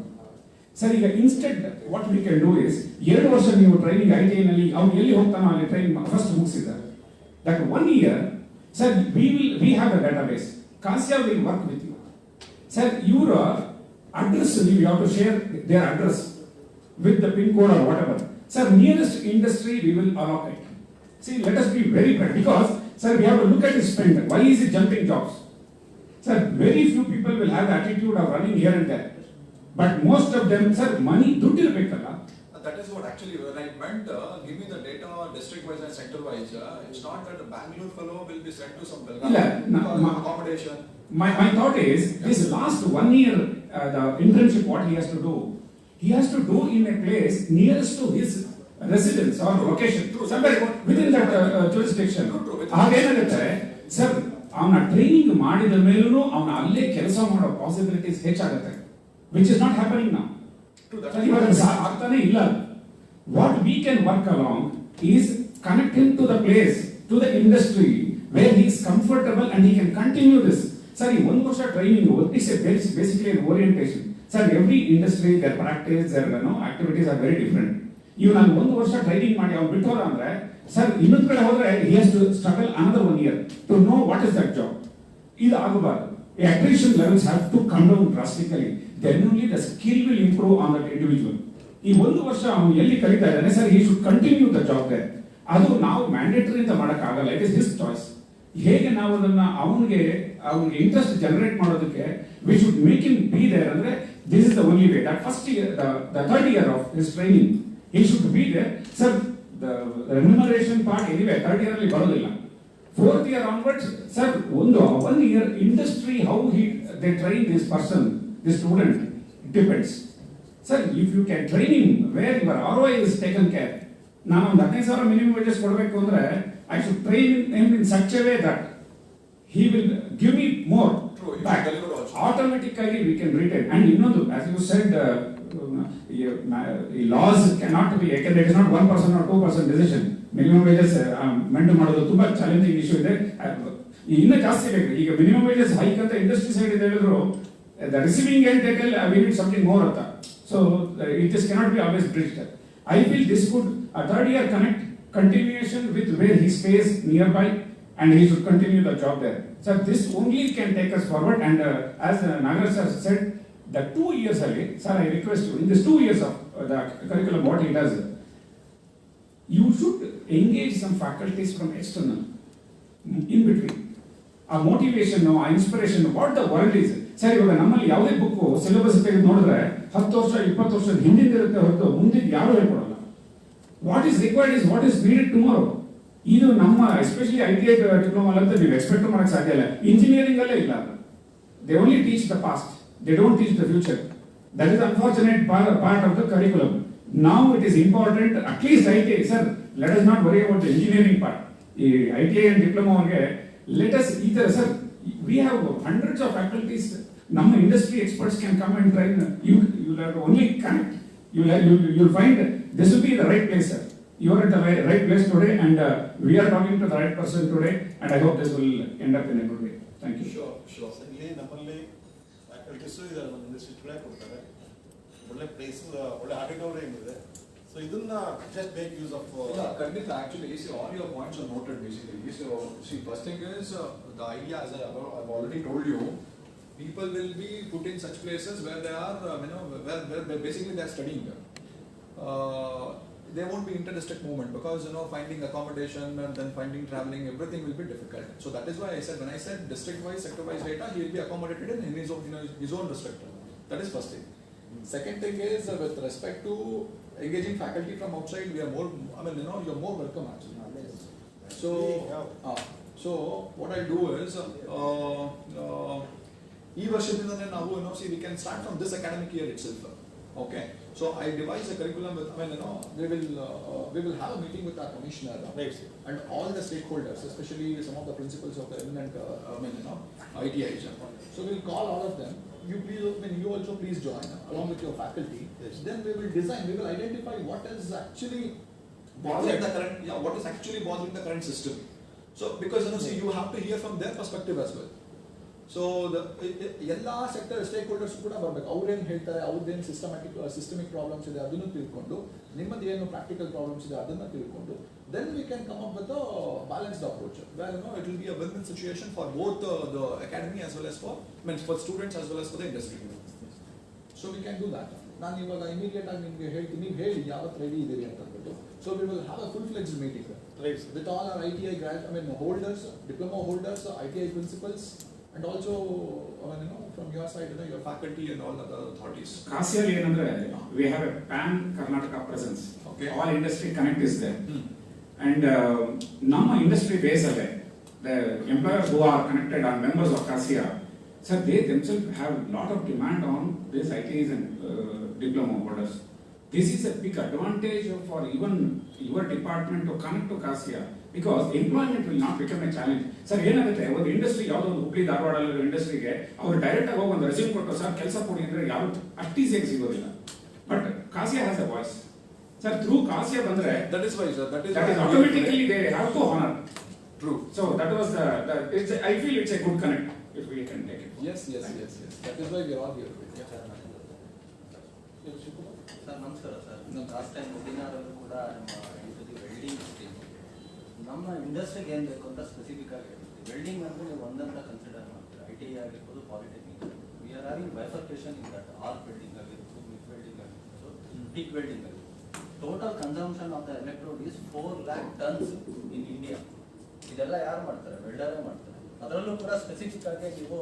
Sir, ಈಗ instead what we can do is 2 ವರ್ಷ ನೀವು ಟ್ರೈನಿಂಗ್ ITI ನಲ್ಲಿ ಅವ್ನು ಎಲ್ಲಿ ಹೋಗ್ತಾನೋ ಅಲ್ಲಿ ಟ್ರೈನಿಂಗ್ ಫಸ್ಟ್ ಮುಗಿಸಿದ್ದಾರೆ. That 1 year, sir, we have a database. KASSIA will work with you. Sir, ಇವರ ಅಡ್ರೆಸ್ ನೀವು ಯಾವ to share their address with the pin code or whatever. Sir, nearest industry we will allocate. See, let us be very practical because, sir, we have to look at his spend. Why is he jumping jobs? Sir, very few people will have the attitude of running here and there. But most of them, sir, money ದುಡ್ಡು ಇರಬೇಕಲ್ಲ. That is what actually when I meant, give me the data district wise and sector wise. It's not that the Bangalore fellow will be sent to some Belgaum accommodation. My thought is, this last 1 year, the internship what he has to do in a place nearest to his residence or location, somewhere within that jurisdiction. ಹಾಗೇನಾಗುತ್ತೆ sir, ಅವನ training ಮಾಡಿದ ಮೇಲೂ ಅವನ ಅಲ್ಲೇ ಕೆಲಸ ಮಾಡೋ possibilities ಹೆಚ್ಚಾಗುತ್ತೆ, which is not happening now. ಆಗ್ತಾನೆ ಇಲ್ಲ. What we can work along is connect him to the place, to the industry where he is comfortable and he can continue this. Sir, 1 ವರ್ಷ training is basically an orientation. Sir, every industry, their practice, their activities are very different. ಇವ್ ನಾನು 1 ವರ್ಷ training ಮಾಡಿ ಅವ್ನು ಬಿಟ್ಟೋದ ಅಂದ್ರೆ sir ಇನ್ನೊಂದ್ ಕಡೆ ಹೋದ್ರೆ he has to struggle another 1 year to know what is that job. ಇದು ಆಗಬಾರದು. Attrition levels have to come down drastically. Then only the skill will improve on that individual. ಈ 1 ವರ್ಷ ಅವನು ಎಲ್ಲಿ ಕಲಿತಾ ಇದ್ದಾನೆ sir he should continue the job there. ಅದು ನಾವು ಮ್ಯಾಂಡೇಟರಿ ಅಂತ ಮಾಡಕ್ ಆಗಲ್ಲ. It is his choice. ಹೇಗೆ ನಾವು ಅದನ್ನ ಅವನಿಗೆ ಇಂಟ್ರೆಸ್ಟ್ ಜನರೇಟ್ ಮಾಡೋದಕ್ಕೆ we should make him be there ಅಂದ್ರೆ this is the only way. That first year, the third year of his training, he should be there. Sir, the remuneration part anyway third year ಅಲ್ಲಿ ಬರೋದಿಲ್ಲ. Fourth year onwards, sir, 1 year industry how they train this person, this student, it depends. Sir, if you can train him where your ROI is taken care. ನಾನು ಒಂದು 15,000 minimum wages ಕೊಡಬೇಕು ಅಂದ್ರೆ I should train him in such a way that he will give me more back. Automatically we can retain. And ಇನ್ನೊಂದು, as you said, laws cannot be, it is not 1% or 2% decision. Minimum wages maintain ಮಾಡೋದು ತುಂಬಾ challenging issue ಇದೆ. ಇನ್ನೂ ಜಾಸ್ತಿ ಬೇಕು. ಈಗ minimum wages hike ಅಂತ industry side ಇದೆ ಹೇಳಿದ್ರು the receiving end they tell we need something more ಅಂತ. So it just cannot be always bridged. I feel this could a third year continuation with where he stays nearby and he should continue the job there. So this only can take us forward. And as Nagaraj sir said, the 2 years early, sir, I request you in this 2 years of the curriculum what he does, you should engage some faculties from external in between. A motivation, a inspiration, what the world is. Sir ಇವಾಗ ನಮ್ಮಲ್ಲಿ ಯಾವುದೇ book syllabus ತೆಗೆದು ನೋಡಿದ್ರೆ 10 ವರ್ಷ 20 ವರ್ಷದ ಹಿಂದಿನ ಇರುತ್ತೆ ಹೊರತು ಮುಂದಿನ ಯಾರು ಹೇಳ್ಕೊಡಲ್ಲ. What is required is what is needed tomorrow. ಇದು ನಮ್ಮ ಎಸ್ಪೆಷಲಿ ITI ಡಿಪ್ಲೊಮಾ ಅಂತ ನೀವು ಎಕ್ಸ್ಪೆಕ್ಟ್ ಮಾಡಕ್ ಸಾಧ್ಯ ಇಲ್ಲ. ಇಂಜಿನಿಯರಿಂಗ್ ಅಲ್ಲೇ ಇಲ್ಲ. They only teach the past, they don't teach the future. That is unfortunate part of the curriculum. Now it is important, at least ITI, sir, let us not worry about the engineering part. ITI and diploma let us either, sir, we have hundreds of faculties. ನಮ್ಮ industry experts can come and train. You have only connect. You'll find this will be the right place, sir. You are at the right place today, and we are talking to the right person today, and I hope this will end up in a good way. Thank you. Sure. ಇಲ್ಲಿ ನಮ್ಮಲ್ಲಿ faculties ಇದ್ದಾರೆ, ನಮ್ಮ industry ಕೂಡ ಕೊಡ್ತಾರೆ. ಒಳ್ಳೆ place, ಒಳ್ಳೆ auditorium ಇದೆ. So ಇದನ್ನ just make use of. ಖಂಡಿತ. Actually, see, all your points are noted basically. So, see, first thing is the idea, as I've already told you, people will be put in such places where they are, where basically they are studying. There won't be inter-district movement because finding accommodation and then finding traveling, everything will be difficult. So that is why I said, when I said district-wise, sector-wise data, he will be accommodated in his own district. That is first thing. Second thing is with respect to engaging faculty from outside, we are more. You are more welcome actually. So what I'll do is see, we can start from this academic year itself. Okay. So I devise a curriculum with. We will have a meeting with our commissioner and all the stakeholders, especially some of the principals of the eminent ITIs. So we'll call all of them. You also please join along with your faculty. Yes. Then we will design. We will identify what is actually bothering the current. What is actually bothering the current system. So because see, you have to hear from their perspective as well. So the ಎಲ್ಲಾ sector ಸ್ಟೇಕ್ಹೋಲ್ಡರ್ಸ್ ಕೂಡ ಬರಬೇಕು. ಅವ್ರೇನು ಹೇಳ್ತಾರೆ, ಅವ್ರದ್ದೇನು systemic problems ಇದೆ ಅದನ್ನು ತಿಳ್ಕೊಂಡು, ನಿಮ್ಮದು ಏನು ಪ್ರಾಕ್ಟಿಕಲ್ ಪ್ರಾಬ್ಲಮ್ಸ್ ಇದೆ ಅದನ್ನು ತಿಳ್ಕೊಂಡು, then we can come up with a balanced approach where it will be a win-win situation for both the academy as well as for students as well as for the industry. So we can do that. ನಾನು ಇವಾಗ immediate ಆಗಿ ನಿಮಗೆ ಹೇಳ್ತೀನಿ, ನೀವು ಹೇಳಿ ಯಾವತ್ತು ready ಇದ್ದೀರಿ ಅಂತ ಅಂದ್ಬಿಟ್ಟು. So we will have a full-fledged meeting with all our ITI holders, diploma holders, ITI principals, and also from your side, your faculty and all other authorities. Kasiyali ಏನಂದ್ರೆ we have a pan Karnataka presence. Okay. All industry connect is there. And ನಮ್ಮ industry base alle the employers who are connected are members of Kasiya. So they themselves have a lot of demand on these ITs and diploma holders. This is a big advantage for even your department to connect to Kasiya, because employment will not become a challenge. Sir, ಏನಾಗುತ್ತೆ, ಒಂದು industry ಯಾವುದೋ ಒಂದು ಹುಬ್ಳಿ ಧಾರವಾಡ ಇಂಡಸ್ಟ್ರಿಗೆ ಅವ್ರು direct ಆಗಿ ಹೋಗಿ ಒಂದು resume ಕೊಟ್ಟು ಸರ್ ಕೆಲಸ ಕೊಡಿ ಅಂದ್ರೆ ಯಾರು ಅಷ್ಟು ಈಸಿಯಾಗಿ ಸಿಗೋದಿಲ್ಲ. But Kasiya has a voice. Sir, through Kasiya ಬಂದ್ರೆ that is why, sir, that is automatically they have to honor. True. So that was I feel it's a good connect if we can take it. Yes. That is why we are all here. Sir ನಮಸ್ಕಾರ sir. Last time ವೆಬಿನಾರಲ್ಲೂ ಕೂಡ ನಮ್ಮ welding scheme ನಮ್ಮ ಇಂಡಸ್ಟ್ರಿಗೆ ಏನು ಬೇಕು ಅಂತ specific ಆಗಿ ಹೇಳ್ತೀವಿ. ವೆಲ್ಡಿಂಗ್ ಅಂದರೆ ನೀವು ಒಂದಂತ ಕನ್ಸಿಡರ್ ಮಾಡ್ತೀರಾ, ITI ಆಗಿರ್ಬೋದು, polytechnic. We are having bifurcation in that. Arc welding ಆಗಿರ್ಬೋದು, ಮಿಗ್ ವೆಲ್ಡಿಂಗ್ ಆಗಿರ್ಬೋದು, ಟಿಕ್ ವೆಲ್ಡಿಂಗ್ ಆಗಿರ್ಬೋದು. Total consumption of the electrode is 4 lakh tons in India. ಇದೆಲ್ಲ ಯಾರು ಮಾಡ್ತಾರೆ? ವೆಲ್ಡರೇ ಮಾಡ್ತಾರೆ. ಅದರಲ್ಲೂ ಕೂಡ ಸ್ಪೆಸಿಫಿಕ್ ಆಗಿ ನೀವು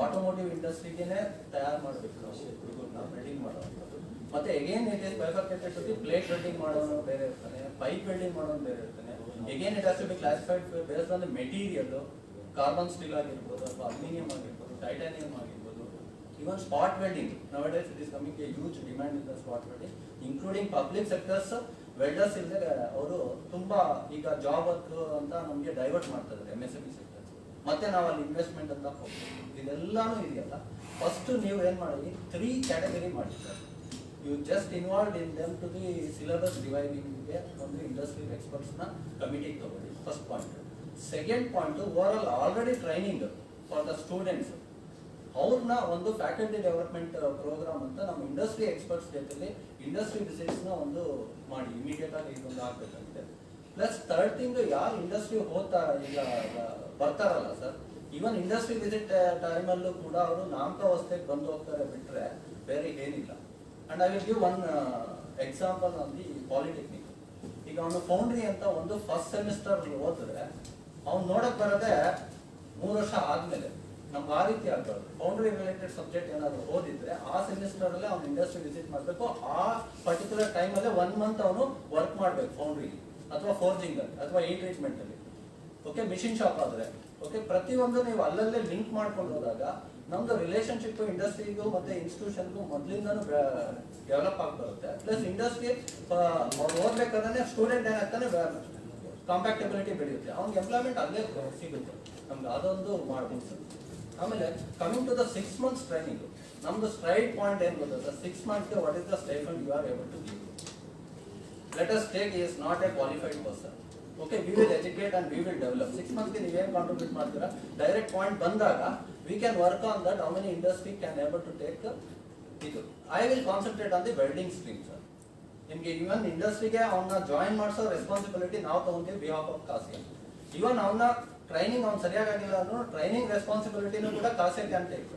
ಆಟೋಮೋಟಿವ್ ಇಂಡಸ್ಟ್ರಿಗೇನೆ ತಯಾರು ಮಾಡಬೇಕು ನಾವು ವೆಲ್ಡಿಂಗ್ ಮಾಡುವಂಥದ್ದು. ಮತ್ತೆ again it is bifurcated to the plate welding ಮಾಡೋನು ಬೇರೆ ಇರ್ತಾನೆ, ಪೈಪ್ ವೆಲ್ಡಿಂಗ್ ಮಾಡೋನು ಬೇರೆ ಇರ್ತಾನೆ. Again it has to be classified based on the material. Carbon steel ಆಗಿರ್ಬೋದು, ಅಥವಾ ಅಲ್ಯೂಮಿನಿಯಂ ಆಗಿರ್ಬೋದು, ಟೈಟಾನಿಯಂ ಆಗಿರ್ಬೋದು, even spot welding. Nowadays it is coming a huge demand in the spot welding, including public sectors. Welders ಇಲ್ಲದೆ ಅವರು ತುಂಬಾ ಈಗ job ಅಂತ ನಮಗೆ ಡೈವರ್ಟ್ ಮಾಡ್ತಾ ಇದ್ದಾರೆ MSME ಸೆಕ್ಟರ್ಸ್. ಮತ್ತೆ ನಾವು ಅಲ್ಲಿ ಇನ್ವೆಸ್ಟ್ಮೆಂಟ್ ಅಂತ ಹೋಗ್ತೀವಿ. ಇದೆಲ್ಲಾನು ಇದೆಯಲ್ಲ, ಫಸ್ಟ್ ನೀವು ಏನ್ ಮಾಡಿ 3 ಕ್ಯಾಟಗರಿ ಮಾಡಿದ್ದಾರೆ. You just involve in them to the syllabus ಡಿವೈಡಿಂಗ್ಗೆ ಒಂದು ಇಂಡಸ್ಟ್ರಿಯಲ್ ಎಕ್ಸ್ಪರ್ಟ್ಸ್ ನ ಕಮಿಟಿಗೆ ತಗೊಳ್ಳಿ. First point. Second point, over all already training for the students. ಅವ್ರನ್ನ ಒಂದು ಫ್ಯಾಕಲ್ಟಿ ಡೆವಲಪ್ಮೆಂಟ್ ಪ್ರೋಗ್ರಾಮ್ ಅಂತ ನಮ್ಮ ಇಂಡಸ್ಟ್ರಿ ಎಕ್ಸ್ಪರ್ಟ್ಸ್ ಜೊತೆಲಿ ಇಂಡಸ್ಟ್ರಿ ವಿಸಿಟ್ಸ್ ನ ಒಂದು ಮಾಡಿ ಇಮಿಡಿಯೇಟ್ ಆಗಿ ಇದೊಂದು ಆಗ್ಬೇಕಾಗಿದೆ. ಪ್ಲಸ್ ಥರ್ಡ್ ಥಿಂಗ್, ಯಾರು ಇಂಡಸ್ಟ್ರಿ ಹೋಗ್ತಾ ಈಗ ಬರ್ತಾರಲ್ಲ ಸರ್, ಈವನ್ ಇಂಡಸ್ಟ್ರಿ ವಿಸಿಟ್ ಟೈಮಲ್ಲೂ ಕೂಡ ಅವರು ನಾಮಕಾವಸ್ಥೆಗೆ ಬಂದು ಹೋಗ್ತಾರೆ ಬಿಟ್ರೆ ಬೇರೆ ಏನಿಲ್ಲ. And I will give one example on the polytechnic. ಈಗ ಅವನು ಫೌಂಡ್ರಿ ಅಂತ ಒಂದು ಫಸ್ಟ್ ಸೆಮಿಸ್ಟರ್ ಓದಿದ್ರೆ ಅವ್ನು ನೋಡಕ್ ಬರೋದೆ 3 ವರ್ಷ ಆದ್ಮೇಲೆ. ನಮ್ಗೆ ಆ ರೀತಿ ಆಗ್ಬಾರ್ದು. ಫೌಂಡ್ರಿ ರಿಲೇಟೆಡ್ ಸಬ್ಜೆಕ್ಟ್ ಏನಾದ್ರು ಓದಿದ್ರೆ ಆ ಸೆಮಿಸ್ಟರ್ ಅಲ್ಲೇ ಅವ್ನು ಇಂಡಸ್ಟ್ರಿ ವಿಸಿಟ್ ಮಾಡಬೇಕು. ಆ ಪರ್ಟಿಕ್ಯುಲರ್ ಟೈಮ್ ಅಲ್ಲೇ 1 month ಅವನು ವರ್ಕ್ ಮಾಡ್ಬೇಕು ಫೌಂಡ್ರಿ ಅಥವಾ ಫೋರ್ಜಿಂಗ್ ಅಲ್ಲಿ ಅಥವಾ ಈ ಟ್ರೀಟ್ಮೆಂಟ್ ಅಲ್ಲಿ. ಓಕೆ, ಮಿಷಿನ್ ಶಾಪ್ ಆದ್ರೆ ಓಕೆ, ಪ್ರತಿಯೊಂದು ನೀವು ಅಲ್ಲಲ್ಲೇ ಲಿಂಕ್ ಮಾಡ್ಕೊಂಡು ಹೋದಾಗ ನಮ್ದು ರಿಲೇಶನ್ಶಿಪ್ ಇಂಡಸ್ಟ್ರಿಗೂ ಮತ್ತೆ ಇನ್ಸ್ಟಿಟ್ಯೂಷನ್ಗೂ ಮೊದಲಿಂದನೂ ಡೆವಲಪ್ ಆಗ್ಬರುತ್ತೆ. ಪ್ಲಸ್ ಇಂಡಸ್ಟ್ರಿ ಅವ್ರು ಓದ್ಬೇಕಾದ್ರೆ ಸ್ಟೂಡೆಂಟ್ ಏನಾಗ್ತಾನೆ ಕಾಂಪ್ಯಾಕ್ಟಬಿಲಿಟಿ ಬೆಳೆಯುತ್ತೆ, ಅವ್ನಿಗೆ ಎಂಪ್ಲಾಯ್ಮೆಂಟ್ ಅಲ್ಲೇ ಸಿಗುತ್ತೆ. ನಮ್ಗೆ ಅದೊಂದು ಮಾಡ್ಬೋದು ಸರ್. ಆಮೇಲೆ coming to the 6 months training, ನಮ್ದು ಸ್ಟ್ರೈಟ್ ಪಾಯಿಂಟ್ ಏನ್ ಗೊತ್ತಾ? 6 months what is the stipend you are able to give. Let us take he is not a qualified person. Okay, we will educate and we will develop. 6 months ಗೆ ನೀವೇನ್ contribute ಮಾಡ್ತೀರಾ? Direct point ಬಂದಾಗ we can work on that. How many industry can able to take ಇದು. I will concentrate on the welding stream sir. ನಿಮ್ಗೆ ಇವನ್ ಇಂಡಸ್ಟ್ರಿಗೆ ಅವನ್ನ join ಮಾಡಿಸೋ responsibility ನಾವು ತಗೊಂತೀವಿ ಬಿಹಾಫ್ ಆಫ್ ಕಾಸಿಯಾ. ಇವನ್ ಅವನ್ನ ಟ್ರೈನಿಂಗ್ ಅವ್ನು ಸರಿಯಾಗಿಲ್ಲ ಅಂದ್ರೆ ಟ್ರೈನಿಂಗ್ ರೆಸ್ಪಾನ್ಸಿಬಿಲಿಟಿನೂ ಕೂಡ KASSIA can take.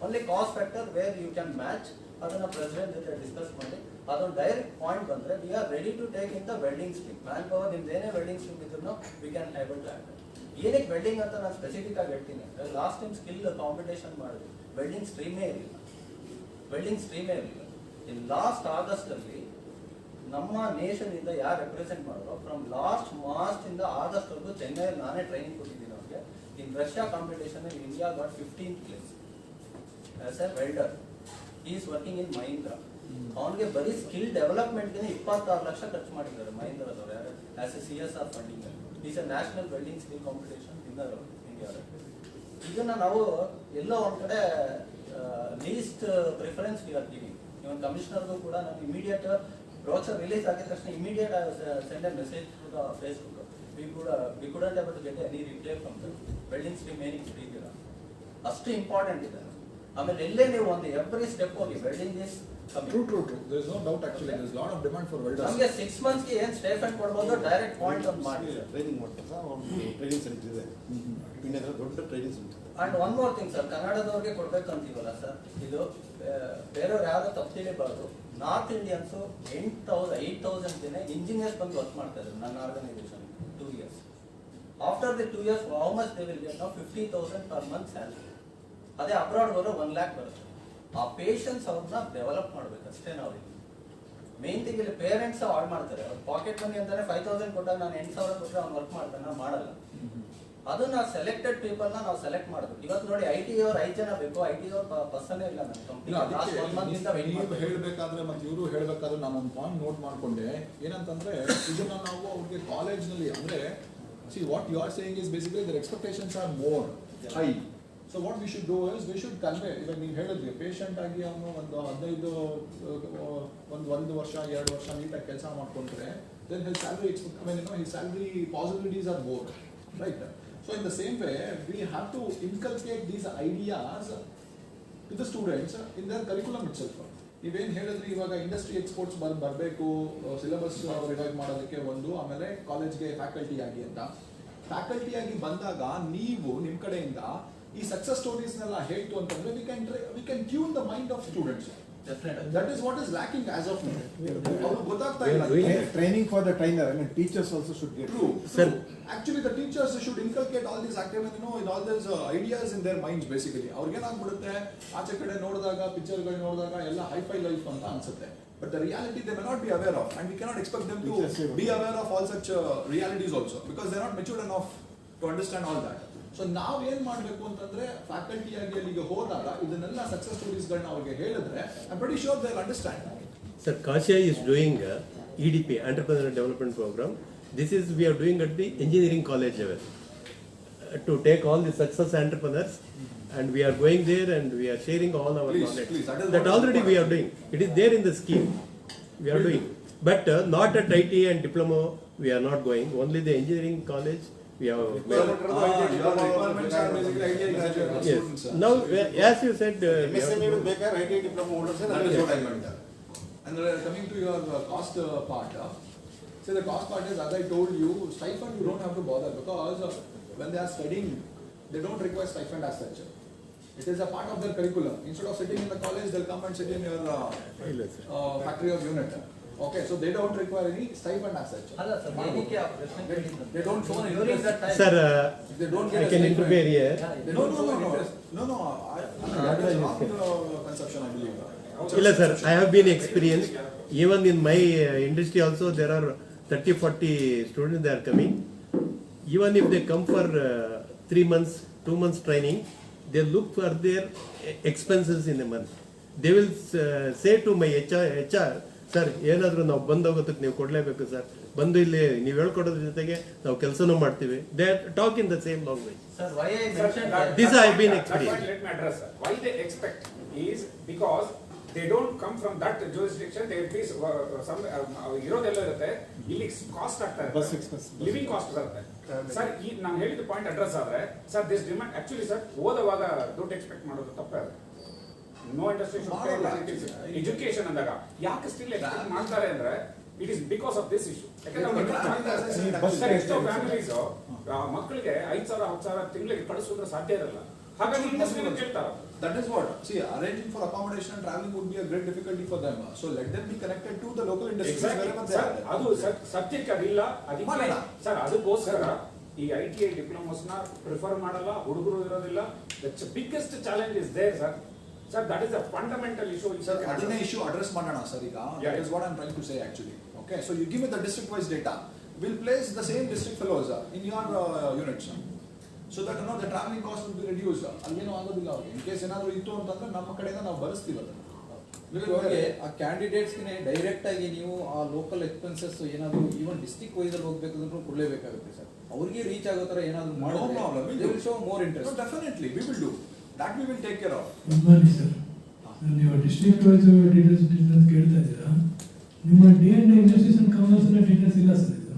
Only cost factor where you can match, ಅದನ್ನ ಪ್ರೆಸಿಡೆಂಟ್ ಜೊತೆ ಡಿಸ್ಕಸ್ ಮಾಡಿ ಅದೊಂದು ಡೈರೆಕ್ಟ್ ಪಾಯಿಂಟ್ ಬಂದ್ರೆ we are ready to take in the welding stream. Man power ನಿಮ್ದು ಏನೇ ವೆಲ್ಡಿಂಗ್ ಸ್ಟ್ರೀಮ್ ಇದ್ರು we can able to act. ಏನಕ್ಕೆ welding ಅಂತ ನಾನು ಸ್ಪೆಸಿಫಿಕ್ ಆಗಿ ಹೇಳ್ತೀನಿ. ಲಾಸ್ಟ್ ಟೈಮ್ ಸ್ಕಿಲ್ ಕಾಂಪಿಟೇಷನ್ ಮಾಡಿದ್ವಿ, ವೆಲ್ಡಿಂಗ್ ಸ್ಟ್ರೀಮೇ ಇರಲಿಲ್ಲ. ಇನ್ ಲಾಸ್ಟ್ ಆಗಸ್ಟ್ ಅಲ್ಲಿ ನಮ್ಮ ನೇಷನ್ ಇಂದ ಯಾರು ರೆಪ್ರೆಸೆಂಟ್ ಮಾಡಿದ್ರು, ಫ್ರಮ್ ಲಾಸ್ಟ್ ಮಾರ್ಚ್ ಇಂದ ಆಗಸ್ಟ್ ವರೆಗೂ ಚೆನ್ನೈಯಲ್ಲಿ ನಾನೇ ಟ್ರೈನಿಂಗ್ ಕೊಟ್ಟಿದ್ದೀನಿ ಅವ್ರಿಗೆ. ಇನ್ Russia competition India got 15th place as A welder. he is working in Mahindra. ಅವನಿಗೆ ಬರೀ ಸ್ಕಿಲ್ ಡೆವಲಪ್ಮೆಂಟ್ಗೆ 26 ಲಕ್ಷ ಖರ್ಚು ಮಾಡಿದ್ದಾರೆ ಮಹೀಂದ್ರದವರು as a CSR funding. Is a national welding skill competition winner India. ಇದನ್ನ ನಾವು ಎಲ್ಲೋ ಒಂದ್ ಕಡೆ least preference we are giving. Even ಕಮಿಷನರ್ಗೂ ಕೂಡ ನಾವು ಇಮಿಡಿಯೇಟ್ ಬ್ರೋಚರ್ ರಿಲೀಸ್ ಆಗಿದ ತಕ್ಷಣ immediate send a message to the Facebook. We couldn't able to get any reply from the welding stream ಏನಿಗೆ ಫ್ರೀ ಇಲ್ಲ, ಅಷ್ಟು ಇಂಪಾರ್ಟೆಂಟ್ ಇದೆ. ಆಮೇಲೆ ಎಲ್ಲೇ ನೀವು ಒಂದು ಎವ್ರಿ ಸ್ಟೆಪ್ ಹೋಗಿ welding is True. There is no doubt actually. There is a lot of demand for welders. ನಮಗೆ 6 months ಗೆ ಏನು ಸ್ಟೈಫಂಡ್ ಕೊಡ್ಬೋದು, ಡೈರೆಕ್ಟ್ ಪಾಯಿಂಟ್ ಅಂತ ಮಾಡಿ ಟ್ರೈನಿಂಗ್ ಮಾಡ್ತಾರೆ. ಒಂದು ಟ್ರೈನಿಂಗ್ ಸೆಂಟರ್ ಇದೆ ಇಂಡಿಯಾದಲ್ಲಿ, ದೊಡ್ಡ training center. And one more thing sir, ಕನ್ನಡದವ್ರಿಗೆ ಕೊಡ್ಬೇಕಂತೀವಲ್ಲ ಸರ್, ಇದು ಬೇರೆಯವ್ರು ಯಾರು ತಪ್ಪು ತಿಳಿಬಾರ್ದು. ನಾರ್ತ್ ಇಂಡಿಯನ್ಸು 8,000 ಜನ ಇಂಜಿನಿಯರ್ಸ್ ಬಂದು ವರ್ಕ್ ಮಾಡ್ತಾ ಇದ್ದಾರೆ ನನ್ನ organisation 2 years. After the 2 years how much they will get? ನಾವು 50,000 per month ಸ್ಯಾಲರಿ. ಅದೇ ಅಬ್ರಾಡ್ ಹೋದ್ರೆ 1 lakh ಬರುತ್ತೆ. ಆ ಪೇಷನ್ಸ್ ಅವ್ರನ್ನ ಡೆವಲಪ್ ಮಾಡ್ಬೇಕಷ್ಟೇ ನಾವು. ಮೇನ್ ಥಿಂಗ್ ಇಲ್ಲಿ ಪೇರೆಂಟ್ಸ್ ಹಾಳು ಮಾಡ್ತಾರೆ. ಅವ್ರ ಪಾಕೆಟ್ ಮನಿ ಅಂತಾನೆ 5,000 ಕೊಟ್ಟಾಗ ನಾನು 8,000 ಕೊಟ್ಟರೆ ಅವ್ನು ವರ್ಕ್ ಮಾಡ್ತಾನೆ, ಮಾಡಲ್ಲ. ಅದನ್ನ ಸೆಲೆಕ್ಟೆಡ್ ಪೀಪಲ್ ನಾವು ಸೆಲೆಕ್ಟ್ ಮಾಡಬೇಕು. ಇವತ್ತು ನೋಡಿ IT ಅವ್ರು 5 ಜನ ಬೇಕು, IT ಅವ್ರ ಪರ್ಸನೇ ಇಲ್ಲ ನನ್ನ ಕಂಪ್ನಿ. ಹೇಳ್ಬೇಕಾದ್ರೆ ಮತ್ತೆ ಇವರು ಹೇಳ್ಬೇಕಾದ್ರೆ ನಾನು ಒಂದು ಪಾಯಿಂಟ್ ನೋಟ್ ಮಾಡ್ಕೊಂಡೆ. ಏನಂತಂದ್ರೆ ಇದನ್ನ ನಾವು ಅವ್ರಿಗೆ ಕಾಲೇಜ್ನಲ್ಲಿ ಅಂದ್ರೆ see what you are saying is basically their expectations are more high. So what we should do is we should convey, ಇವಾಗ ನೀವು ಹೇಳಿದ್ರಿ ಪೇಷಂಟ್ ಆಗಿ ಅವನು ಒಂದು 15 ಒಂದು ವರ್ಷ 2 ವರ್ಷ ನೀಟಾಗಿ ಕೆಲಸ ಮಾಡ್ಕೊಂಡ್ರೆ then his salary his salary possibilities are more, right? So in the same way we have to inculcate these ideas to the students in their curriculum itself. ನೀವೇನು ಹೇಳಿದ್ರಿ ಇವಾಗ ಇಂಡಸ್ಟ್ರಿ ಎಕ್ಸ್ಪೋರ್ಟ್ಸ್ ಬರಬೇಕು, ಸಿಲೆಬಸ್ ರಿವೈವ್ ಮಾಡೋದಕ್ಕೆ ಒಂದು, ಆಮೇಲೆ ಕಾಲೇಜ್ಗೆ faculty ಆಗಿ ಅಂತ. ಫ್ಯಾಕಲ್ಟಿ ಆಗಿ ಬಂದಾಗ ನೀವು ನಿಮ್ಮ ಕಡೆಯಿಂದ ಈ ಸಕ್ಸಸ್ ಸ್ಟೋರೀಸ್ನೆಲ್ಲ ಹೇಳ್ತು ಅಂತಂದ್ರೆ we can tune the mind of students. That is what is lacking as of now. Training for the trainer, I mean teachers also should get. True. Actually the teachers should inculcate all these activities, in all these ideas in their minds basically. ಅವ್ರಿಗೆ ಏನಾಗ್ಬಿಡುತ್ತೆ, ಆಚೆ ಕಡೆ ನೋಡಿದಾಗ ಪಿಕ್ಚರ್ಗಳು ನೋಡಿದಾಗ ಎಲ್ಲ hi fi life ಅಂತ ಅನ್ಸುತ್ತೆ. But the reality they may not be aware of, and we cannot expect them to be aware of all such realities also, because they are not matured enough to understand all that. So ನಾವು ಏನ್ ಮಾಡಬೇಕು ಅಂತಂದ್ರೆ faculty ಆಗಿ ಅಲ್ಲಿಗೆ ಹೋದಾಗ ಇದನ್ನೆಲ್ಲ success ಸ್ಟೋರೀಸ್ಗಳನ್ನ ಅವ್ರಿಗೆ ಹೇಳಿದ್ರೆ I am pretty sure they will understand. Sir, Kasia is doing EDP, Entrepreneurial Development Program. This is we are doing at the engineering college level to take all the success entrepreneurs, and we are going there and we are sharing all our knowledge. Please, that already we are doing. It is there in the scheme. We are doing, but not at IT and diploma. We are not going. Only the engineering college. We have requirements are basically ITI graduate students. Now, as you said, MSME will make a ITI diploma holders. That is what I meant. And coming to your cost part, so the cost part is, as I told you, stipend you don't have to bother, because when they are studying, they don't require stipend as such. It is a part of their curriculum. Instead of sitting in the college, they'll come and sit in your factory or unit. Okay, so they don't require any stipend as such. They don't show any interest. Sir, They don't get I a can stipend. interfere here. No. That is wrong conception, I believe. Illa sir, I have been experienced. Even in my industry also, there are 30-40 students that are coming. Even if they come for 3 months, 2 months training, they look for their expenses in a month. They will say to my HR, sir ಏನಾದರೂ ನಾವು ಬಂದೋಗೋದಕ್ಕೆ ನೀವು ಕೊಡಲೇಬೇಕು sir, ಬಂದು ಇಲ್ಲಿ ನೀವು ಹೇಳ್ಕೊಡೋದ್ರ ಜೊತೆಗೆ ನಾವು ಕೆಲಸನೂ ಮಾಡ್ತೀವಿ. They talk in the same language. This I have been experienced. Let me address sir. Why they expect is because they don't come from that jurisdiction. They please some ಇರೋದೆಲ್ಲ ಇರುತ್ತೆ, ಇಲ್ಲಿ ಕಾಸ್ಟ್ ಆಗ್ತಾ ಇರುತ್ತೆ, ಲಿವಿಂಗ್ ಕಾಸ್ಟ್ ಬರುತ್ತೆ. Sir ಈ ನಾನು ಹೇಳಿದ point address ಆದ್ರೆ sir this demand actually sir ಓದುವಾಗ ದುಡ್ಡು ಎಕ್ಸ್ಪೆಕ್ಟ್ ಮಾಡೋದು ತಪ್ಪೇ. ನೋ ಇಂಡಸ್ಟ್ರಿ ಎಜುಕೇಶನ್ ಅಂದಾಗ ಯಾಕೆ ಸ್ಟಿಲ್ ಎಕ್ಸ್ಪೆಕ್ಟ್ ಮಾಡ್ತಾರೆ ಅಂದ್ರೆ it is because of this issue. ಯಾಕಂದ್ರೆ ಎಷ್ಟೋ ಫ್ಯಾಮಿಲೀಸ್ ಮಕ್ಕಳಿಗೆ 5,000 10,000 ತಿಂಗಳಿಗೆ ಕಳಿಸೋದ್ರೆ ಸಾಧ್ಯ ಇರಲ್ಲ, ಹಾಗಾಗಿ ಇಂಡಸ್ಟ್ರಿ ಕೇಳ್ತಾರೆ. That is what. See, arranging for accommodation and traveling would be a great difficulty for them. So let them be connected to the local industries wherever they are. ಅದು subject ಅದಿಲ್ಲ, ಅದಕ್ಕೆ sir ಅದಕ್ಕೋಸ್ಕರ ಈ ITI diplomas ನ prefer ಮಾಡಲ್ಲ, ಹುಡುಗರು ಇರೋದಿಲ್ಲ. The biggest challenge is there sir. Sir, that is a fundamental issue. Sir, adine issue address madana sir iga. That is what I am trying to say actually. Okay, so you give me the district wise data. We'll place the same district fellows in your units, so that the traveling cost will be reduced. Algeno agodilla avage. In case enadru ittu antandre ನಮ್ಮ ಕಡೆಯಿಂದ ನಾವು ಬರೆಸ್ತೀವಿ ಅದನ್ನ. ಆ candidates ಗೆ direct ಆಗಿ ನೀವು ಆ local expenses ಏನಾದ್ರು ಈವನ್ ಡಿಸ್ಟ್ರಿಕ್ಟ್ ವೈಸ್ ಅಲ್ಲಿ ಹೋಗ್ಬೇಕಂದ್ರೂ ಕೊಡಲೇಬೇಕಾಗುತ್ತೆ ಸರ್. ಅವ್ರಿಗೆ ರೀಚ್ ಆಗೋ ತರ ಏನಾದ್ರು No problem. they will show more interest. No, definitely we will do. That we will take care of. ಬನ್ನಿ ಸರ್, ನೀವು ಡಿಸ್ಟ್ರಿಕ್ಟ್ ವೈಸ್ ಡೀಟೇಲ್ಸ್ ಕೇಳ್ತಾ ಇದ್ದೀರಾ. ನಿಮ್ಮ D&D industries and commerce details ಇಲ್ಲ ಸರ್. ಇದು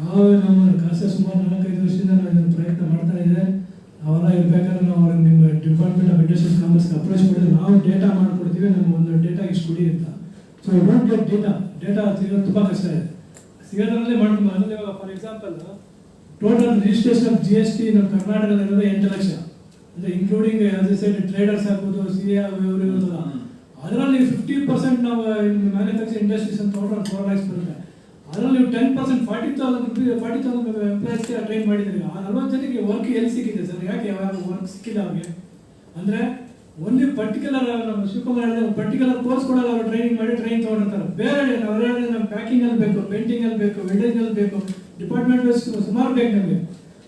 ಯಾವ ನಮ್ಮ ಕಾಸೆ ಸುಮಾರು 4-5 ವರ್ಷದಿಂದ ನಾವು ಇದನ್ನು ಪ್ರಯತ್ನ ಮಾಡ್ತಾ ಇದೆ. ನಾವೆಲ್ಲ ಇರ್ಬೇಕಾದ್ರೆ ನಾವು ನಿಮ್ಮ ಡಿಪಾರ್ಟ್ಮೆಂಟ್ ಆಫ್ ಇಂಡಸ್ಟ್ರೀಸ್ ಕಾಮರ್ಸ್ಗೆ ಅಪ್ರೋಚ್ ಮಾಡಿದ್ರೆ ನಾವು ಡೇಟಾ ಮಾಡ್ಕೊಡ್ತೀವಿ, ನಮ್ಮ ಒಂದು ಡೇಟಾ ಇಷ್ಟು ಕೊಡಿ ಅಂತ. ಸೊ ಡೋಂಟ್ ಗೆಟ್ ಡೇಟಾ ಸಿಗೋದು ತುಂಬ ಕಷ್ಟ ಇದೆ. ಸಿಗೋದ್ರಲ್ಲೇ ಮಾಡ್ತೀವಿ. ಅದರಲ್ಲಿ ಇವಾಗ for example total registration of GST ನಮ್ಮ ಕರ್ನಾಟಕದಲ್ಲಿರೋದು 8 ಲಕ್ಷ, ಅಂದ್ರೆ ಇನ್ಕ್ಲೂಡಿಂಗ್ ಟ್ರೇಡರ್ಸ್ ಆಗ್ಬೋದು, CA ಇವರು ಇರೋದಲ್ಲ. ಅದರಲ್ಲಿ 50% ನಾವು ಮ್ಯಾನುಫ್ಯಾಕ್ಚರಿಂಗ್ ಇಂಡಸ್ಟ್ರೀಸ್ ಅಂತ ಟೋಟಲ್ 4 lakhs ಬರುತ್ತೆ. ಅದರಲ್ಲಿ 10% 40,000 ಎಂಪ್ಲಾಯ್ಸ್ಗೆ ಟ್ರೈನ್ ಮಾಡಿದ್ದೀವಿ. ಆ 40 ಜನಕ್ಕೆ ವರ್ಕ್ ಎಲ್ಲಿ ಸಿಕ್ಕಿದೆ ಸರ್? ಯಾಕೆ ಯಾವ ವರ್ಕ್ ಸಿಕ್ಕಿಲ್ಲ ಅವ್ರಿಗೆ? ಅಂದರೆ ಒಂದು ಪರ್ಟಿಕ್ಯುಲರ್ ನಮ್ಮ ಶಿವಕುಮಾರ್ ಪರ್ಟಿಕ್ಯುಲರ್ ಕೋರ್ಸ್ ಕೊಡಲ್ಲ, ಅವರು ಟ್ರೈನಿಂಗ್ ಮಾಡಿ ಟ್ರೈನ್ ತೊಗೊಂಡಿರ್ತಾರೆ. ಬೇರೆ ನಾವು ನಮ್ಮ ಪ್ಯಾಕಿಂಗಲ್ಲಿ ಬೇಕು, ಪೇಂಟಿಂಗಲ್ಲಿ ಬೇಕು, ವೆಲ್ಡಿಂಗಲ್ಲಿ ಬೇಕು, ಡಿಪಾರ್ಟ್ಮೆಂಟ್ ವೈಸ್ ಸುಮಾರು ಬೇಕು ನಮಗೆ.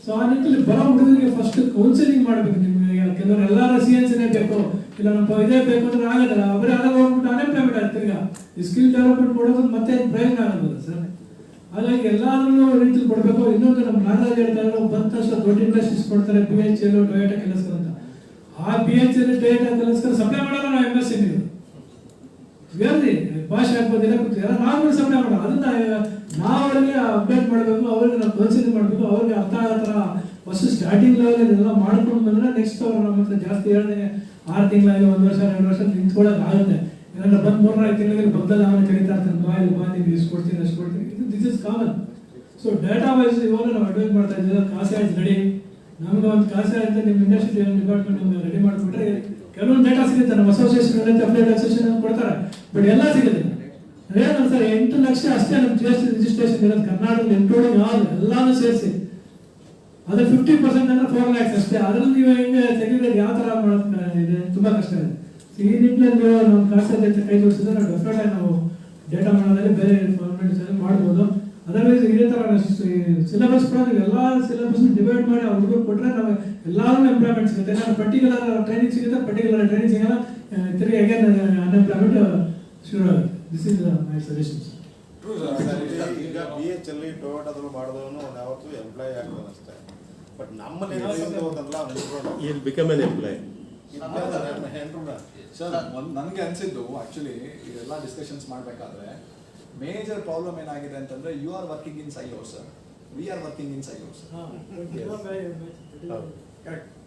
ಸೊ ಆ ನಿಟ್ಟಿನಲ್ಲಿ ಬರೋ ಹುಡುಗರಿಗೆ ಫಸ್ಟ್ ಕೌನ್ಸಿಲಿಂಗ್ ಮಾಡಬೇಕು. ನಿಮಗೆ ಕೆಲವರು ಎಲ್ಲಾರ CNCನೇ ಬೇಕು, ಇಲ್ಲ ನಮ್ಮ ಇದೇ ಬೇಕು ಅಂದ್ರೆ ಆಗೋದಲ್ಲ. ಅವರೇ ಅದಾಗ ಹೋಗ್ಬಿಟ್ಟು ಅನ್ಎಂಪ್ಲಾಯ್ಮೆಂಟ್ ಆಗ್ತಾರೆ. ಈಗ ಈ ಸ್ಕಿಲ್ ಡೆವಲಪ್ಮೆಂಟ್ ಕೊಡೋದು ಮತ್ತೆ ಪ್ರಯೋಜನ ಆಗೋದಿಲ್ಲ ಸರ್. ಹಾಗಾಗಿ ಎಲ್ಲಾದ್ರೂ ರೀತಿಲಿ ಕೊಡಬೇಕು. ಇನ್ನೊಂದು ನಮ್ಮ ನಾಗರಾಜ್ ಹೇಳ್ತಾರೆ, ಬಂದ ತಕ್ಷಣ ದೊಡ್ಡ ಇಂಡಸ್ಟ್ರೀಸ್ ಕೊಡ್ತಾರೆ, BHEL, ಟೊಯೋಟಾ ಕೆಲಸಗಳು ಅಂತ. ಆ BHEL ಟೊಯೋಟಾ ಕೆಲಸಗಳು ಸಪ್ಲೈ ಮಾಡೋಣ ನಾವು MSME ವೇರ್ಲಿ ಭಾಷೆ ಹಾಕ್ಬೋದಿಲ್ಲ ಕೂತಿಲ್ಲ, ನಾವು ಸಪ್ಲೈ ಮಾಡೋಣ. ಅದನ್ನ ನಾವು ಅವರಿಗೆ ಅಪ್ಡೇಟ್ ಮಾಡಬೇಕು, ಅವ್ರಿಗೆ ನಾವು ಕೌನ್ಸಿಲಿಂಗ್ ಮಾಡಬೇಕು, ಅವ್ರಿಗೆ ಅರ್ಥ ಆಗೋ ಥರ ಫಸ್ಟ್ ಸ್ಟಾರ್ಟಿಂಗ್ ಲೆವೆಲ್ ಇದೆಲ್ಲ ಮಾಡ್ಕೊಂಡು ಬಂದ್ರೆ ನೆಕ್ಸ್ಟ್ ಅವ್ರು ನಮ್ಮ ಹತ್ರ ಜಾಸ್ತಿ 6 ತಿಂಗಳಾಗಿ 1 ವರ್ಷ 2 ವರ್ಷ ನಿಂತ್ಕೊಳ್ಳೋಕೆ ಆಗುತ್ತೆ. ಏನಾರ ಬಂದು 3-4 ತಿಂಗಳಿಗೆ ಬಗ್ಗಲ್ಲಿ ಅವನು ಕರೀತಾ ಇರ್ತಾನೆ, ಬಾಯಲ್ಲಿ ಬಾ ನಿಮ್ಗೆ ಇಷ್ಟು ಕೊಡ್ತೀನಿ ಅಷ್ಟು ಕೊಡ್ತೀನಿ. ಇದು this is common. So data wise ಇವಾಗ ನಾವು ಅಡ್ವೈಸ್ ಮಾಡ್ತಾ ಇದ್ದೀವಿ, ಕಾಸೆ ಆಯ್ತು ರೆಡಿ, ನಮ್ಗೆ ಒಂದು ಕಾಸೆ ಆಯ್ತು ನಿಮ್ಮ ಇಂಡಸ್ಟ್ರಿ ಡಿಪಾರ್ಟ್ಮೆಂಟ್ ನಮ್ಗೆ ರೆಡಿ ಮಾಡಿಬಿಟ್ರೆ ಕೆಲವೊಂದು ಡೇಟಾ ಸಿಗುತ್ತೆ, ನಮ್ಮ ಅಸೋಸಿಯೇಷನ್ ಅಪ್ಲೈಡ್ ಅಸೋಸಿಯೇಷನ್ ಕೊಡ್ತಾರೆ, ಬಟ್ ಎಲ್ಲ ಸಿಗುತ್ತೆ. ಏನು ಸರ್ 8 ಲಕ್ಷ ಅಷ್ಟೇ ನಮ್ಮ GST ರಿಜಿಸ್ಟ್ರೇಷನ್ ಇರೋದು ಕರ್ನಾಟಕದಲ್ಲಿ, ಇನ್ಕ್ಲೂಡಿಂಗ್ ಆಲ್ ಎಲ್ಲಾನು ಸೇರಿಸಿ. ಅದ್ರ 50% ಅಂದ್ರೆ 4 lakhs ಅಷ್ಟೇ. ಅದ್ರಲ್ಲಿ ನೀವು ಹೆಂಗೆ ತೆಗೆದ್ರೆ ಯಾವ ತರ ಮಾಡೋದು ಇದೆ, ತುಂಬಾ ಕಷ್ಟ ಇದೆ. ಈ ನಿಟ್ಟಿನಲ್ಲಿ ನೀವು ನಮ್ಮ ಕಾಸೆ ಜೊತೆ ಕೈ ಜೋಡಿಸಿದ್ರೆ ನಾವು ಡೆಫಿನೆಟ್ ಆಗಿ ನಾವು ಡೇಟಾ ಮಾಡೋದ್ರಲ್ಲಿ ಬೇರೆ ಫಾರ್ಮೆಟ್ಸ್ ಮಾಡ್ಬೋದು. ಅದರ್ವೈಸ್ ಇದೇ ತರ ಸಿಲೆಬಸ್ ಕೂಡ ಎಲ್ಲಾ ಸಿಲೆಬಸ್ ಡಿವೈಡ್ ಮಾಡಿ ಅವ್ರಿಗೂ ಕೊಟ್ರೆ ನಾವು ಎಲ್ಲಾರು ಎಂಪ್ಲಾಯ್ಮೆಂಟ್ ಸಿಗುತ್ತೆ. ನಾನು ಪರ್ಟಿಕ್ಯುಲರ್ ಟ್ರೈನಿಂಗ್ ಸಿಗುತ್ತೆ, ಪರ್ಟಿಕ್ಯುಲರ್ ಟ್ರೈನಿಂಗ್ ಸಿಗಲ್ಲ, ತಿರುಗಿ ಅಗೇನ್ ಅನ್ಎಂಪ್ಲಾಯ್ಮೆಂಟ್ ಶುರು ಆಗುತ್ತೆ. This is my suggestions. ಈಗ BH ಅಲ್ಲಿ ಟೊಯೋಟಾದಲ್ಲಿ ಮಾಡಿದವನು ಯಾವತ್ತೂ ಎಂಪ್ಲಾಯ್ ಆಗ್ತಾನೆ ಅಷ್ಟೇ. ಬಟ್ ನಮ್ಮಲ್ಲಿ he'll become an employee. Sir ನನಗೆ ಅನ್ಸಿದ್ದು ಆಕ್ಚುಲಿ ಇದೆಲ್ಲ ಡಿಸ್ಕಷನ್ಸ್ ಮಾಡಬೇಕಾದ್ರೆ ಮೇಜರ್ ಪ್ರಾಬ್ಲಮ್ ಏನಾಗಿದೆ ಅಂತಂದ್ರೆ you are working in silo sir, we are working in silo sir.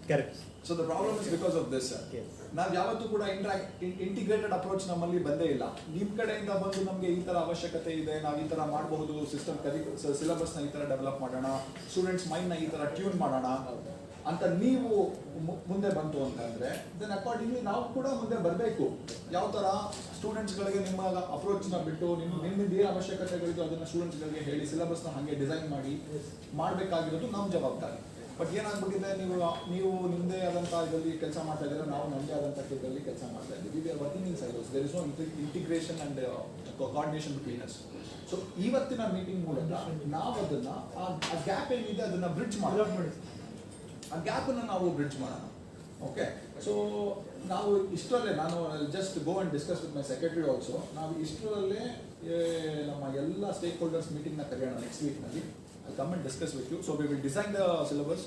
Correct. So the problem is because of this sir. ನಾವು ಯಾವತ್ತೂ ಕೂಡ ಇಂಟಿಗ್ರೇಟೆಡ್ ಅಪ್ರೋಚ್ ನಮ್ಮಲ್ಲಿ ಬಂದೇ ಇಲ್ಲ. ನಿಮ್ಮ ಕಡೆಯಿಂದ ಬಂದು ನಮಗೆ ಈ ತರ ಅವಶ್ಯಕತೆ ಇದೆ, ನಾವು ಈ ತರ ಮಾಡಬಹುದು, ಸಿಸ್ಟಮ್ ಸಿಲೆಬಸ್ ನ ಈ ತರ ಡೆವಲಪ್ ಮಾಡೋಣ, ಸ್ಟೂಡೆಂಟ್ಸ್ ಮೈಂಡ್ ನ ಈ ತರ ಟ್ಯೂನ್ ಮಾಡೋಣ ಅಂತ ನೀವು ಮುಂದೆ ಬಂತು ಅಂತಂದ್ರೆ ದೆನ್ ಅಕಾರ್ಡಿಂಗ್ಲಿ ನಾವು ಕೂಡ ಮುಂದೆ ಬರಬೇಕು. ಯಾವ ತರ ಸ್ಟೂಡೆಂಟ್ಸ್ ಗಳಿಗೆ ನಿಮ್ಮ ಅಪ್ರೋಚ್ ನ ಬಿಟ್ಟು ನಿಮ್ಮಿಂದ ಏನು ಅವಶ್ಯಕತೆಗಳಿದ್ದು ಅದನ್ನ ಸ್ಟೂಡೆಂಟ್ಸ್ ಗಳಿಗೆ ಹೇಳಿ ಸಿಲೆಬಸ್ ನ ಹಾಗೆ ಡಿಸೈನ್ ಮಾಡಿ ಮಾಡಬೇಕಾಗಿರೋದು ನಮ್ಮ ಜವಾಬ್ದಾರಿ. ಬಟ್ ಏನಾಗ್ಬಿಟ್ಟಿದೆ, ನೀವು ನಿಮ್ಮದೇ ಆದಂಥ ಇದರಲ್ಲಿ ಕೆಲಸ ಮಾಡ್ತಾ ಇದ್ದೀರಾ, ನಾವು ನಮ್ಮದೇ ಆದಂಥ ಇದರಲ್ಲಿ ಕೆಲಸ ಮಾಡ್ತಾ ಇದ್ದೀವಿ. We are working in silos, there is no integration and coordination between us. So ಇವತ್ತಿನ ಮೀಟಿಂಗ್ ಮೂಲಕ ನಾವು ಅದನ್ನ ಆ ಗ್ಯಾಪ್ ಏನಿದೆ ಅದನ್ನ ಬ್ರಿಡ್ಜ್ ಮಾಡೋಣ, ಆ ಗ್ಯಾಪ್ ಅನ್ನು ನಾವು ಬ್ರಿಡ್ಜ್ ಮಾಡೋಣ. ಓಕೆ, ಸೊ ನಾವು ಇಷ್ಟರಲ್ಲೇ ನಾನು just go and discuss with my secretary also. ನಾವು ಇಷ್ಟರಲ್ಲೇ ನಮ್ಮ ಎಲ್ಲ ಸ್ಟೇಕ್ ಹೋಲ್ಡರ್ಸ್ ಮೀಟಿಂಗ್ನ ಕರೆಯೋಣ next ವೀಕ್ನಲ್ಲಿ. I'll come and discuss with you. So we will design the syllabus,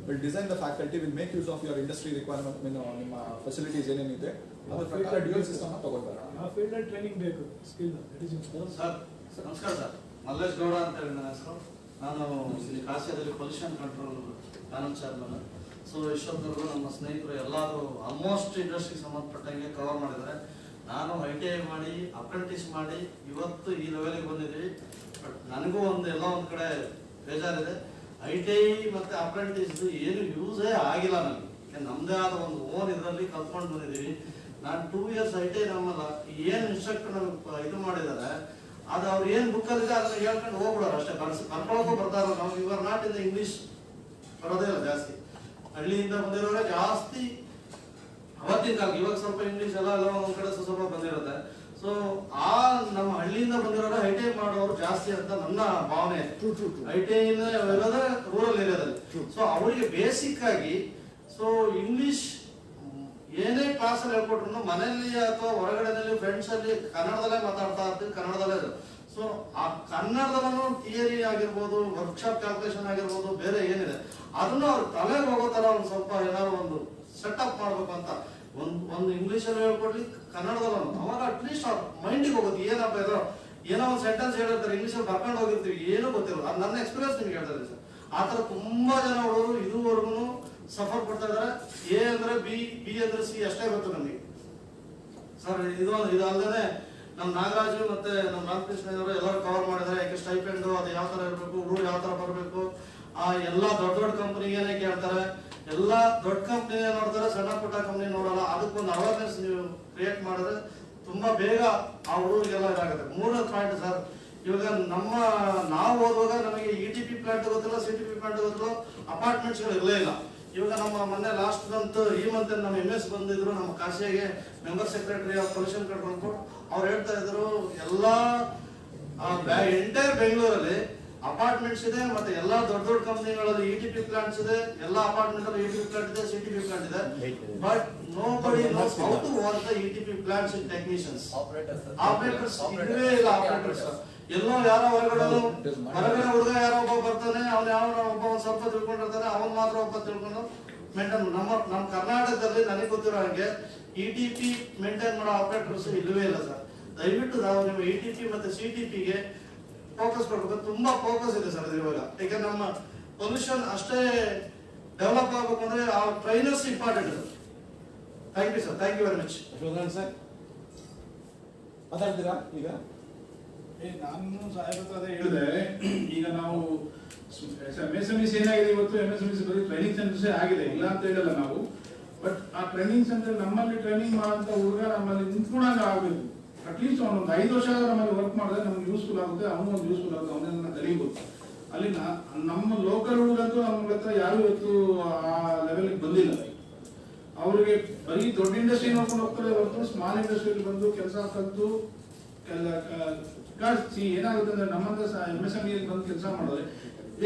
we'll design the faculty, we'll make use of your industry requirement, ನಿಮ್ಮ facilities ಏನೇನಿದೆ ಅದರ ಪ್ರಕಾರ dual system ನ ತಗೊಂಡ್ಬರೋಣ. ಆ ಫೀಲ್ಡ್ ಅಲ್ಲಿ ಟ್ರೈನಿಂಗ್ ಬೇಕು, skill that is sir. ನಮಸ್ಕಾರ sir, Mallesh Gowda ಅಂತ ಹೇಳಿ ನನ್ನ ಹೆಸರು. ನಾನು ಇಲ್ಲಿ ಕಾಸಿಯಾದಲ್ಲಿ pollution control panel chairman. So ಇಷ್ಟೊತ್ತವರೆಗೂ ನಮ್ಮ ಸ್ನೇಹಿತರು ಎಲ್ಲರೂ ಆಲ್ಮೋಸ್ಟ್ ಇಂಡಸ್ಟ್ರಿಗೆ ಸಂಬಂಧಪಟ್ಟಂಗೆ ಕವರ್ ಮಾಡಿದ್ದಾರೆ. ನಾನು ITI ಮಾಡಿ ಅಪ್ರೆಂಟಿಸ್ ಮಾಡಿ ಇವತ್ತು ಈ ಲೆವೆಲ್ಗೆ ಬಂದಿದ್ದೀವಿ. ಬಟ್ ನನಗೂ ಎಲ್ಲೋ ಒಂದು ಕಡೆ ಬೇಜಾರಿದೆ. ITI ಮತ್ತು ಅಪ್ರೆಂಟಿಸ್ದು ಏನು ಯೂಸೇ ಆಗಿಲ್ಲ ನನಗೆ. ನಮ್ಮದೇ ಆದ ಒಂದು ಓನ್ ಇದರಲ್ಲಿ ಕಲ್ತ್ಕೊಂಡು ಬಂದಿದ್ದೀವಿ. ನಾನು 2 years ITI ನಮ್ಮಲ್ಲ ಏನು ಇನ್ಸ್ಟ್ರಕ್ಟರ್ ನಮಗೆ ಇದು ಮಾಡಿದ್ದಾರೆ ಅದು ಅವ್ರು ಏನು ಬುಕ್ಕಲ್ಲಿದೆ ಅದನ್ನ ಹೇಳ್ಕೊಂಡು ಹೋಗ್ಬಿಡೋರು ಅಷ್ಟೇ. ಕರ್ಕೊಳ್ಳೋಕ್ಕೂ ಬರ್ತಾರೋ ನಾವು ಇವಾಗ ನಾಟಿಂದ ಇಂಗ್ಲೀಷ್ ಬರೋದೇ ಇಲ್ಲ ಜಾಸ್ತಿ. ಹಳ್ಳಿಯಿಂದ ಬಂದಿರೋರೆ ಜಾಸ್ತಿ ಅವತ್ತಿನ ಕಾಲ. ಇವಾಗ ಸ್ವಲ್ಪ ಇಂಗ್ಲೀಷ್ ಎಲ್ಲ ಒಂದ್ ಕಡೆ ಸ್ವಲ್ಪ ಬಂದಿರುತ್ತೆ. ಸೊ ಆ ನಮ್ಮ ಹಳ್ಳಿಯಿಂದ ಬಂದಿರೋರು ITI ಮಾಡೋರು ಜಾಸ್ತಿ ಅಂತ ನನ್ನ ಭಾವನೆ. ITI ಇರೋದೇ ರೂರಲ್ ಏರಿಯಾದಲ್ಲಿ. ಸೊ ಅವರಿಗೆ ಬೇಸಿಕ್ ಆಗಿ ಸೊ ಇಂಗ್ಲಿಷ್ ಏನೇ ಕ್ಲಾಸ್ ಅಲ್ಲಿ ಹೇಳ್ಕೊಟ್ರು ಮನೆಯಲ್ಲಿ ಅಥವಾ ಹೊರಗಡೆನಲ್ಲಿ ಫ್ರೆಂಡ್ಸ್ ಅಲ್ಲಿ ಕನ್ನಡದಲ್ಲೇ ಮಾತಾಡ್ತಾ ಇರ್ತೀವಿ, ಕನ್ನಡದಲ್ಲೇ. ಸೊ ಆ ಕನ್ನಡದಲ್ಲೂ ಥಿಯರಿ ಆಗಿರ್ಬೋದು, ವರ್ಕ್ಶಾಪ್ ಕ್ಯಾಲ್ಕುಲೇಷನ್ ಆಗಿರ್ಬೋದು, ಬೇರೆ ಏನಿದೆ ಅದನ್ನು ಅವ್ರ ತಲೆಗೆ ಹೋಗೋ ತರ ಒಂದು ಸ್ವಲ್ಪ ಏನಾದ್ರು ಒಂದು ಸೆಟಪ್ ಮಾಡ್ಬೇಕು ಅಂತ ಒಂದು ಇಂಗ್ಲಿಷಲ್ಲಿ ಹೇಳ್ಕೊಡ್ಲಿ, ಕನ್ನಡದಲ್ಲೂ ಅವಾಗ ಅಟ್ಲೀಸ್ಟ್ ಅವ್ರ ಮೈಂಡಿಗೆ ಹೋಗುತ್ತೆ. ಏನಪ್ಪ ಇದ್ರು ಏನೋ ಒಂದು ಸೆಂಟೆನ್ಸ್ ಹೇಳಿರ್ತಾರೆ, ಇಂಗ್ಲೀಷಲ್ಲಿ ಬರ್ಕೊಂಡು ಹೋಗಿರ್ತೀವಿ, ಏನೂ ಗೊತ್ತಿಲ್ಲ. ಅದು ನನ್ನ ಎಕ್ಸ್ಪೀರಿಯನ್ಸ್ ನಿಮ್ಗೆ ಹೇಳ್ತಾ ಇದ್ದೀನಿ ಸರ್. ಆ ಥರ ತುಂಬಾ ಜನ ಹುಡುಗರು ಇದುವರೆಗೂ ಸಫರ್ ಪಡ್ತಾ ಇದ್ದಾರೆ. A ಅಂದ್ರೆ B ಅಂದ್ರೆ C ಅಷ್ಟೇ ಗೊತ್ತು ನಮಗೆ ಸರ್. ಇದಲ್ಲದೆ ನಮ್ಮ ನಾಗರಾಜು ಮತ್ತೆ ನಮ್ಮ ರಾಮಕೃಷ್ಣ ಅವರು ಎಲ್ಲರೂ ಕವರ್ ಮಾಡಿದ್ದಾರೆ. ಯಾಕೆ ಸ್ಟೈಪೆಂಡು ಅದು ಯಾವ ತರ ಇರಬೇಕು, ಹುಡುಗರು ಯಾವ ತರ ಬರಬೇಕು, ಆ ಎಲ್ಲ ದೊಡ್ಡ ದೊಡ್ಡ ಕಂಪ್ನಿಗೇನೆ ಕೇಳ್ತಾರೆ. ಎಲ್ಲ ದೊಡ್ಡ ಕಂಪ್ನಿ ನೋಡ್ತಾರೆ, ಸಣ್ಣ ಪುಟ್ಟ ಕಂಪ್ನಿ ನೋಡಲ್ಲ. ಅದಕ್ಕೊಂದು ಅವೇರ್ನೆಸ್ ನೀವು ಕ್ರಿಯೇಟ್ ಮಾಡಿದ್ರೆ ತುಂಬಾ ಬೇಗ ಆ ಹುಡುಗರಿಗೆಲ್ಲ ಇದಾಗುತ್ತೆ. 3ನೇ ಪಾಯಿಂಟ್ ಸರ್, ಇವಾಗ ನಾವು ಓದುವಾಗ ನಮಗೆ ETP ಪ್ಲಾಂಟ್ ಗೊತ್ತಿಲ್ಲ, CTP ಪ್ಲಾಂಟ್ ಗೊತ್ತಿಲ್ಲ, ಅಪಾರ್ಟ್ಮೆಂಟ್ಸ್ಗಳು ಇರಲೇ ಇಲ್ಲ. ಇವಾಗ ನಮ್ಮ ಮೊನ್ನೆ ಲಾಸ್ಟ್ ಈ ಮಂತ್ ನಮ್ಮ MS ಬಂದಿದ್ರು ನಮ್ಮ ಕಾಶಿಯಾಗೆ member secretary of pollution control board. ಅವ್ರು ಹೇಳ್ತಾ ಇದ್ರು ಎಲ್ಲ ಎಂಟೈರ್ ಬೆಂಗಳೂರಲ್ಲಿ ಅಪಾರ್ಟ್ಮೆಂಟ್ಸ್ ಇದೆ, ಮತ್ತೆ ಎಲ್ಲಾ ದೊಡ್ಡ ದೊಡ್ಡ ಕಂಪನಿಗಳಲ್ಲಿ ETP ಪ್ಲಾಂಟ್ಸ್ ಇದೆ, ಎಲ್ಲಾ ಅಪಾರ್ಟ್ಮೆಂಟ್ ಅಲ್ಲಿ ETP ಪ್ಲಾಂಟ್ ಇದೆ, CTP ಪ್ಲಾಂಟ್ ಇದೆ. But nobody knows how to work the ETP plants in technicians. Operators ಇಲ್ಲವೇ ಇಲ್ಲ. ಆಪರೇಟರ್ಸ್ ಎಲ್ಲೋ ಯಾರೋ ಹೊರಗಡೆ ಹುಡುಗ ಯಾರೋ ಒಬ್ಬ ಬರ್ತಾನೆ, ಅವ್ನು ಯಾವ ಒಬ್ಬ ಒಂದ್ ಸ್ವಲ್ಪ ತಿಳ್ಕೊಂಡಿರ್ತಾನೆ, ಅವನ್ ಮಾತ್ರ ಒಬ್ಬ ತಿಳ್ಕೊಂಡು ಮೇಂಟೈನ್. ನಮ್ಮ ಕರ್ನಾಟಕದಲ್ಲಿ ನನಗೆ ಗೊತ್ತಿರೋ ಹಾಗೆ ETP ಮೇಂಟೈನ್ ಮಾಡೋ ಆಪರೇಟರ್ಸ್ ಇಲ್ಲವೇ ಇಲ್ಲ ಸರ್. ದಯವಿಟ್ಟು ನಾವು ನಿಮ್ಮ ETP ಮತ್ತೆ CTPಗೆ ಫೋಕಸ್ ಕೊಡ್ಬೇಕು. ತುಂಬಾ ಫೋಕಸ್ ಇದೆ ಸರ್ ಇವಾಗ. ಯಾಕಂದ್ರೆ ನಮ್ಮ ಪೊಲ್ಯೂಷನ್ ಅಷ್ಟೇ ಡೆವಲಪ್ ಆಗಬೇಕು ಅಂದ್ರೆ ಆ trainers important. Thank you sir, thank you very much. Sir ಮಾತಾಡ್ತೀರಾ ಈಗ? ನಾನು ಸಾಹೇಬ್ ಹತ್ರ ಅದೇ ಹೇಳಿದೆ, ಈಗ ನಾವು MSMEs ಏನಾಗಿದೆ ಇವತ್ತು, MSMEs ಬರೀ ಟ್ರೈನಿಂಗ್ ಸೆಂಟರ್ಸೇ ಆಗಿದೆ, ಇಲ್ಲ ಅಂತ ಹೇಳಲ್ಲ ನಾವು. ಬಟ್ ಆ ಟ್ರೈನಿಂಗ್ ಸೆಂಟರ್ ನಮ್ಮಲ್ಲಿ ಟ್ರೈನಿಂಗ್ ಮಾಡೋಂಥ ಹುಡುಗ ನಮ್ಮಲ್ಲಿ ನಿಂತ್ಕೊಂಡಾಗ ಆಗಬೇಕು. ಅಟ್ಲೀಸ್ಟ್ ಅವನೊಂದು 5 ವರ್ಷ ನಮ್ಮಲ್ಲಿ ವರ್ಕ್ ಮಾಡಿದ್ರೆ ನಮ್ಗೆ ಯೂಸ್ಫುಲ್ ಆಗುತ್ತೆ, ಅವನು ಒಂದು ಯೂಸ್ಫುಲ್ ಆಗುತ್ತೆ, ಅವನನ್ನ ಕಲಿಬೋದು. ಅಲ್ಲಿ ನಮ್ಮ ಲೋಕಲ್ ಹುಡುಗಂತೂ ನಮ್ಮ ಹತ್ರ ಯಾರು ಇವತ್ತು ಆ ಲೆವೆಲ್ಗೆ ಬಂದಿಲ್ಲ. ಅವ್ರಿಗೆ ಬರೀ ದೊಡ್ಡ ಇಂಡಸ್ಟ್ರಿ ನೋಡ್ಕೊಂಡು ಹೋಗ್ತಾರೆ ಹೊರತು ಸ್ಮಾಲ್ ಇಂಡಸ್ಟ್ರಿಯಲ್ಲಿ ಬಂದು ಕೆಲಸ ಕಲಿತು ಏನಾಗುತ್ತೆ ಅಂದ್ರೆ ನಮ್ಮಂತ MSME ಬಂದು ಕೆಲಸ ಮಾಡಿದ್ರೆ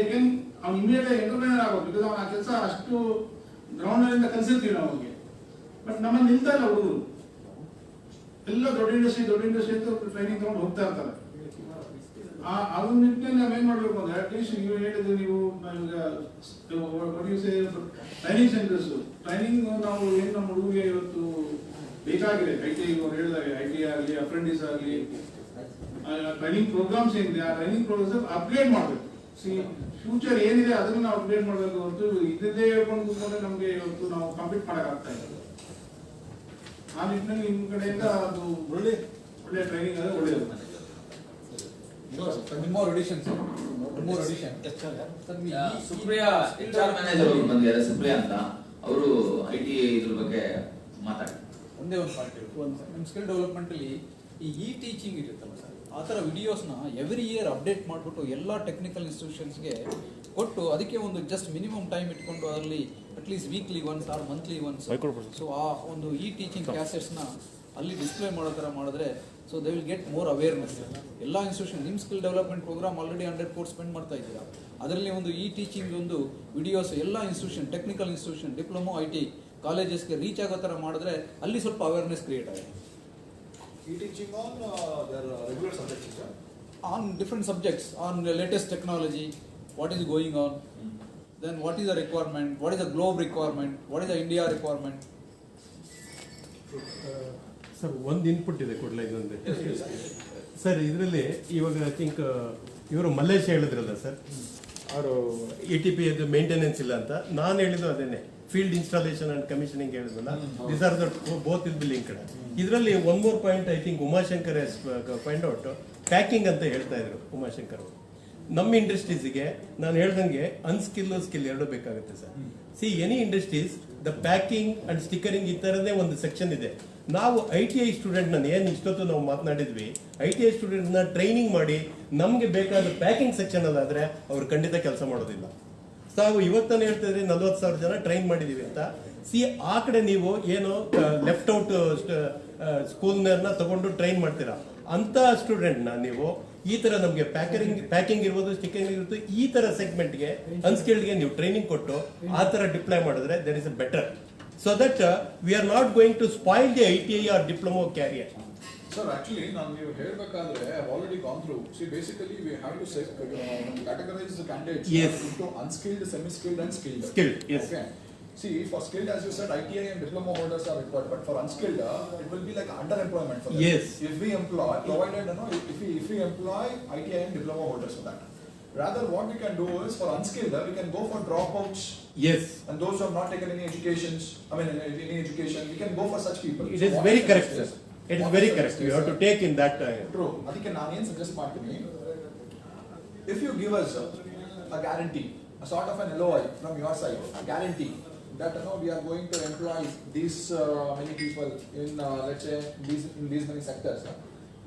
ಅವ್ನು ಇಮಿಡಿಯೇಟ್ ಎಂಟರ್ಪ್ರೈನರ್ ಆಗೋದು. ಬಿಕಾಸ್ ಅವ್ನು ಆ ಕೆಲಸ ಅಷ್ಟು ಗ್ರೌಂಡ್ ಇಂದ ಕಲಿಸಿರ್ತೀವಿ ನಾವು ಅವ್ರಿಗೆ. ಬಟ್ ನಮ್ಮಲ್ಲಿ ನಿಲ್ತಾ ಇಲ್ಲ ಹುಡುಗರು, ಎಲ್ಲ ದೊಡ್ಡ ಇಂಡಸ್ಟ್ರಿ ಅಂತ ಟ್ರೈನಿಂಗ್ ತಗೊಂಡು ಹೋಗ್ತಾ ಇರ್ತಾರೆ. ಅದನ್ನ ನಿಟ್ಟಿನಲ್ಲಿ ನಾವೇನ್ ಮಾಡ್ಬೇಕು ಅಂದ್ರೆ ಅಟ್ಲೀಸ್ಟ್ ನೀವು ಹೇಳಿದ್ರೆ ನೀವು ಟ್ರೈನಿಂಗ್ ಸೆಂಟರ್ಸ್ ಟ್ರೈನಿಂಗ್ ನಾವು ಏನು ನಮ್ಮ ಹುಡುಗರಿಗೆ ಇವತ್ತು ಬೇಕಾಗಿದೆ, IT ಅವ್ರು ಹೇಳಿದಾಗ IT ಆಗಲಿ ಅಪ್ರೆಂಟಿಸ್ ಆಗಲಿ ಟ್ರೈನಿಂಗ್ ಪ್ರೋಗ್ರಾಮ್ಸ್ ಏನಿದೆ ಆ ಟ್ರೈನಿಂಗ್ ಪ್ರೋಗ್ರಾಮ್ಸ್ ಅಪ್ಗ್ರೇಡ್ ಮಾಡಬೇಕು. ಫ್ಯೂಚರ್ ಏನಿದೆ ಅದನ್ನ ನಾವು ಅಪ್ಗ್ರೇಡ್ ಮಾಡಬೇಕು ಹೊರತು ಇದ್ದೇ ಹೇಳ್ಕೊಂಡು ಕೂತ್ಕೊಂಡ್ರೆ ನಮಗೆ ಇವತ್ತು ನಾವು ಕಂಪ್ಲೀಟ್ ಮಾಡೋಕ್ಕಾಗ್ತಾ ಇಲ್ಲ. ಆ ನಿಟ್ಟಿನಲ್ಲಿ ನಿಮ್ಮ ಕಡೆಯಿಂದ ಅದು ಒಳ್ಳೆ ಟ್ರೈನಿಂಗ್ ಆದರೆ ಒಳ್ಳೆಯದು. ಸುಪ್ರಿಯಾ HR ಮ್ಯಾನೇಜರ್ ಅವರು ಬಂದಿದ್ದಾರೆ, ಸುಪ್ರಿಯಾ ಅಂತ, ಅವರು IT ಇದ್ರ ಬಗ್ಗೆ ಮಾತಾಡಿ. ಒಂದೇ ಒಂದು ಪಾಯಿಂಟ್ ನಿಮ್ಮ ಸ್ಕಿಲ್ ಡೆವಲಪ್ಮೆಂಟ್ ಅಲ್ಲಿ ಈ ಟೀಚಿಂಗ್ ಇರುತ್ತಲ್ಲ ಸರ್, ಆ ಥರ ವಿಡಿಯೋಸ್ನ ಎವ್ರಿ ಇಯರ್ ಅಪ್ಡೇಟ್ ಮಾಡಿಬಿಟ್ಟು ಎಲ್ಲ ಟೆಕ್ನಿಕಲ್ ಇನ್ಸ್ಟಿಟ್ಯೂಷನ್ಸ್ಗೆ ಕೊಟ್ಟು ಅದಕ್ಕೆ ಒಂದು ಜಸ್ಟ್ ಮಿನಿಮಮ್ ಟೈಮ್ ಇಟ್ಕೊಂಡು ಅದರಲ್ಲಿ at least weekly once or monthly once so ಆ ಒಂದು ಟೀಚಿಂಗ್ ಕ್ಲಾಸಸ್ನ ಅಲ್ಲಿ ಡಿಸ್ಪ್ಲೇ ಮಾಡೋ ಥರ ಮಾಡಿದ್ರೆ so they will get more awareness. ಎಲ್ಲ ಇನ್ಸ್ಟಿಟ್ಯೂಷನ್ ನಿಮ್ಮ skill development program already 100 crores spend ಮಾಡ್ತಾ ಇದ್ದೀರಾ, ಅದರಲ್ಲಿ ಒಂದು ಟೀಚಿಂಗ್ ಒಂದು ವಿಡಿಯೋಸ್ ಎಲ್ಲ institution technical institution diploma IT ಕಾಲೇಜಸ್ಗೆ ರೀಚ್ ಆಗೋ ಥರ ಮಾಡಿದ್ರೆ ಅಲ್ಲಿ ಸ್ವಲ್ಪ ಅವೇರ್ನೆಸ್ ಕ್ರಿಯೇಟ್ ಆಗುತ್ತೆ. Teaching on their regular subjects, on different subjects, on the latest technology, what is going on, then what is the requirement, what is the globe requirement, what is the India requirement. Sir ಒಂದು input ಇದೆ ಕೊಡಲ ಇದೊಂದು sir. ಇದರಲ್ಲಿ ಇವಾಗ I think ಇವರು ಮಲ್ಲೇಶ್ ಹೇಳಿದ್ರಲ್ಲ sir, ಅವರು ETP ಅದು maintenance ಇಲ್ಲ ಅಂತ. ನಾನು ಹೇಳಿದ್ದು ಅದೇನೆ, ಫೀಲ್ಡ್ ಇನ್ಸ್ಟಾಲೇಷನ್ ಅಂಡ್ ಕಮಿಷನಿಂಗ್ ಹೇಳಿದ್ವಲ್ಲ, this are the both will be linked. ಇದರಲ್ಲಿ one more point I think Umashankar find out packing ಅಂತ ಹೇಳ್ತಾ ಇದ್ರು ಉಮಾಶಂಕರ್ ಅವರು. ನಮ್ಮ ಇಂಡಸ್ಟ್ರೀಸ್ಗೆ ನಾನು ಹೇಳ್ದಂಗೆ ಸ್ಕಿಲ್ ಎರಡು ಬೇಕಾಗುತ್ತೆ sir. Any industries the packing and stickering ಈ ಥರದೇ ಒಂದು ಸೆಕ್ಷನ್ ಇದೆ. ನಾವು ITI ಸ್ಟೂಡೆಂಟ್ನ ಏನು ಇಷ್ಟೊತ್ತು ನಾವು ಮಾತನಾಡಿದ್ವಿ, ITI ಸ್ಟೂಡೆಂಟ್ನ ಟ್ರೈನಿಂಗ್ ಮಾಡಿ ನಮಗೆ ಬೇಕಾದ ಪ್ಯಾಕಿಂಗ್ ಸೆಕ್ಷನ್ ಅಲ್ಲಾದ್ರೆ ಅವ್ರು ಖಂಡಿತ ಕೆಲಸ ಮಾಡೋದಿಲ್ಲ. ನಾವು ಇವತ್ತಾನೆ ಹೇಳ್ತಿದ್ರಿ 40,000 ಜನ ಟ್ರೈನ್ ಮಾಡಿದೀವಿ ಅಂತ. ಆ ಕಡೆ ನೀವು ಏನು ಲೆಫ್ಟ್ ಔಟ್ ಸ್ಕೂಲ್ನ ತಗೊಂಡು ಟ್ರೈನ್ ಮಾಡ್ತೀರಾ, ಅಂತ ಸ್ಟೂಡೆಂಟ್ನ ನೀವು ಈ ತರ ನಮಗೆ ಪ್ಯಾಕಿಂಗ್ ಇರ್ಬೋದು, ಸ್ಟಿಕರಿಂಗ್ ಇರ್ಬೋದು, ಈ ತರ ಸೆಗ್ಮೆಂಟ್ಗೆ ಅನ್ಸ್ಕಿಲ್ಡ್ಗೆ ನೀವು ಟ್ರೈನಿಂಗ್ ಕೊಟ್ಟು ಆ ತರ ಡಿಪ್ಲಾಯ್ ಮಾಡಿದ್ರೆ there is a better, so that we are not going to spoil the ITI or diploma career. Sir, actually, ನೀವು ಹೇಳಬೇಕಾದ್ರೆ I have already gone through. See, basically, we have to say, categorize the candidates into unskilled, semi-skilled, and skilled. Skilled, yes. Okay. See, for skilled, as you said, ITI and diploma holders are required, but for unskilled, it will be like underemployment for them. Yes. If we employ, provided, if we employ ITI and diploma holders for that. Rather, what we can do is, for unskilled, we can go for dropouts. Yes. And those who have not taken any education, we can go for such people. It is very correct, sir. It is very correct. You have to take in that. True. ಅದಕ್ಕೆ ನಾನು ಏನು suggest ಮಾಡ್ತೀನಿ, if you give us a guarantee, a sort of an LOI from your side, a guarantee that we are going to employ these many people in let's say in these many sectors,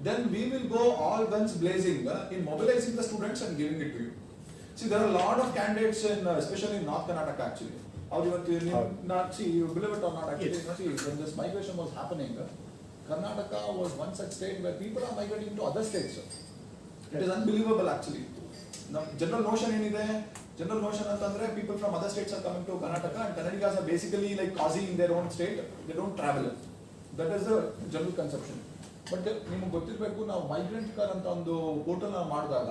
then we will go all guns blazing in mobilizing the students and giving it to you. See, there are a lot of candidates in especially in North Karnataka actually. See, you believe it or not, actually, see, when this migration was happening, Karnataka was one such state where people are migrating to other states. It is unbelievable actually. Now, general notion antandre people from other states are coming to Karnataka, and Kannadigas are basically like causing in their own state, they don't travel. That is the general conception. But ನಿಮಗೆ ಗೊತ್ತಿರಬೇಕು, ನಾವು migrant car ಅಂತ ಒಂದು portal ಮಾಡಿದಾಗ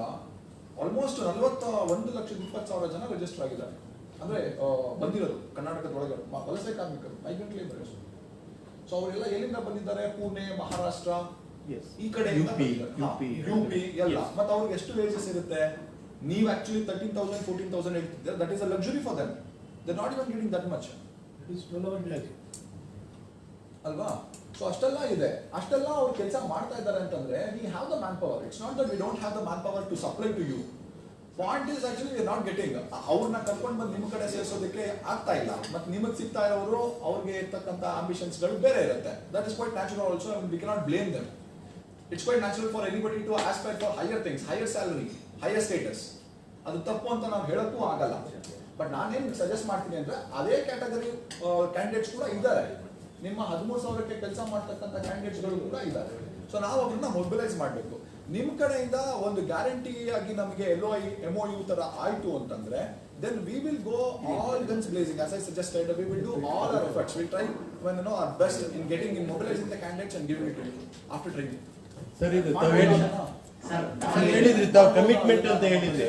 almost 41,20,000 ಜನ register ಆಗಿದ್ದಾರೆ. ಅಂದ್ರೆ ಬಂದಿರೋದು ಕರ್ನಾಟಕದೊಳಗೆ ವಲಸೆ ಕಾರ್ಮಿಕರು, ಮೈಗ್ರೆಂಟ್ ಲೇಬರ್ಸ್. ಸೊ ಅವರೆಲ್ಲ ಎಲ್ಲಿಂದ ಬಂದಿದ್ದಾರೆ? ಪುಣೆ, ಮಹಾರಾಷ್ಟ್ರ, ಈ ಕಡೆ UP ಎಲ್ಲ. ಮತ್ತೆ ಅವ್ರಿಗೆ ಎಷ್ಟು ವೇಜಸ್ ಇರುತ್ತೆ? ನೀವು ಆಕ್ಚುಲಿ 13,000 14,000 ಹೇಳ್ತಿದ್ದೀರಾ, that is a luxury for them. They not even getting that much. It is 12 hours. ಅಲ್ವಾ? ಸೊ ಅಷ್ಟೆಲ್ಲ ಇದೆ, ಅಷ್ಟೆಲ್ಲ ಅವ್ರು ಕೆಲಸ ಮಾಡ್ತಾ ಇದ್ದಾರೆ ಅಂತಂದ್ರೆ we have the man power. It's not that we don't have the man power to supply to you. Point is actually we not getting. ಅವ್ರನ್ನ ಕರ್ಕೊಂಡು ಬಂದು ನಿಮ್ಮ ಕಡೆ ಸೇರಿಸೋದಕ್ಕೆ ಆಗ್ತಾ ಇಲ್ಲ. ಮತ್ತೆ ನಿಮಗೆ ಸಿಗ್ತಾ ಇರೋರು ಅವ್ರಿಗೆ ಇರ್ತಕ್ಕಂಥ ಆಂಬಿಷನ್ಸ್ಗಳು ಬೇರೆ ಇರುತ್ತೆ. That is quite natural also. We cannot blame them. It's quite natural for anybody to aspire for higher things, higher salary, higher status. ಅದು ತಪ್ಪು ಅಂತ ನಾವು ಹೇಳಕ್ಕೂ ಆಗಲ್ಲ. ಬಟ್ ನಾನೇನು ಸಜೆಸ್ಟ್ ಮಾಡ್ತೀನಿ ಅಂದ್ರೆ ಅದೇ ಕ್ಯಾಟಗರಿ ಕ್ಯಾಂಡಿಡೇಟ್ಸ್ ಕೂಡ ಇದ್ದಾರೆ. ನಿಮ್ಮ 13,000ಕ್ಕೆ ಕೆಲಸ ಮಾಡ್ತಕ್ಕಂಥ ಕ್ಯಾಂಡಿಡೇಟ್ಸ್ಗಳು ಕೂಡ ಇದ್ದಾರೆ. ಸೊ ನಾವು ಅವ್ರನ್ನ ಮೊಬಿಲೈಸ್ ಮಾಡಬೇಕು. ನಿಮ್ಮ ಕಡೆಯಿಂದ ಒಂದು ಗ್ಯಾರಂಟಿ ಆಗಿ ನಮಗೆ LOI MOU ತರ ಆಯ್ತು ಅಂತಂದ್ರೆ then we will go all guns blazing. As I suggested, we will do all our efforts. We'll try our best in getting in mobilizing the candidates and giving it to you after training. Sir ಇದು ತಾವು ಹೇಳಿದ್ರಿ, ತಾವು commitment ಅಂತ ಹೇಳಿದ್ರಿ.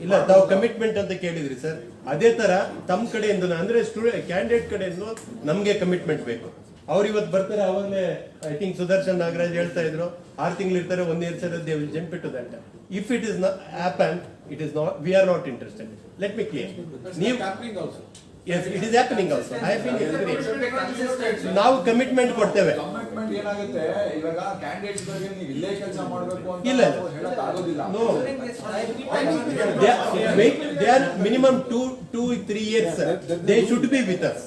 ಇಲ್ಲ, ತಾವು commitment ಅಂತ ಕೇಳಿದ್ರಿ ಸರ್. ಅದೇ ತರ ತಮ್ಮ ಕಡೆಯಿಂದ ಅಂದ್ರೆ ಸ್ಟೂಡೆಂಟ್ ಕ್ಯಾಂಡಿಡೇಟ್ ಕಡೆಯಿಂದ ನಮ್ಗೆ ಕಮಿಟ್ಮೆಂಟ್ ಬೇಕು. ಅವ್ರು ಇವತ್ತು ಬರ್ತಾರೆ, ಅವಾಗಲೇ ಐ ಥಿಂಕ್ ಸುದರ್ಶನ್ ನಾಗರಾಜ್ ಹೇಳ್ತಾ ಇದ್ರು 6 ತಿಂಗಳು ಇರ್ತಾರೆ, 1 year sir they will jump to that. If it is happen, it is not, we are not interested. Let me clear. ನೀವು yes, it is happening also. I have been agreeing. ನಾವು commitment ಕೊಡ್ತೇವೆ. Commitment ಏನಾಗುತ್ತೆ, ಇವಾಗ candidates ಬಗ್ಗೆ ನೀವು ಇಲ್ಲೇ ಕೆಲಸ ಮಾಡಬೇಕು ಅಂತ ಇಲ್ಲ, ಹೇಳಕ್ ಆಗೋದಿಲ್ಲ. No, they are minimum 2-3 years. They should be with us.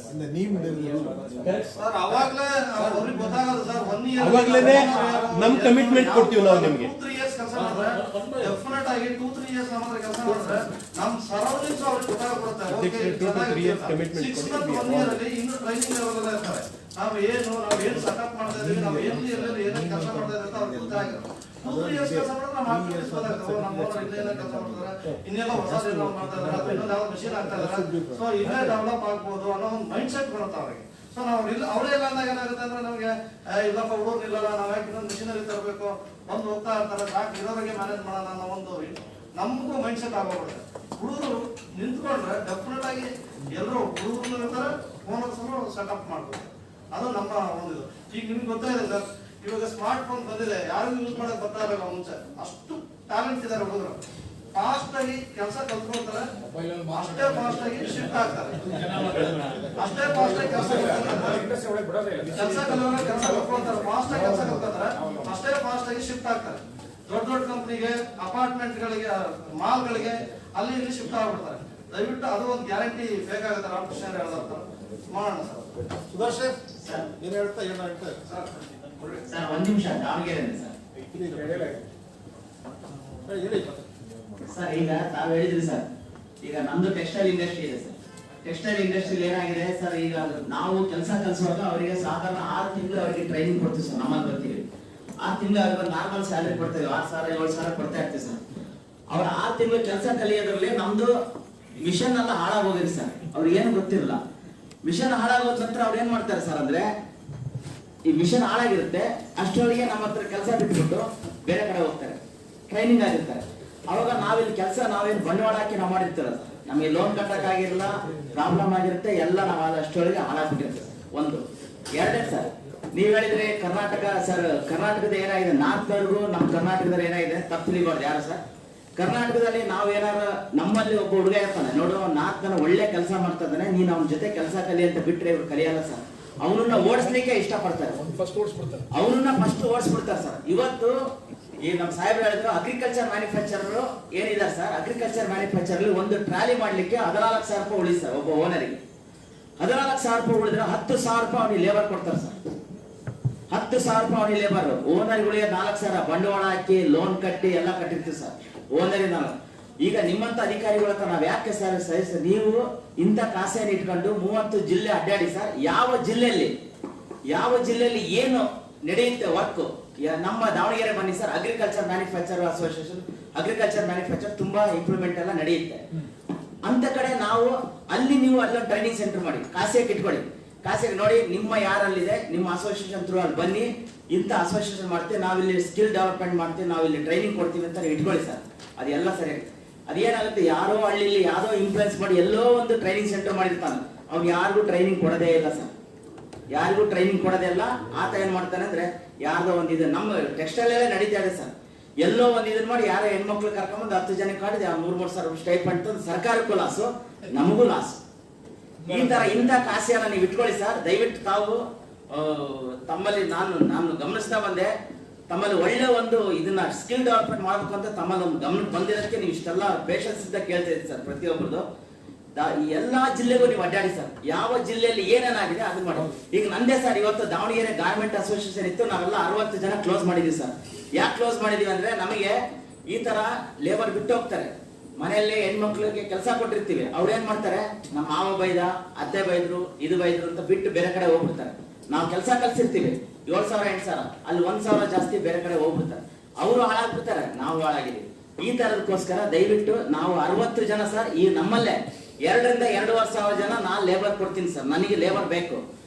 Sir ಅವಾಗಲೇ ಅವ್ರಿಗೆ ಗೊತ್ತಾಗಲ್ಲ ಸರ್. 1 year ಅವಾಗಲೇ ನಮ್ ಕಮಿಟ್ಮೆಂಟ್ ಕೊಡ್ತೀವಿ ನಾವು ನಿಮಗೆ. 2-3 years ಕೆಲಸ ಮಾಡಿದ್ರೆ ಡೆಫಿನೆಟ್ ಆಗಿ 2-3 years ನಮ್ಮ ಕೆಲಸ ಮಾಡಿದ್ರೆ ನಮ್ಮ ಸರೌಂಡಿಂಗ್ಸ್ ಅವ್ರಿಗೆ ಗೊತ್ತಾಗ್ಬಿಡುತ್ತೆ. Okay, 2-3 years commitment 6 months 1 year ಅಲ್ಲಿ ಇನ್ನು ಟ್ರೈನಿಂಗ್ ಲೆವೆಲ್ ಇರ್ತಾರೆ. ನಾವು ಏನು ಸೆಟಪ್ ಮಾಡ್ತಾ ಇದೀವಿ, ನಾವು ಎಲ್ಲೆಲ್ಲಿ ಏನೇನು ಕೆಲಸ ಮಾಡ್ತಾ ಇದ್ದೀವಿ ಅಂತ ಅವ್ರಿಗೆ ಗೊತ್ತಾಗಿರುತ್ತೆ. 2-3 years ಕೆಲಸ ಮಾಡಿದ್ರೆ ನಮ್ಮ ಆಫೀಸ್ ಗೊತ್ತಾಗ್ತದೆ. ನಮ್ಮ ಇನ್ನೇನೋ ಕೆಲಸ ಮಾಡ್ತಾರೆ, ಇನ್ನೆಲ್ಲ ಹೊಸ ಡೆವಲಪ್ ಮಾಡ್ತಾ ಇದ್ದಾರೆ, ಅಥವಾ ಇನ್ನೊಂದು ಯಾವ ಮೆಷಿನ್ ಆಗ್ತಾ ಇದ್ದಾರೆ, ಸೊ ಇನ್ನೇ ಡೆವಲಪ್ ಆಗ್ಬೋದು ಅನ್ನೋ ಒಂದು ಮೈಂಡ್ ಸೆಟ್ ಬರುತ್ತೆ ಅವ್ರಿಗೆ. ಸೊ ನಾವು ಅವರೆಲ್ಲ ಅಂದಾಗ ಏನಾಗುತ್ತೆ ಅಂದ್ರೆ ನಮಗೆ ಇಲ್ಲಪ್ಪ ಹುಡುಗರು ನಿಲ್ಲಲ್ಲ, ನಾವು ಯಾಕೆ ಇನ್ನೊಂದು ಮಿಷಿನರಿ ತರಬೇಕು, ಬಂದು ಹೋಗ್ತಾ ಇರ್ತಾರೆ, ಸಾಕು ಇರೋರಿಗೆ ಮ್ಯಾನೇಜ್ ಮಾಡೋಣ ಅನ್ನೋ ಒಂದು ನಮಗೂ ಮೈಂಡ್ ಸೆಟ್ ಆಗೋಗ್ಬಿಡುತ್ತೆ. ಹುಡುಗರು ನಿಂತ್ಕೊಂಡ್ರೆ ಡೆಫಿನೆಟ್ ಆಗಿ ಎಲ್ಲರೂ ಹುಡುಗರು ಇರ್ತಾರೆ, ಓನರ್ಸನ್ನು ಸೆಟಪ್ ಮಾಡ್ತಾರೆ. ಅದು ನಮ್ಮ ಒಂದು ಈಗ ನಿಮ್ಗೆ ಗೊತ್ತಾಗಿದೆ ಸರ್, ಇವಾಗ ಸ್ಮಾರ್ಟ್ ಫೋನ್ ಬಂದಿದೆ, ಯಾರಿಗೂ ಯೂಸ್ ಮಾಡಕ್ ಬರ್ತಾ ಇರಲ್ಲ. ಮುಂಚೆ ಅಷ್ಟು ಟ್ಯಾಲೆಂಟ್ ಇದ್ದಾರೆ ಹುಡುಗರು. ಫಾಸ್ಟ್ ಆಗಿ ಕೆಲಸ ಕಲ್ತ್ಕೊಳ್ತಾರೆ, ಅಷ್ಟೇ ಫಾಸ್ಟ್ ಆಗಿ ಶಿಫ್ಟ್ ಆಗ್ತಾರೆ, ಅಷ್ಟೇ ಫಾಸ್ಟ್ ಆಗಿ ಕೆಲಸ ಕಲ್ತ್ಕೊಳ್ತಾರೆ, ಫಾಸ್ಟ್ ಆಗಿ ಕೆಲಸ ಕಲ್ತ್ಕೊಳ್ತಾರೆ, ಅಷ್ಟೇ ಫಾಸ್ಟ್ ಆಗಿ ಶಿಫ್ಟ್ ಆಗ್ತಾರೆ. ದೊಡ್ಡ ದೊಡ್ಡ ಕಂಪ್ನಿಗೆ, ಅಪಾರ್ಟ್ಮೆಂಟ್ ಗಳಿಗೆ, ಮಾಲ್ ಗಳಿಗೆ ಅಲ್ಲಿ ಇಲ್ಲಿ ಶಿಫ್ಟ್ ಆಗ್ಬಿಡ್ತಾರೆ. ದಯವಿಟ್ಟು ಅದು ಒಂದು ಗ್ಯಾರಂಟಿ ಬೇಕಾಗುತ್ತೆ. ರಾಮಕೃಷ್ಣ ಹೇಳ್ದಂತ ಮಾಡೋಣ ಸರ್. ಸುದರ್ಶನ್ ಸರ್ ಏನ್ ಹೇಳ್ತಾ ಸರ್? ಸರ್ 1 ನಿಮಿಷ ದಾವಣಗೆರೆ ಸರ್. ಸರ್ ಈಗ ತಾವು ಹೇಳಿದ್ರಿ ಸರ್, ಈಗ ನಮ್ದು ಟೆಕ್ಸ್ಟೈಲ್ ಇಂಡಸ್ಟ್ರಿ ಇದೆ ಸರ್. ಟೆಕ್ಸ್ಟೈಲ್ ಇಂಡಸ್ಟ್ರಿ ಏನಾಗಿದೆ ಸರ್, ಈಗ ನಾವು ಕೆಲಸ ಕಲಿಸುವಾಗ ಅವರಿಗೆ ಸಾಧಾರಣ 6 ತಿಂಗಳು ಅವರಿಗೆ ಟ್ರೈನಿಂಗ್ ಕೊಡ್ತೀವಿ ಸರ್. ನಮ್ಮಲ್ಲಿ ಬರ್ತೀವಿ 6 ತಿಂಗಳು ಅವ್ರಿಗೆ ನಾರ್ಮಲ್ ಸ್ಯಾಲರಿ ಕೊಡ್ತೇವೆ, 6,000-7,000 ಕೊಡ್ತಾ ಇರ್ತೀವಿ ಸರ್. ಅವ್ರ 6 ತಿಂಗಳು ಕೆಲಸ ಕಲಿಯೋದ್ರಲ್ಲಿ ನಮ್ದು ಮಿಷನ್ ಎಲ್ಲ ಹಾಳಾಗೋಗಿದೆ ಸರ್. ಅವ್ರಿಗೆ ಏನು ಗೊತ್ತಿರಲ್ಲ. ಮಿಷನ್ ಹಾಳಾಗೋದ ನಂತರ ಅವ್ರು ಏನ್ ಮಾಡ್ತಾರೆ ಸರ್ ಅಂದ್ರೆ, ಈ ಮಿಷನ್ ಹಾಳಾಗಿರುತ್ತೆ, ಅಷ್ಟರೊಳಗೆ ನಮ್ಮ ಹತ್ರ ಕೆಲಸ ಬಿಟ್ಬಿಟ್ಟು ಬೇರೆ ಕಡೆ ಹೋಗ್ತಾರೆ, ಟ್ರೈನಿಂಗ್ ಆಗಿರ್ತಾರೆ. ಅವಾಗ ನಾವಿಲ್ಲಿ ಕೆಲಸ ನಾವೇನು ಬಂಡವಾಳ ಹಾಕಿ ನಾವು ಮಾಡಿರ್ತೀರ, ನಮಗೆ ಲೋನ್ ಕಟ್ಟಕ್ಕಾಗಿರಲ್ಲ, ಪ್ರಾಬ್ಲಮ್ ಆಗಿರುತ್ತೆ, ಎಲ್ಲ ನಾವು ಅಷ್ಟರೊಳಗೆ ಹಾಳಾಗ್ಬಿಟ್ಟಿರ್ತೇವೆ. ಒಂದು. ಎರಡನೇ ಸರ್, ನೀವ್ ಹೇಳಿದ್ರೆ ಕರ್ನಾಟಕ ಸರ್, ಕರ್ನಾಟಕದ ಏನಾಗಿದೆ, ನಾರ್ತ್ವರೆಗೂ ನಮ್ಮ ಕರ್ನಾಟಕದಲ್ಲಿ ಏನಾಗಿದೆ, ತಪ್ಪಲಿಬಾರ್ದು ಯಾರು ಸರ್. ಕರ್ನಾಟಕದಲ್ಲಿ ನಾವು ಏನಾರ ನಮ್ಮಲ್ಲಿ ಒಬ್ಬ ಹುಡುಗ ಇರ್ತಾನೆ, ನೋಡು ನಾಲ್ಕು ಜನ ಒಳ್ಳೆ ಕೆಲಸ ಮಾಡ್ತಾ ಇದ್ದಾನೆ, ನೀನು ಅವನ ಜೊತೆ ಕೆಲಸ ಕಲಿ ಅಂತ ಬಿಟ್ರೆ ಇವ್ರು ಕಲಿಯಲ್ಲ ಸರ್. ಅವನನ್ನ ಓಡಿಸ್ಲಿಕ್ಕೆ ಇಷ್ಟಪಡ್ತಾರೆ, ಅವನನ್ನ ಫಸ್ಟ್ ಓಡಿಸ್ಬಿಡ್ತಾರೆ ಸರ್. ಇವತ್ತು ಈ ನಮ್ಮ ಸಾಹೇಬ್ರು ಹೇಳಿದ್ರು, ಅಗ್ರಿಕಲ್ಚರ್ ಮ್ಯಾನುಫ್ಯಾಕ್ಚರರ್ ಏನಿದ್ದಾರೆ ಸರ್, ಅಗ್ರಿಕಲ್ಚರ್ ಮ್ಯಾನುಫ್ಯಾಕ್ಚರ್ ಅಲ್ಲಿ ಒಂದು ಟ್ರಾಲಿ ಮಾಡ್ಲಿಕ್ಕೆ 14,000 ರೂಪಾಯಿ ಉಳಿ ಸರ್. ಒಬ್ಬ ಓನರಿಗೆ 14,000 ರೂಪಾಯಿ ಉಳಿದ್ರೆ 10,000 ರೂಪಾಯಿ ಅವನಿಗೆ ಲೇಬರ್ ಕೊಡ್ತಾರೆ ಸರ್. 10,000 ರೂಪಾಯಿ ಅವನಿಗೆ ಲೇಬರ್. ಓನರ್ಗಳಿಗೆ 4,000 ಬಂಡವಾಳ ಹಾಕಿ ಲೋನ್ ಕಟ್ಟಿ ಎಲ್ಲ ಕಟ್ಟಿರ್ತೀವಿ ಸರ್ ಓನರಿಗೆ ನಾವು. ಈಗ ನಿಮ್ಮಂತ ಅಧಿಕಾರಿಗಳ ಹತ್ರ ನಾವ್ ಯಾಕೆ ಸರ್ ಸರ್, ನೀವು ಇಂಥ ಕಾಸೆಯನ್ನು ಇಟ್ಕೊಂಡು 30 ಜಿಲ್ಲೆ ಅಡ್ಡಾಡಿ ಸರ್. ಯಾವ ಜಿಲ್ಲೆಯಲ್ಲಿ ಏನು ನಡೆಯುತ್ತೆ ವರ್ಕ್, ನಮ್ಮ ದಾವಣಗೆರೆ ಬನ್ನಿ sir. Agriculture manufacture association, agriculture manufacture ತುಂಬಾ ಇಂಪ್ರೂವ್ಮೆಂಟ್ ಎಲ್ಲ ನಡೆಯುತ್ತೆ. ಅಂತ ಕಡೆ ನಾವು ಅಲ್ಲಿ ನೀವು ಅಲ್ಲೊಂದು ಟ್ರೈನಿಂಗ್ ಸೆಂಟರ್ ಮಾಡಿ ಕಾಸಿಗೆ ಇಟ್ಕೊಳ್ಳಿ. ಕಾಸಿಗೆ ನೋಡಿ ನಿಮ್ಮ ಯಾರಲ್ಲಿದೆ ನಿಮ್ಮ ಅಸೋಸಿಯೇಷನ್ ಥ್ರೂ ಅಲ್ಲಿ ಬನ್ನಿ, ಇಂಥ ಅಸೋಸಿಯೇಷನ್ ಮಾಡ್ತೀವಿ, ನಾವಿಲ್ಲಿ ಸ್ಕಿಲ್ ಡೆವಲಪ್ಮೆಂಟ್ ಮಾಡ್ತೀವಿ, ನಾವಿಲ್ಲಿ ಟ್ರೈನಿಂಗ್ ಕೊಡ್ತೀವಿ ಅಂತ ನೀವು ಇಟ್ಕೊಳ್ಳಿ ಸರ್. ಅದೆಲ್ಲ ಸರಿ. ಅದೇನಾಗುತ್ತೆ, ಯಾರೋ ಹಳ್ಳಿಲಿ ಯಾರೋ ಇನ್ಫ್ಲುಯೆನ್ಸ್ ಮಾಡಿ ಎಲ್ಲೋ ಒಂದು ಟ್ರೈನಿಂಗ್ ಸೆಂಟರ್ ಮಾಡಿರ್ತಾನೆ, ಅವ್ನು ಯಾರಿಗೂ ಟ್ರೈನಿಂಗ್ ಕೊಡೋದೇ ಇಲ್ಲ ಸರ್. ಯಾರಿಗೂ ಟ್ರೈನಿಂಗ್ ಕೊಡೋದೇ ಇಲ್ಲ. ಆತ ಏನ್ ಮಾಡ್ತಾನೆ ಅಂದ್ರೆ, ಯಾರ್ದೋ ಒಂದು ಇದು ನಮ್ಮ ಟೆಕ್ಸ್ಟೈಲ್ ಎಲ್ಲ ನಡೀತಾ ಇದೆ ಸರ್. ಎಲ್ಲೋ ಒಂದು ಇದನ್ನ ಮಾಡಿ ಯಾರೋ ಹೆಣ್ಮಕ್ಳು ಕರ್ಕೊಂಡ್ಬಂದು 10 ಜನಕ್ಕೆ ಕಾಡಿದೆ 3,000 ಸ್ಟೈಪಂಡ್ ಸರ್ಕಾರಕ್ಕೂ ಲಾಸು, ನಮಗೂ ಲಾಸು. ಈ ತರ ಇಂಥ ಕಾಸಿಯನ್ನ ನೀವು ಇಟ್ಕೊಳ್ಳಿ ಸರ್. ದಯವಿಟ್ಟು ತಾವು ತಮ್ಮಲ್ಲಿ ನಾನು ಗಮನಿಸ್ತಾ ಬಂದೆ, ತಮ್ಮಲ್ಲಿ ಒಳ್ಳೆ ಒಂದು ಇದನ್ನ ಸ್ಕಿಲ್ ಡೆವಲಪ್ಮೆಂಟ್ ಮಾಡಬೇಕು ಅಂತ ತಮ್ಮಲ್ಲಿ ಒಂದು ಗಮನಕ್ಕೆ ಬಂದಿರೋದಕ್ಕೆ ನೀವು ಇಷ್ಟೆಲ್ಲ ಪೇಷನ್ಸ್ ಇಂದ ಕೇಳ್ತಾ ಇದ್ದೀರಿ ಸರ್. ಪ್ರತಿಯೊಬ್ಬರದು ಎಲ್ಲಾ ಜಿಲ್ಲೆಗೂ ನೀವು ಅಡ್ಡಾಡಿ ಸರ್, ಯಾವ ಜಿಲ್ಲೆಯಲ್ಲಿ ಏನೇನಾಗಿದೆ ಅದು ಮಾಡಿ. ಈಗ ನಂದೇ ಸರ್, ಇವತ್ತು ದಾವಣಗೆರೆ ಗಾರ್ಮೆಂಟ್ ಅಸೋಸಿಯೇಷನ್ ಇತ್ತು, ನಾವೆಲ್ಲ 60 ಜನ ಕ್ಲೋಸ್ ಮಾಡಿದೀವಿ ಸರ್. ಯಾಕೆ ಕ್ಲೋಸ್ ಮಾಡಿದೀವಿ ಅಂದ್ರೆ, ನಮಗೆ ಈ ತರ ಲೇಬರ್ ಬಿಟ್ಟು ಹೋಗ್ತಾರೆ, ಮನೆಯಲ್ಲಿ ಹೆಣ್ಮಕ್ಳಿಗೆ ಕೆಲಸ ಕೊಟ್ಟಿರ್ತೀವಿ, ಅವ್ರು ಏನ್ ಮಾಡ್ತಾರೆ, ನಮ್ಮ ಮಾವ ಬೈದ, ಅತ್ತೆ ಬೈದ್ರು, ಇದು ಬೈದ್ರು ಅಂತ ಬಿಟ್ಟು ಬೇರೆ ಕಡೆ ಹೋಗ್ಬಿಡ್ತಾರೆ. ನಾವು ಕೆಲಸ ಕಲ್ಸಿರ್ತೀವಿ 7,000 8,000, ಅಲ್ಲಿ 1,000 ಜಾಸ್ತಿ ಬೇರೆ ಕಡೆ ಹೋಗ್ಬಿಡ್ತಾರೆ. ಅವರು ಹಾಳಾಗ್ಬಿಡ್ತಾರೆ, ನಾವು ಹಾಳಾಗಿದ್ದೀವಿ. ಈ ತರದಕ್ಕೋಸ್ಕರ ದಯವಿಟ್ಟು ನಾವು 60 ಜನ ಸರ್, ಈ ನಮ್ಮಲ್ಲೇ 2,000 ರಿಂದ 2,500 ಜನ ನಾನು ಲೇಬರ್ ಕೊಡ್ತೀನಿ ಸರ್. ನನಗೆ ಲೇಬರ್ ಬೇಕು,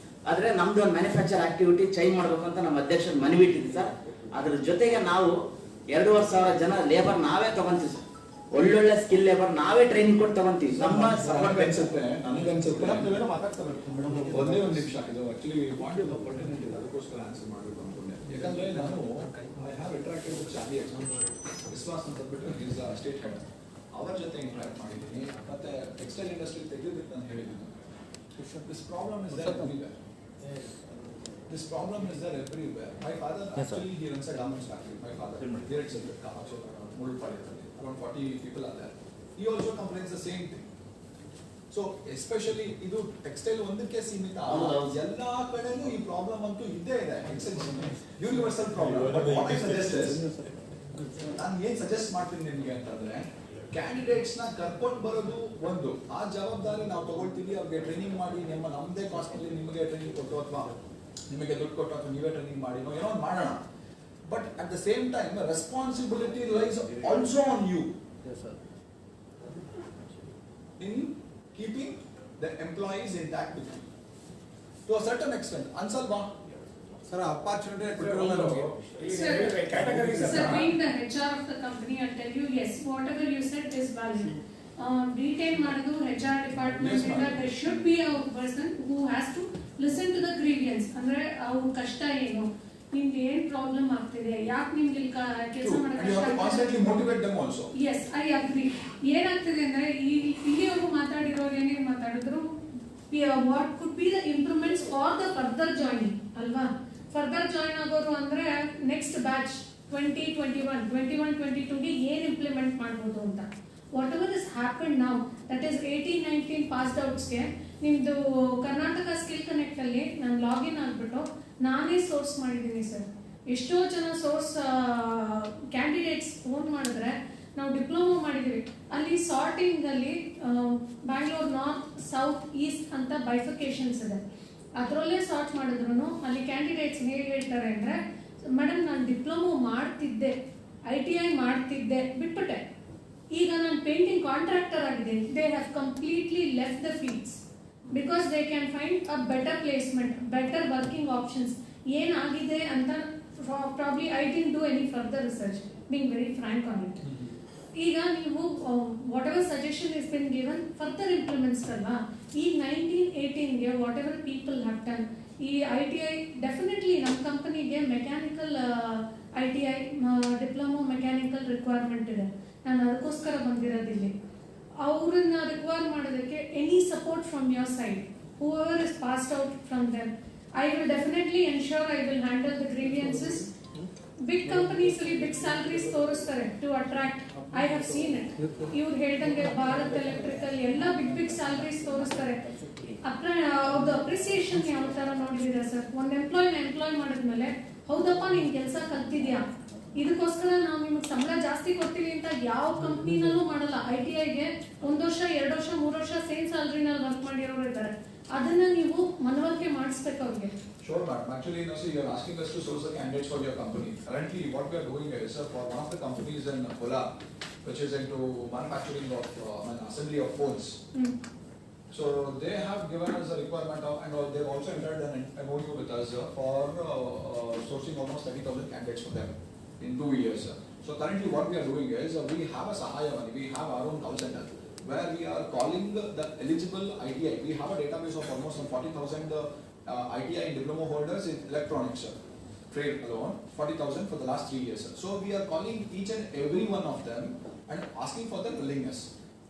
ಆದ್ರೆ ನಮ್ದು ಒಂದು ಮ್ಯಾನುಫ್ಯಾಕ್ಚರ್ ಆಕ್ಟಿವಿಟಿ ಚೇಂಜ್ ಮಾಡ್ಬೇಕು ಅಂತ ನಮ್ಮ ಅಧ್ಯಕ್ಷರು ಮನವಿ ಇಟ್ಟಿದ್ವಿ ಸರ್. ಅದ್ರ ಜೊತೆಗೆ ನಾವು 2,500 ಜನ ಲೇಬರ್ ನಾವೇ ತಗೊಂತೀವಿ ಸರ್. ಒಳ್ಳೊಳ್ಳೆ ಸ್ಕಿಲ್ ಲೇಬರ್ ನಾವೇ ಟ್ರೈನಿಂಗ್ ಕೊಟ್ಟು ತಗೊಂತೀವಿ. ನಮ್ಮ ನನಗನ್ಸುತ್ತೆ ಒಂದೇ ಒಂದು ನಿಮಿಷ, ಇದು ಆಕ್ಚುಲಿ ಪಾಯಿಂಟ್ ಪರ್ಟಿನೆಂಟ್ ಇದೆ, ಅದಕ್ಕೋಸ್ಕರ ಆನ್ಸರ್ ಮಾಡಬೇಕು ಅನ್ಕೊಂಡೆ. ಯಾಕಂದ್ರೆ ನಾನು ಐ ಹ್ಯಾವ್ ಇಂಟರಾಕ್ಟೆಡ್ ವಿತ್ ಶಾಲಿ ವಿಶ್ವಾಸ್ ಅಂತ ಬಿಟ್ಟು ಈಸ್ ಸ್ಟೇಟ್ ಹೆಡ್, ಅವರ ಜೊತೆ ಇಂಟರಾಕ್ಟ್ ಮಾಡಿದ್ದೀನಿ. ಮತ್ತೆ ಟೆಕ್ಸ್ಟೈಲ್ ಇಂಡಸ್ಟ್ರಿ ತೆಗೆದಿತ್ತು ಅಂತ ಹೇಳಿದ್ದೀನಿ. This problem is there everywhere. This problem is there everywhere. My father actually he runs a garments factory. My father directs it at Kamacho, Mudupalli. Around 40 people are there. He also complains the same thing. So especially idu textile ondike ಸೀಮಿತ ಎಲ್ಲಾ ಕಡೆನೂ ಈ problem ಅಂತೂ ಇದ್ದೇ ಇದೆ. It's a universal problem. But what I suggest is, ನಾನು ಏನ್ suggest ಮಾಡ್ತೀನಿ ನಿಮಗೆ ಅಂತಂದ್ರೆ, ಕ್ಯಾಂಡಿಡೇಟ್ಸ್ ನ ಕರ್ಕೊಂಡು ಬರೋದು ಒಂದು, ಆ ಜವಾಬ್ದಾರಿ ನಾವು ತಗೊಳ್ತೀವಿ. ಅವ್ರಿಗೆ ಟ್ರೈನಿಂಗ್ ಮಾಡಿ ನಮ್ಮದೇ ಕಾಸ್ಟ್ ಅಲ್ಲಿ ನಿಮಗೆ ಟ್ರೈನಿಂಗ್ ಕೊಟ್ಟು ಅಥವಾ ನಿಮಗೆ ದುಡ್ಡು ಕೊಟ್ಟು ಅಥವಾ ನೀವೇ ಟ್ರೈನಿಂಗ್ ಮಾಡಿ ಏನೋ ಒಂದು ಮಾಡೋಣ. But at the same time responsibility lies also on you in keeping the employees intact with you to a certain extent. ಅನ್ಸಲ್ವಾ sir? Opportunity Sir, being the HR of the company, I'll tell you, yes, whatever you said is valid. Detail ಮಾಡೋದು HR department ಇಂದ there should be a person who has to listen to the grievance. ಅಂದ್ರೆ ಅವ್ರ ಕಷ್ಟ ಏನು, ನಿಮ್ಗೆ ಏನ್ problem ಆಗ್ತಿದೆ, ಯಾಕೆ ನಿಮ್ಗೆ ಕೆಲಸ ಮಾಡಕ್ಕೆ. Yes, I agree. ಏನಾಗ್ತಿದೆ ಅಂದ್ರೆ, ಇಲ್ಲಿವರೆಗೂ ಮಾತಾಡಿರೋರು ಏನೇನು ಮಾತಾಡಿದ್ರು, what could be the improvements are the further joining ಅಲ್ವಾ? ಫರ್ದರ್ ಜಾಯ್ನ್ ಆಗೋರು ಅಂದ್ರೆ ನೆಕ್ಸ್ಟ್ ಬ್ಯಾಚ್ 2021-22ಗೆ ಏನ್ ಇಂಪ್ಲಿಮೆಂಟ್ ಮಾಡ್ಬೋದು ಅಂತ. Whatever is happen now, that is 18-19 passed ಔಟ್ಸ್ಗೆ ನಿಮ್ದು ಕರ್ನಾಟಕ ಸ್ಕಿಲ್ ಕನೆಕ್ಟ್ ಅಲ್ಲಿ ನಾನು ಲಾಗಿನ್ ಆಗ್ಬಿಟ್ಟು ನಾನೇ ಸೋರ್ಸ್ ಮಾಡಿದ್ದೀನಿ ಸರ್. ಎಷ್ಟೋ ಜನ ಸೋರ್ಸ್ ಕ್ಯಾಂಡಿಡೇಟ್ಸ್ ಫೋನ್ ಮಾಡಿದ್ರೆ, ನಾವು ಡಿಪ್ಲೊಮಾ ಮಾಡಿದೀವಿ, ಅಲ್ಲಿ ಸಾರ್ಟಿಂಗ್ ಅಲ್ಲಿ ಬ್ಯಾಂಗ್ಳೂರ್ ನಾರ್ತ್ ಸೌತ್ ಈಸ್ಟ್ ಅಂತ ಬೈಫಿಕೇಶನ್ಸ್ ಇದೆ. ಅದರಲ್ಲೇ ಸಾರ್ಟ್ ಮಾಡಿದ್ರು ಅಲ್ಲಿ ಕ್ಯಾಂಡಿಡೇಟ್ಸ್ ಹೇಗೆ ಹೇಳ್ತಾರೆ ಅಂದ್ರೆ, ಮೇಡಮ್ ನಾನು ಡಿಪ್ಲೊಮಾ ಮಾಡ್ತಿದ್ದೆ, ITI ಮಾಡ್ತಿದ್ದೆ, ಬಿಟ್ಬಿಟ್ಟೆ, ಈಗ ನಾನು ಪೇಂಟಿಂಗ್ ಕಾಂಟ್ರಾಕ್ಟರ್ ಆಗಿದ್ದೀನಿ. They have completely left the fields because they can find a better placement, better working options. ಏನಾಗಿದೆ ಅಂತ probably I didn't do any further research, being very frank on it. ಈಗ ನೀವು whatever suggestion is been given further implements ಅಲ್ವಾ? ಈಗ 19-18ಗೆ whatever people have done, ಈ ITI definitely ನಮ್ಮ ಕಂಪನಿಗೆ mechanical ITI diploma mechanical requirement ಇದೆ. ನಾನು ಅದಕ್ಕೋಸ್ಕರ ಬಂದಿರೋದಿಲ್ಲಿ. ಅವ್ರನ್ನ ರಿಕ್ವೈರ್ ಮಾಡೋದಕ್ಕೆ any support from your side, whoever is passed out from them, I will definitely ensure I will handle the grievances. Big companies ಅಲ್ಲಿ big salaries ತೋರಿಸ್ತಾರೆ to attract. I have seen it. ಇವ್ರು ಹೇಳ್ದಂಗೆ Bharat electrical ಎಲ್ಲ big salaries ತೋರಿಸ್ತಾರೆ. ಅವ್ರದ್ದು appreciation ಯಾವ ತರ ನೋಡಿದೀರಾ sir? ಒಂದು ಎಂಪ್ಲಾಯ್ ಮಾಡಿದ್ಮೇಲೆ, ಹೌದಪ್ಪ ನೀನ್ ಕೆಲಸ ಕಲ್ತಿದ್ಯಾ, ಇದಕ್ಕೋಸ್ಕರ ನಾವು ನಿಮ್ಗೆ ಸಂಬಳ ಜಾಸ್ತಿ ಕೊಡ್ತೀವಿ ಅಂತ ಯಾವ ಕಂಪ್ನಿನಲ್ಲೂ ಮಾಡಲ್ಲ. ITIಗೆ 1 ವರ್ಷ 2 ವರ್ಷ 3 ವರ್ಷ ಸೇಮ್ ಸ್ಯಾಲರಿನಲ್ಲಿ ವರ್ಕ್ ಮಾಡಿರೋರು ಇದ್ದಾರೆ. ಅದನ್ನ ನೀವು ಮನವರಿಕೆ ಮಾಡಿಸ್ಬೇಕು ಅವ್ರಿಗೆ. Sure, madam. Actually, you're asking us to source the candidates for your company. Currently, what we are doing is, for one of the companies in Kola, which is into manufacturing of assembly of phones. So they have given us a requirement of, and they've also entered an MOU with us for sourcing almost 30,000 candidates for them in 2 years. So currently, what we are doing is, we have a Sahaya money, we have our own call center, where we are calling the eligible ITI. We have a database of almost 40,000 ITI and diploma holders in electronics trade alone, 40,000 for the last 3 years. So we are calling each and every one of them and asking for their willingness.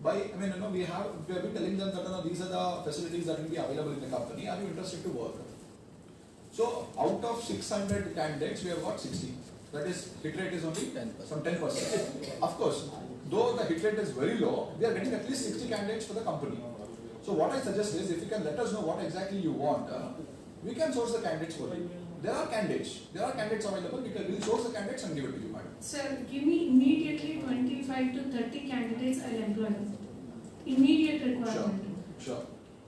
We have been telling them that these are the facilities that will be available in the company. Are you interested to work? So out of 600 candidates, we have got 60. That is, hit rate is only 10%. Of course, though the hit rate is very low, we are getting at least 60 candidates for the company. So what I suggest is, if you can let us know what exactly you want, we can source the candidates for you. There are candidates available. We'll source the candidates and give it to you, madam. Sir, give me immediately 25 to 30 candidates. I'll employ them. Immediate requirement. Sure.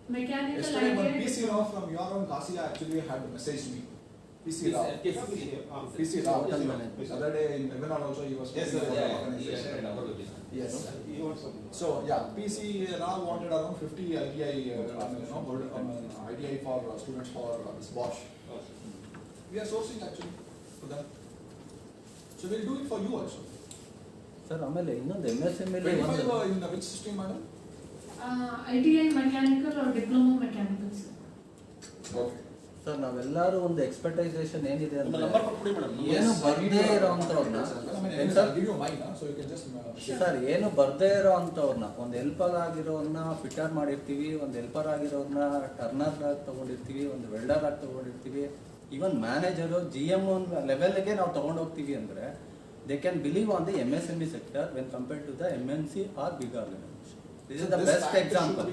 Mechanical Yesterday, one idea. PC Rao from your own Kasia actually had messaged me. PC Rao. PC Rao. The other day in webinar also he was Yes, sir. Yes. So yeah, PC Rao wanted around 50 ITI, ITI for students for this Bosch. We are sourcing actually for them. So we'll do it for you also. Sir ಆಮೇಲೆ ಇನ್ನೊಂದು MSME 25 in which stream, madam? ITI mechanical or diploma mechanical, sir. Okay. Sir ನಾವೆಲ್ಲರೂ ಒಂದು ಎಕ್ಸ್ಪೆಕ್ಟೈಸೇಷನ್ ಏನಿದೆ ಅಂದ್ರೆ number ಕೊಡಿ madam. ಏನು ಬರ್ದೇ ಇರೋಂಥವ್ರನ್ನ sir ಏನು ಬರ್ದೇ ಇರೋ ಅಂಥವ್ರನ್ನ ಒಂದು ಹೆಲ್ಪರ್ ಆಗಿರೋನ್ನ ಫಿಟರ್ ಮಾಡಿರ್ತೀವಿ, ಒಂದು ಹೆಲ್ಪರ್ ಆಗಿರೋನ್ನ ಟರ್ನರ್ ಆಗಿ ತಗೊಂಡಿರ್ತೀವಿ, ಒಂದು ವೆಲ್ಡರ್ ಆಗಿ ತಗೊಂಡಿರ್ತೀವಿ, ಈವನ್ ಮ್ಯಾನೇಜರು GM ಲೆವೆಲ್ಗೆ ನಾವು ತಗೊಂಡೋಗ್ತೀವಿ ಅಂದರೆ they can believe on the MSME sector when compared to the MNC or big organisation. This is the best example.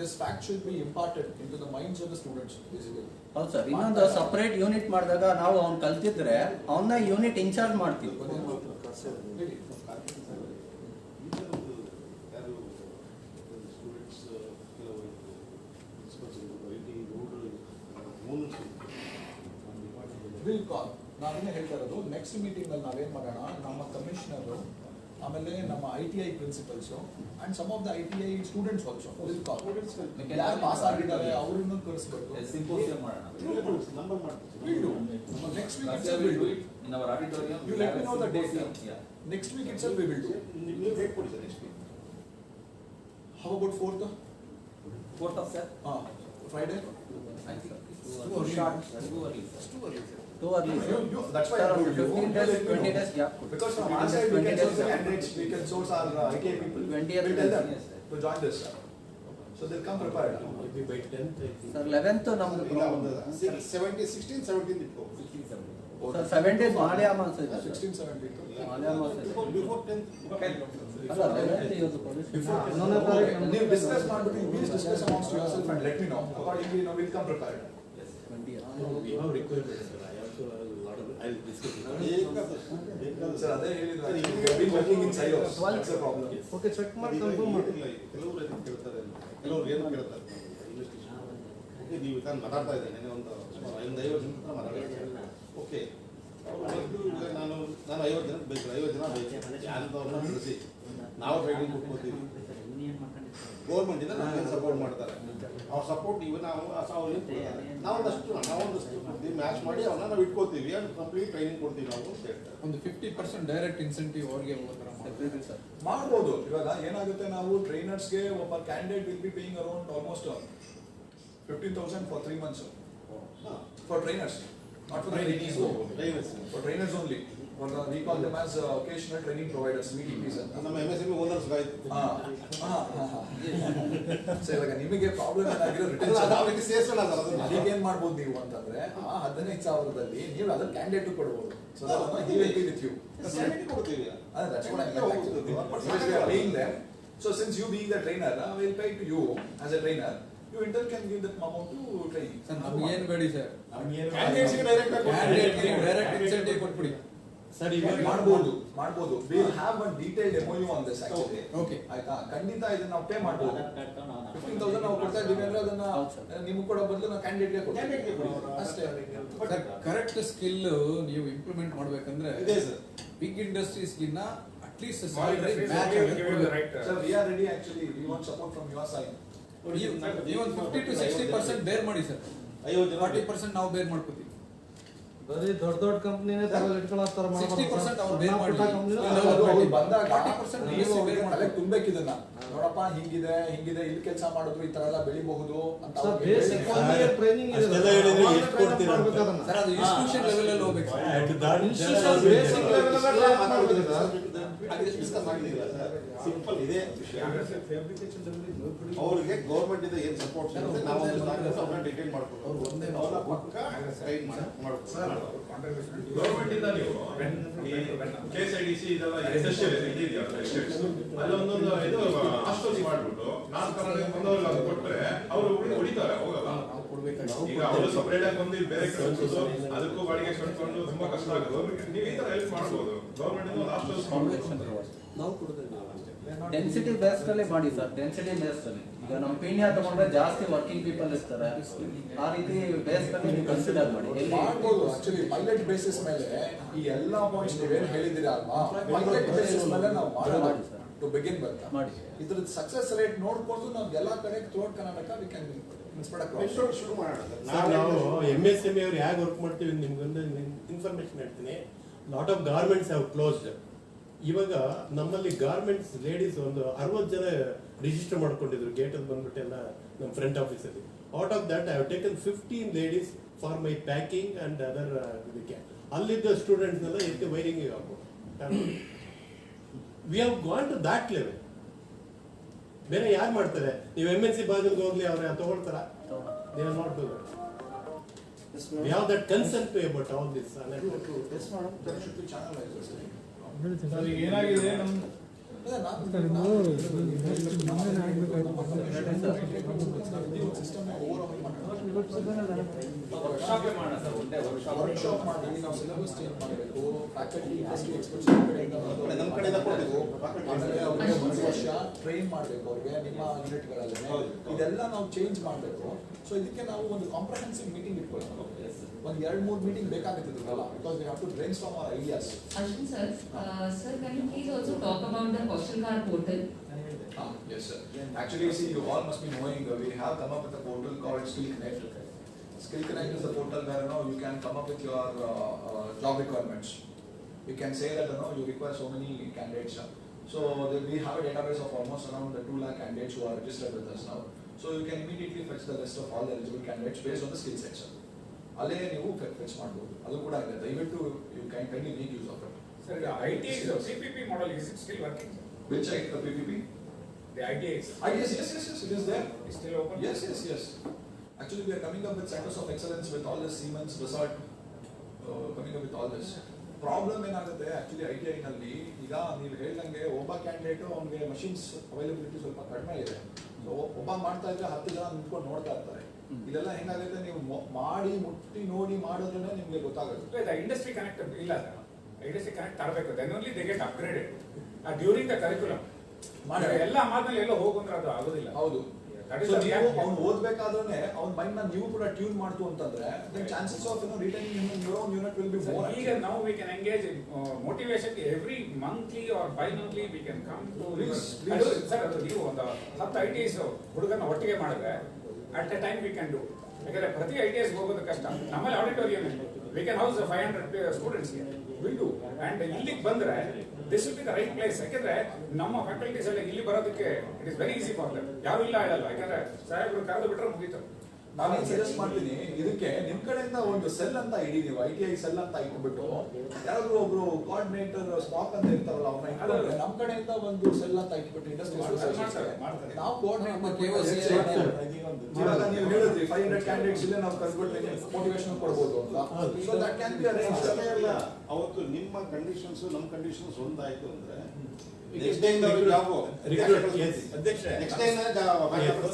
This fact should be imparted into the minds of the students, basically. ಹೌದು sir, ಇನ್ನೊಂದು separate unit ಮಾಡಿದಾಗ ನಾವು ಅವ್ನು ಕಲ್ತಿದ್ರೆ ಅವನ್ನ unit incharge ಮಾಡ್ತೀವಿ. Will call. ನಾವೇನೇ ಹೇಳ್ತಾ ಇರೋದು, next meeting ಅಲ್ಲಿ ನಾವೇನ್ ಮಾಡೋಣ, ನಮ್ಮ ಕಮಿಷನರ್ ಆಮೇಲೆ ನಮ್ಮ ITI principals and some of the ITI students also will call. ಯಾರು ಪಾಸ್ ಆಗಿದ್ದಾರೆ ಅವ್ರನ್ನು ಕರೆಸಬೇಕು. ಸಿಂಪೋಸಿಯಂ ಮಾಡೋಣ. ನಂಬರ್ ಮಾಡ್ತೀವಿ. We'll do. Next week itself we'll do it. In our auditorium. You let me know the date. Yeah. Next week itself we will do. ನೀವು date ಕೊಡಿ sir next week. How about 4th? 4th of Feb? Friday? I think it's Too too short. early. Too early, sir. That's why Sir, I told you. 15 days, 20 days gap. Because from our side we can source the candidates, we can source our ITI people. 20th We tell them yes, sir. to join this. So they'll come prepared. Maybe by 10th, I think. Sir 11th ನಮ್ದು ಇಲ್ಲ ಒಂದು 16, 17 ಇಟ್ಕೋ. 16, 17. Sir 7 days ಮಾಲ್ಯಾಮಾಸ ಇದೆ. 16, 17. ಮಾಲ್ಯಾಮಾಸ ಇದೆ. Before 10th. ಅಲ್ಲ 11th ಇವತ್ತು police ನೀವು discuss ಮಾಡ್ಬಿಟ್ಟು please discuss amongst yourself and let me know. Accordingly, we'll come prepared. We have requirements, sir. I also have a lot of, I'll discuss it. Sir, ಅದೇ ಹೇಳಿದ್ರು. We have been working in silos. That's the problem. Okay check ಮಾಡಿ confirm ಮಾಡಿ. ಕೆಲವರು ಅದಕ್ಕೆ ಕೇಳ್ತಾರೆ, ಕೆಲವರು ಏನು ಕೇಳ್ತಾರೆ ಇನ್ವೆಸ್ಟಿಗೇಷನ್. ನೀವು ತಾನು ಮಾತಾಡ್ತಾ ಇದ್ದೇನೆ ಒಂದು ಸುಮಾರು 50 ಜನ ಮಾತಾಡ್ತಾರೆ. ಓಕೆ ಈಗ ನಾನು 50 ಜನಕ್ಕೆ ಬೇಕು, 50 ಜನ ಬೇಕು, ಯಾರಂತವ್ರನ್ನ ಕಳಿಸಿ ನಾವು ಟ್ರೈನಿಂಗ್ ಕೊಟ್ಕೋತೀವಿ. ಗೌರ್ಮೆಂಟಿಂದ ನಮಗೆ ಸಪೋರ್ಟ್ ಮಾಡ್ತಾರೆ. ಅವ್ರ ಸಪೋರ್ಟ್ ಇವು ನಾವೊಂದಷ್ಟು ಕೊಡ್ತೀವಿ, ಮ್ಯಾಚ್ ಮಾಡಿ ಅವನ್ನ ನಾವು ಇಟ್ಕೋತೀವಿ, ಅದು ಕಂಪ್ಲೀಟ್ ಟ್ರೈನಿಂಗ್ ಕೊಡ್ತೀವಿ ನಾವು ಅಂತ ಹೇಳ್ತಾರೆ. ಒಂದು 50% ಡೈರೆಕ್ಟ್ ಇನ್ಸೆಂಟಿವ್ ಅವ್ರಿಗೆ ಹೋಗೋ ಥರ ಮಾಡ್ತೀವಿ ಸರ್. ಮಾಡ್ಬೋದು. ಇವಾಗ ಏನಾಗುತ್ತೆ, ನಾವು ಟ್ರೈನರ್ಸ್ಗೆ ಒಬ್ಬ candidate will be paying around almost 15,000 for 3 months. For trainers, not for the trainees. For trainers only. We call them as occasional training providers, VTPs. ನಮ್ಮ MSME ಓನರ್ಸ್ ಆಯ್ತು. ಸೊ ಇವಾಗ ನಿಮಗೆ ಪ್ರಾಬ್ಲಮ್ ಏನಾಗಿರೋ ಅವರಿಗೆ ಸೇರಿಸೋಣ ಸರ್. ಅದನ್ನ ಏನ್ ಮಾಡ್ಬೋದು ನೀವು ಅಂತಂದ್ರೆ, ಆ 15,000ದಲ್ಲಿ ನೀವು ಅದನ್ನ ಕ್ಯಾಂಡಿಡೇಟ್ ಕೊಡ್ಬೋದು. So he will be with you. ಕೊಡ್ತೀವಿ. That's what I meant actually. Because we are paying them. So since you being the trainer, we will pay to you as a trainer. You in turn can give that amount to training. Sir ನಮಗೇನು ಬೇಡಿ sir, ಕ್ಯಾಂಡಿಡೇಟ್ಸ್ಗೆ direct incentive ಕೊಟ್ಬಿಡಿ sir. ಇವಾಗ ಮಾಡ್ಬೋದು. We will have one detailed MOU on this actually. Okay. ಆಯ್ತಾ, ಖಂಡಿತ ಇದನ್ನ ನಾವು pay ಮಾಡ್ಬೋದು. 15,000 ನಾವು ಕೊಡ್ತಾ ಇದ್ದೀವಿ ಅಂದ್ರೆ ಅದನ್ನ ನಿಮ್ಗೆ ಕೊಡೋ ಬದಲು ನಾವು ಕ್ಯಾಂಡಿಡೇಟ್ಗೆ ಕೊಡ್ತೀವಿ ಅಷ್ಟೇ. ಸರ್ ಕರೆಕ್ಟ್ ಸ್ಕಿಲ್ ನೀವು ಇಂಪ್ಲಿಮೆಂಟ್ ಮಾಡ್ಬೇಕಂದ್ರೆ ಇದೆ ಸರ್. ಬಿಗ್ ಇಂಡಸ್ಟ್ರೀಸ್ಗಿನ್ನ at least Sir, we are ready actually. We want support from your side. ನೀವು ಒಂದು 50 to 60% ಬೇರ್ ಮಾಡಿ ಸರ್, 40% ನಾವು ಬೇರ್ ಮಾಡ್ಕೋತೀವಿ. ಬರೀ ದೊಡ್ಡ ಕಂಪ್ನಿನೇ ತಲೆ ಇಟ್ಕೊಳ್ಳೋ 60% ಅವ್ರು ಬೇರ್ ಮಾಡಿ ಅವ್ರು ಬಂದಾಗ 40% ನೀವು ಬೇರ್ ತಲೆಗೆ ಮಾಡ್ಬೇಕು. ತುಂಬೇಕು ಇದನ್ನ. ನೋಡಪ್ಪ ಹಿಂಗಿದೆ ಇಲ್ಲಿ ಕೆಲಸ ಮಾಡಿದ್ರು ಈ ತರ ಎಲ್ಲ ಬೆಳಿಬಹುದು ಅಂತ ಅವ್ರಿಗೆ ಬೇಸಿಕ್ ಹೇಳಿ. ಟ್ರೈನಿಂಗ್ ಅಷ್ಟೆಲ್ಲ ಹೇಳಿದ್ರೆ ಎಷ್ಟು ಕೊಡ್ತೀರಾ ಅಂತ? ಸರ್ ಅದು ಇನ್ಸ್ಟಿಟ್ಯೂಷನ್ ಲೆವೆಲ್ ಅಲ್ಲಿ ಹೋಗ್ಬೇಕು. ಬೇಸಿಕ್ ಲೆವೆಲ್ ಡಿಸ್ಕಸ್ ಆಗಿಲ್ಲ ಸರ್, ಸಿಂಪಲ್ ಇದೆ ವಿಷಯ. ಅವ್ರಿಗೆ ಗೌರ್ಮೆಂಟ್ ಇಂದ ಏನು ಸಪೋರ್ಟ್ ಸಿಗುತ್ತೆ ನಾವು ಅವ್ರನ್ನ ಡಿಟೈನ್ ಮಾಡ್ಕೊಂಡು ಅವ್ರನ್ನ ಪಕ್ಕ ಟ್ರೈನ್ ಗೌರ್ಮೆಂಟ್ ಇಂದ ನೀವು KSIDC ಇದೆಲ್ಲ ಇಂಡಸ್ಟ್ರಿಯಲ್ ಅಲ್ಲೊಂದೊಂದು ಇದು ಹಾಸ್ಟೆಲ್ಸ್ ಮಾಡ್ಬಿಟ್ಟು ನಾರ್ತ್ ಕರ್ನಾಟಕ ಬಂದವ್ರಿಗೆ ಅದು ಕೊಟ್ರೆ ಅವರು ಹೊಡಿತಾರೆ ಹೋಗಲ್ಲ. ಈಗ ಅವರು ಸಪರೇಟ್ ಆಗಿ ಬಂದು ಬೇರೆ ಕಳ್ಸೋದು ಅದಕ್ಕೂ ಬಾಡಿಗೆ ಕಟ್ಕೊಂಡು ತುಂಬಾ ಕಷ್ಟ ಆಗುತ್ತೆ. ನೀವು ಈ ತರ ಹೆಲ್ಪ್ ಮಾಡ್ಬೋದು. ಗೌರ್ಮೆಂಟ್ ಇಂದ ಹಾಸ್ಟೆಲ್ಸ್ ನಾವು ಡೆನ್ಸಿಟಿ ಬೇಸ್ಡ್ ಅಲ್ಲಿ ಮಾಡಿ ಸರ್, ಡೆನ್ಸಿಟಿ ಬೇಸ್ಡ್ ಅಲ್ಲಿ. ಈಗ ನಮ್ಮ ಪೀಣ್ಯ ತಗೊಂಡ್ರೆ ಜಾಸ್ತಿ ವರ್ಕಿಂಗ್ ಪೀಪಲ್ ಇರ್ತಾರೆ, ಆ ರೀತಿ ಬೇಸ್ಡ್ ಅಲ್ಲಿ ನೀವು ಕನ್ಸಿಡರ್ ಮಾಡಿ. ಮಾಡ್ಬೋದು ಆಕ್ಚುಲಿ ಪೈಲಟ್ ಬೇಸಿಸ್ ಮೇಲೆ ಈ ಎಲ್ಲಾ ಪಾಯಿಂಟ್ಸ್ ನೀವೇನು ಹೇಳಿದಿರಾ ಅಲ್ವಾ, ಪೈಲಟ್ ಬೇಸಿಸ್ ಮೇಲೆ ನಾವು ಮಾಡೋಣ ಟು ಬಿಗಿನ್ ಬರ್ತಾ ಮಾಡಿ. ಇದ್ರದ್ದು ಸಕ್ಸಸ್ ರೇಟ್ ನೋಡ್ಕೊಂಡು ನಾವು ಎಲ್ಲಾ ಕಡೆ ಥ್ರೂಔಟ್ ಕರ್ನಾಟಕ ವಿ ಕ್ಯಾನ್ ಶುರು ಮಾಡೋಣ. ನಾವು MSME ಅವ್ರು ಹೇಗೆ ವರ್ಕ್ ಮಾಡ್ತೀವಿ ನಿಮ್ಗೊಂದು ಇನ್ಫಾರ್ಮೇಶನ್ ಹೇಳ್ತೀನಿ. Lot of garments have closed. ಇವಾಗ ನಮ್ಮಲ್ಲಿ ಗಾರ್ಮೆಂಟ್ಸ್ ಲೇಡೀಸ್ ಒಂದು 60 ಜನ ರಿಜಿಸ್ಟರ್ ಮಾಡ್ಕೊಂಡಿದ್ರು ಗೇಟ್ ಅಲ್ಲಿ ಬಂದ್ಬಿಟ್ಟೆಲ್ಲ ನಮ್ಮ ಫ್ರಂಟ್ ಆಫೀಸಲ್ಲಿ. Out of that I have taken 15 ladies for my packing and other ಇದಕ್ಕೆ. ಅಲ್ಲಿದ್ದ ಸ್ಟೂಡೆಂಟ್ಸ್ ಎಲ್ಲ ಎತ್ತಿ ವೈರಿಂಗ್ ಹಾಕೊಂಡು we have gone to that level. ಬೇರೆ ಯಾರು ಮಾಡ್ತಾರೆ? ನೀವು MNC ಬಾಗಿಲ್ಗೆ ಹೋಗ್ಲಿ ಅವ್ರ ತಗೊಳ್ತಾರ? They are not do that. We have that concern about all this. ಏನಾಗಿದೆ ವರ್ಕ್ಶಾಪ್ ಮಾಡಿ ನಾವು ಸಿಲೆಬಸ್ ಚೇಂಜ್ ಮಾಡಬೇಕು, ಫ್ಯಾಕಲ್ಟಿ ಇಂಡಸ್ಟ್ರಿ ಎಕ್ಸ್ಪರ್ಟ್ಸ್ ನಮ್ಮ ಕಡೆಯಿಂದ ಕೊಡಬೇಕು, ಒಂದು ವರ್ಷ ಟ್ರೈನ್ ಮಾಡಬೇಕು ಅವ್ರಿಗೆ ನಿಮ್ಮ ಯೂನಿಟ್ಗಳಲ್ಲಿ. ಇದೆಲ್ಲ ನಾವು ಚೇಂಜ್ ಮಾಡಬೇಕು. ಸೊ ಇದಕ್ಕೆ ನಾವು ಒಂದು ಕಾಂಪ್ರಹೆನ್ಸಿವ್ ಮೀಟಿಂಗ್ ಇಟ್ಕೊಳ್ಬೇಕು. ಒಂದು 2-3 ಮೀಟಿಂಗ್ ಬೇಕಾಗುತ್ತಿದ್ರಲ್ಲ, because we have to brain storm our ideas. Ashwin sir, sir, can you please also talk about the Kaushal portal? Yes sir. Actually, see, you all must be knowing we have come up with a portal called Skill Connect. Skill Connect is the portal where you can come up with your job requirements. You can say that you require so many candidates. So we have a database of almost around 2 lakh candidates who are registered with us now. So you can immediately fetch the list of all the eligible candidates based on the skill section. ಅಲ್ಲೇ ನೀವು fetch ಮಾಡ್ಬೋದು. ಅದು ಕೂಡ ಇದೆ. ದಯವಿಟ್ಟು you can kindly make use of it. Sir, the ITI PPP model, is it still working? Which PPP? The ITIs. Yes, it is there. It's still open? Yes. Actually, we are coming up with centers of excellence with all the Siemens, Resort, coming up with all this. Problem ಏನಾಗುತ್ತೆ actually ITI ನಲ್ಲಿ, ಈಗ ನೀವು ಹೇಳ್ದಂಗೆ ಒಬ್ಬ candidate ಅವ್ನಿಗೆ machines availability ಸ್ವಲ್ಪ ಕಡಿಮೆ ಇದೆ. ಸೊ ಒಬ್ಬ ಮಾಡ್ತಾ ಇದ್ರೆ 10 ಜನ ನಿಂತ್ಕೊಂಡು ನೋಡ್ತಾ ಇರ್ತಾರೆ. ಇದೆಲ್ಲ ಹೆಂಗಾಗುತ್ತೆ, ನೀವು ಮಾಡಿ ಮುಟ್ಟಿ ನೋಡಿ ಮಾಡೋದ್ರೇ ನಿಮಗೆ ಗೊತ್ತಾಗುತ್ತೆ. ಇಂಡಸ್ಟ್ರಿ ಕನೆಕ್ಟ್ ಇಲ್ಲ ಸರ್, ಇಂಡಸ್ಟ್ರಿ ಕನೆಕ್ಟ್ ತರಬೇಕು. Then only they get upgraded during the curriculum. ಎಲ್ಲ ಆದ್ಮೇಲೆ ಎಲ್ಲ ಹೋಗಂದ್ರೆ ಅದು ಆಗೋದಿಲ್ಲ. ಹೌದು. ಅವ್ನು ಓದ್ಬೇಕಾದ್ರೆ ಅವ್ನ ಮೈಂಡ್ ನ ನೀವು ಕೂಡ ಟ್ಯೂನ್ ಮಾಡ್ತು ಅಂತಂದ್ರೆ then chances of retaining him in your own unit will be more. ಈಗ now we can engage in motivation every monthly or bi-monthly we can come to sir. ಅದು ನೀವು ಒಂದು 10 ITIs ಹುಡುಗನ ಒಟ್ಟಿಗೆ ಮಾಡಿದ್ರೆ at a time we can do. ಯಾಕಂದ್ರೆ ಪ್ರತಿ ITIs ಹೋಗೋದು ಕಷ್ಟ. ನಮ್ಮಲ್ಲಿ auditorium we can house 500 students here. We do. And ಇಲ್ಲಿಗೆ ಬಂದ್ರೆ this will be the right place. ಯಾಕಂದ್ರೆ ನಮ್ಮ ಫ್ಯಾಕಲ್ಟೀಸ್ ಎಲ್ಲ ಇಲ್ಲಿ ಬರೋದಕ್ಕೆ it is very easy for them. ಯಾರು ಇಲ್ಲ ಹೇಳಲ್ಲ, ಯಾಕಂದ್ರೆ ಸಾಹೇಬರು ಕರೆದು ಬಿಟ್ರೆ ಮುಗೀತು. ನಾನೇನ್ ಸಜೆಸ್ಟ್ ಮಾಡ್ತೀನಿ, ಇದಕ್ಕೆ ನಿಮ್ ಕಡೆಯಿಂದ ಒಂದು ಸೆಲ್ ಅಂತ ಇಡಿ, ನೀವು ITI ಸೆಲ್ ಅಂತ ಇಟ್ಬಿಟ್ಟು ಯಾರಾದ್ರೂ ಒಬ್ರು ಕೋಆರ್ಡಿನೇಟರ್ ಸ್ಟಾಕ್ ಅಂತ ಇರ್ತಾರಲ್ಲ ಅವ್ರನ್ನ ಇಟ್ಕೊಂಡ್ರೆ ನಮ್ ಕಡೆಯಿಂದ ಒಂದು ಸೆಲ್ ಅಂತ ಇಟ್ಬಿಟ್ಟು ಇಂಡಸ್ಟ್ರಿ ನಾವು ಕೋಆರ್ಡಿನೇಟ್ ನೀವು ಹೇಳಿದ್ರಿ 500 ಕ್ಯಾಂಡಿಡೇಟ್ಸ್ ಇಲ್ಲೇ ನಾವು ಕರ್ಬಿಟ್ಟು ಮೋಟಿವೇಶನ್ ಕೊಡ್ಬೋದು ಅಂತ. So that can be arrange. ಅವತ್ತು ನಿಮ್ಮ ಕಂಡೀಷನ್ಸ್ ನಮ್ಮ ಕಂಡೀಷನ್ಸ್ ಒಂದಾಯ್ತು ಅಂದ್ರೆ ನೆಕ್ಸ್ಟ್ ಟೈಮ್ ಜಾಬ್ ಅಧ್ಯಕ್ಷ ನೆಕ್ಸ್ಟ್ ಟೈಮ್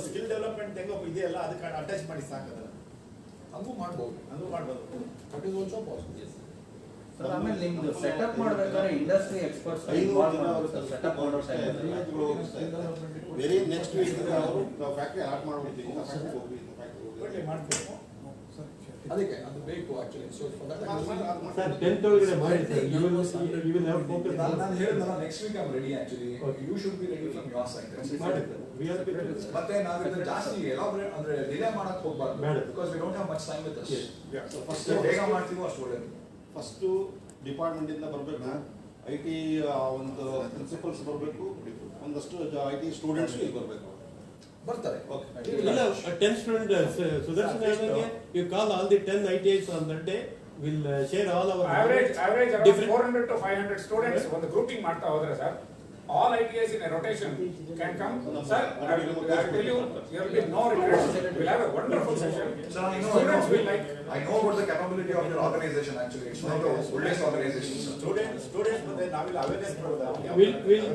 ಸ್ಕಿಲ್ ಡೆವಲಪ್ಮೆಂಟ್ ಹೆಂಗೋ ಇದೆಯಲ್ಲ ಅದಕ್ಕೆ ಅಟ್ಯಾಚ್ ಮಾಡಿ ಸಾಕದಲ್ಲ, ಹಂಗೂ ಮಾಡ್ಬೋದು. That is also possible. Sir ಆಮೇಲೆ ನಿಮ್ದು ಸೆಟಪ್ ಮಾಡ್ಬೇಕಾದ್ರೆ ಇಂಡಸ್ಟ್ರಿ ಎಕ್ಸ್ಪರ್ಟ್ಸ್ ಸೆಟಪ್ ಮಾಡೋ ವೆರಿ ನೆಕ್ಸ್ಟ್ ವೀಕ್ ಅವರು ಫ್ಯಾಕ್ಟರಿ ಆರ್ಟ್ ಮಾಡ್ಬಿಡ್ತೀವಿ, ಫ್ಯಾಕ್ಟರಿ ಮಾಡಬೇಕು. ಅದಕ್ಕೆ ಅದು ಬೇಕು ಆಕ್ಚುಲಿ. ಸೊ ಸರ್ 10th ಒಳಗಡೆ ಮಾಡಿ sir. You will have focus. ನಾನು ಹೇಳಿದ್ನಲ್ಲ next week I am ready actually. You should be ready from your side. ಮಾಡಿ ಸರ್. ವಿ ಆರ್ ಮತ್ತೆ ನಾವು ಇದನ್ನ ಜಾಸ್ತಿ ಎಲಾಬರೇಟ್ ಅಂದ್ರೆ ಡಿಲೇ ಮಾಡಕ್ ಹೋಗಬಾರ್ದು, because we don't have much time with us. So first ಬೇಗ ಮಾಡ್ತೀವೋ ಅಷ್ಟು ಒಳ್ಳೆಯದು. ಫಸ್ಟ್ ಡಿಪಾರ್ಟ್ಮೆಂಟ್ ಇಂದ ಬರಬೇಕು, IT ಒಂದು ಪ್ರಿನ್ಸಿಪಲ್ಸ್ ಬರಬೇಕು, ಒಂದಷ್ಟು IT ಸ್ಟೂಡೆಂಟ್ಸ್ ಇಲ್ಲಿ ಬರಬೇಕು. ಬರ್ತಾರೆ. ಇಲ್ಲ 10 ಸ್ಟೂಡೆಂಟ್ ಸುದರ್ಶನ್ ಹೇಳಿದಂಗೆ you call all the 10 ITIs on that day We'll share all our average around different 400 to 500 students ಒಂದು grouping ಮಾಡ್ತಾ ಹೋದ್ರೆ sir, all ITIs in a rotation can come. Sir, I will tell you, there will be no regrets. We'll have a wonderful session. Sir, Students will like. I know about the capability of your organization actually. It's one of the oldest organizations. Students ಮತ್ತೆ ನಾವೆಲ್ಲ awareness ಮಾಡೋದು.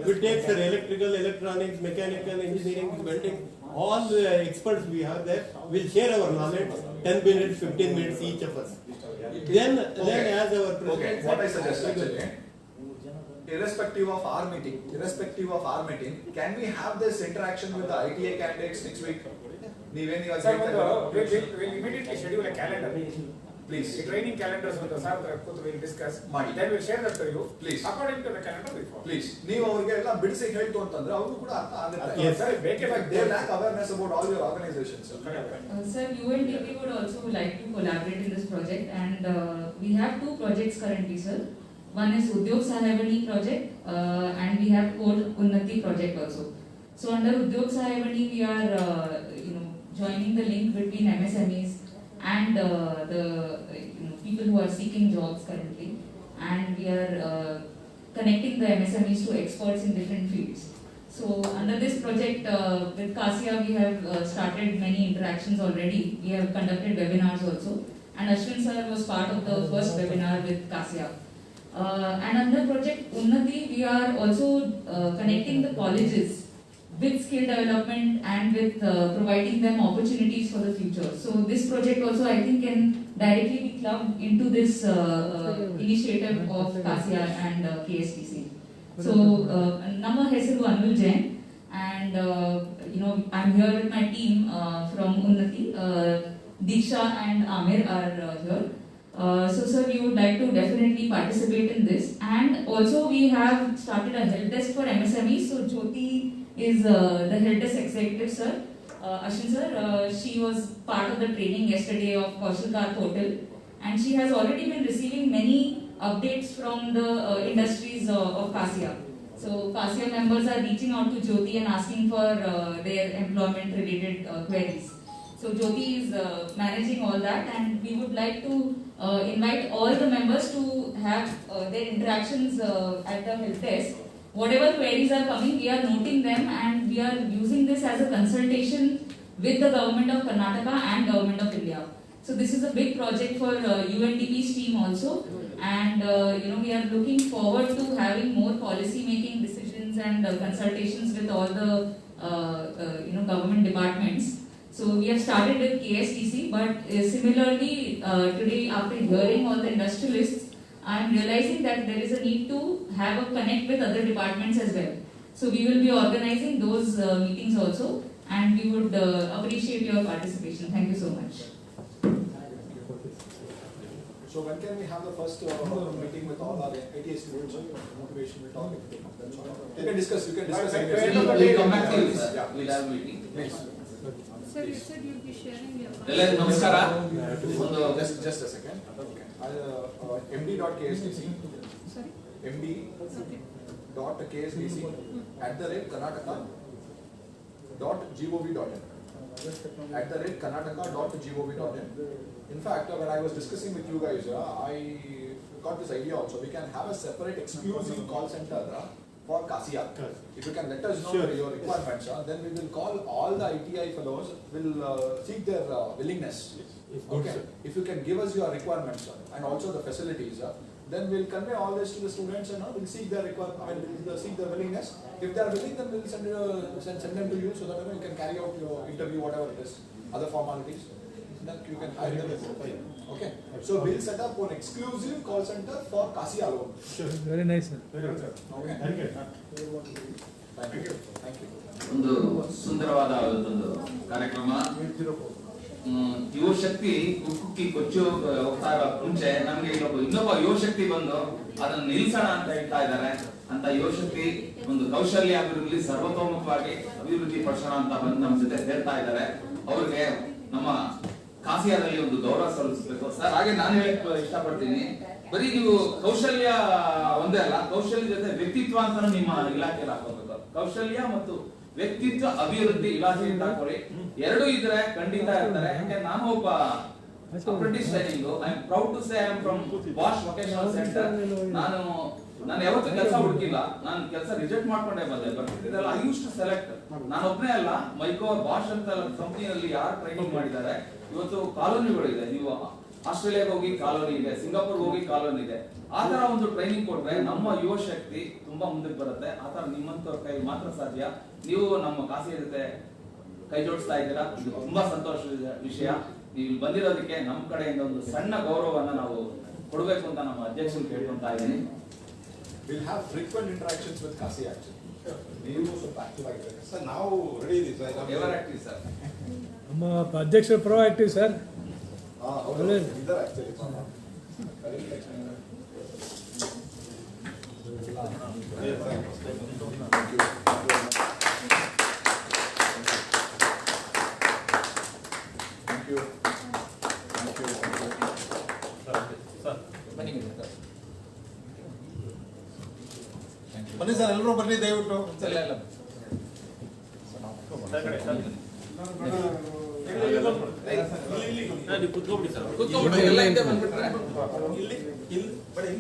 We'll take the electrical, electronics, mechanical, engineering, welding, all the experts we have there. We'll share our knowledge, 10 minutes, 15 minutes each of us. Then as our president what I suggest actually, irrespective of our meeting, can we have this interaction with the ITA candidates next week? Sir, we'll immediately schedule a calendar. Please. The training calendars with the sir we'll discuss. Then we'll share that to you. Please. According to the calendar we follow. Please. ನೀವು ಅವರಿಗೆ ಎಲ್ಲ ಬಿಡಿಸಿ ಹೇಳ್ತು ಅಂತಂದ್ರೆ ಅವರು ಕೂಡ ಅರ್ಥ ಆಗುತ್ತೆ. Yes, sir. They lack awareness about all your organizations. Sir, UNDP would also like to collaborate in this project, and we have two projects currently, sir. One is Udyog Sahayabani project, and we have Code Unnati project also. So under Udyog Sahayabani, we are joining the link between MSMEs and the people who are seeking jobs currently, and we are connecting the MSMEs to experts in different fields. So under this project with CASIA, we have started many interactions already. We have conducted webinars also, and Ashwin sir was part of the first webinar with CASIA. And under project Unnati, we are also connecting the colleges with skill development and with providing them opportunities for the future. So this project also, I think, can directly be clubbed into this initiative of CASIA and KSTC. So Nama Hesaru Anil Jain, and I'm here with my team from Unnati. Diksha and Amir are here. So sir, we would like to definitely participate in this, and also we have started a help desk for MSMEs. So Jyoti is the help desk executive, sir. Ashwin sir, she was part of the training yesterday of Kaushalkar portal, and she has already been receiving many updates from the industries of CASIA. So CASIA members are reaching out to Jyoti and asking for their employment related queries. So Jyoti is managing all that, and we would like to invite all the members to have their interactions at the help desk. Whatever queries are coming, we are noting them, and we are using this as a consultation with the government of Karnataka and government of India. So this is a big project for UNDP's team also, and we are looking forward to having more policy making decisions and consultations with all the government departments. So we have started with KSTC, but similarly today, after hearing all the industrialists, I am realizing that there is a need to have a connect with other departments as well. So we will be organizing those meetings also, and we would appreciate your participation. Thank you so much. So when can we have the first meeting with all our ITA students on motivation? We'll talk. You can discuss. We'll come back to you, sir. Yeah, we'll have a meeting. Please. Sir, you said you'll be sharing your. ನಮಸ್ಕಾರ. Just a second. Okay. MD.KSDC. Sorry. MD.KSDC@Karnataka.gov.in. @Karnataka.gov.in. In fact, when I was discussing with you guys, I got this idea also. We can have a separate exclusive call center for CASIA. If you can let us know your requirements, then we will call all the ITI fellows, will seek their willingness. Okay. If you can give us your requirements and also the facilities, then we'll convey all this to the students and we'll seek their requirement, we'll seek their willingness. If they are willing, then we'll send them to you so that you can carry out your interview, whatever it is, other formalities. Then you can hire them. Okay. So we'll set up an exclusive call center for CASIA alone. Sure. Very nice, sir. Very good, sir. Okay. Thank you. Thank you. Thank you. ಒಂದು ಸುಂದರವಾದ ಒಂದು ಕಾರ್ಯಕ್ರಮ. ಯುವ ಶಕ್ತಿ ಕುಕ್ಕಿ ಕೊಚ್ಚು ಹೋಗ್ತಾ ಇರೋ ಮುಂಚೆ ನಮ್ಗೆ ಇನ್ನೊಬ್ಬ ಯುವ ಶಕ್ತಿ ಬಂದು ಅದನ್ನ ನಿಲ್ಸೋಣ ಅಂತ ಹೇಳ್ತಾ ಇದ್ದಾರೆ. ಅಂತ ಯುವ ಶಕ್ತಿ ಒಂದು ಕೌಶಲ್ಯ ಅಭಿವೃದ್ಧಿ ಸರ್ವತೋಮುಖವಾಗಿ ಅಭಿವೃದ್ಧಿ ಪಡಿಸೋಣ ಅಂತ ಬಂದು ನಮ್ಮ ಜೊತೆ ಸೇರ್ತಾ ಇದ್ದಾರೆ. ಅವ್ರಿಗೆ ನಮ್ಮ ಕಾಸಿಯಾದಲ್ಲಿ ಒಂದು ಗೌರವ ಸಲ್ಲಿಸಬೇಕು ಸರ್. ಹಾಗೆ ನಾನು ಹೇಳಕ್ ಇಷ್ಟಪಡ್ತೀನಿ, ಬರೀ ನೀವು ಕೌಶಲ್ಯ ಒಂದೇ ಅಲ್ಲ, ಕೌಶಲ್ಯ ಜೊತೆ ವ್ಯಕ್ತಿತ್ವ ಅಂತ ನಿಮ್ಮ ಇಲಾಖೆಯಲ್ಲಿ ಹಾಕೋಬೇಕು. ಕೌಶಲ್ಯ ಮತ್ತು ವ್ಯಕ್ತಿತ್ವ ಅಭಿವೃದ್ಧಿ ಇಲಾಖೆಯಿಂದ ಹಾಕೊಳ್ಳಿ. ಎರಡೂ ಇದ್ರೆ ಖಂಡಿತ ಇರ್ತಾರೆ. ಯಾಕೆ ನಾನು ಒಬ್ಬ apprentice training. I am proud to say I am from Bosch vocational centre. ನಾನು ಯಾವತ್ತೂ ಕೆಲಸ ಹುಡುಕಿಲ್ಲ, ನಾನು ಕೆಲಸ ರಿಜೆಕ್ಟ್ ಮಾಡ್ಕೊಂಡೇ ಬಂದೆ. ಬಟ್ ಇದೆಲ್ಲ ಐ ಯೂಸ್ ಟು ಸೆಲೆಕ್ಟ್. ನಾನು ಒಬ್ಬನೇ ಅಲ್ಲ, ಮೈಕೋ ಬಾಷ್ ಅಂತ ಕಂಪ್ನಿಯಲ್ಲಿ ಯಾರು ಟ್ರೈನಿಂಗ್ ಮಾಡಿದ್ದಾರೆ, ಇವತ್ತು ಕಾಲೋನಿಗಳಿದೆ. ನೀವು ಆಸ್ಟ್ರೇಲಿಯಾಗೆ ಹೋಗಿ ಕಾಲೋನಿ ಇದೆ, ಸಿಂಗಾಪುರ್ಗೆ ಹೋಗಿ ಕಾಲೋನಿ ಇದೆ. ಆ ತರ ಒಂದು ಟ್ರೈನಿಂಗ್ ಕೊಟ್ರೆ ನಮ್ಮ ಯುವ ಶಕ್ತಿ ತುಂಬಾ ಮುಂದಕ್ಕೆ ಬರುತ್ತೆ. ಆ ತರ ನಿಮ್ಮಂತವ್ರ ಕೈ ಮಾತ್ರ ಸಾಧ್ಯ. ನೀವು ನಮ್ಮ ಖಾಸಗಿ ಜೊತೆ ಕೈ ಜೋಡಿಸ್ತಾ ಇದ್ದೀರಾ, ಇದು ತುಂಬಾ ಸಂತೋಷದ ವಿಷಯ. ನೀವು ಬಂದಿರೋದಕ್ಕೆ ನಮ್ಮ ಕಡೆಯಿಂದ ಒಂದು ಸಣ್ಣ ಗೌರವವನ್ನ ನಾವು ಕೊಡಬೇಕು ಅಂತ ನಮ್ಮ ಅಧ್ಯಕ್ಷರು ಕೇಳ್ಕೊಂತಾ ಇದ್ದೀನಿ. We'll have frequent interactions with CASI actually. ನೀವು ಸ್ವಲ್ಪ ಆಕ್ಟಿವ್ ಆಗಿರ್ಬೇಕು ಸರ್. ನಾವು ರೆಡಿ ಇದೀವಿ ಸರ್. Ever active sir. ನಮ್ಮ ಅಧ್ಯಕ್ಷರು ಪ್ರೋ ಆಕ್ಟಿವ್ ಸರ್. ಅವರು ಇದ್ದಾರೆ ಆಕ್ಚುಲಿ. ಬನ್ನಿ ಸರ್, ಎಲ್ಲರೂ ಬನ್ನಿ ದಯವಿಟ್ಟು.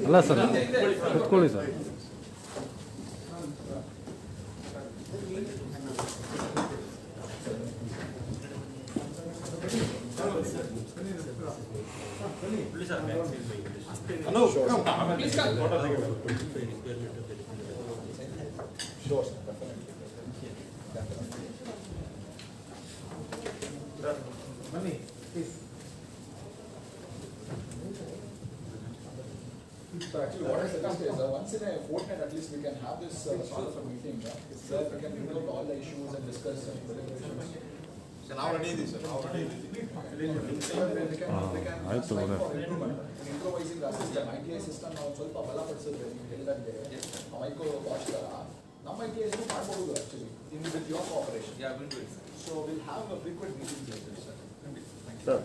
ಅಲ್ಲ ಸರ್, ಕುತ್ಕೊಳ್ಳಿ ಸರ್. Sure, sir, definitely. ಬನ್ನಿ please. So actually what I suggest is once in a fortnight at least we can have this sort of a meeting. So we can bring out all the issues and discuss political issues. Sir ನಾವು ready ಇದೀವಿ sir, ನಾವು ready ಇದೀವಿ. ಆಯ್ತು ಇಂಪ್ರೂವೈಸಿಂಗ್ system, ITI system ನಾವು ಸ್ವಲ್ಪ ಬಲಪಡಿಸಿದ್ರೆ ನೀವು ಹೇಳಿದಂಗೆ micro watch ತರ ನಮ್ಮ ITIs ಮಾಡ್ಬೋದು actually in with your cooperation. Yeah, we'll do it. So we'll have a frequent meetings like this, sir. Sir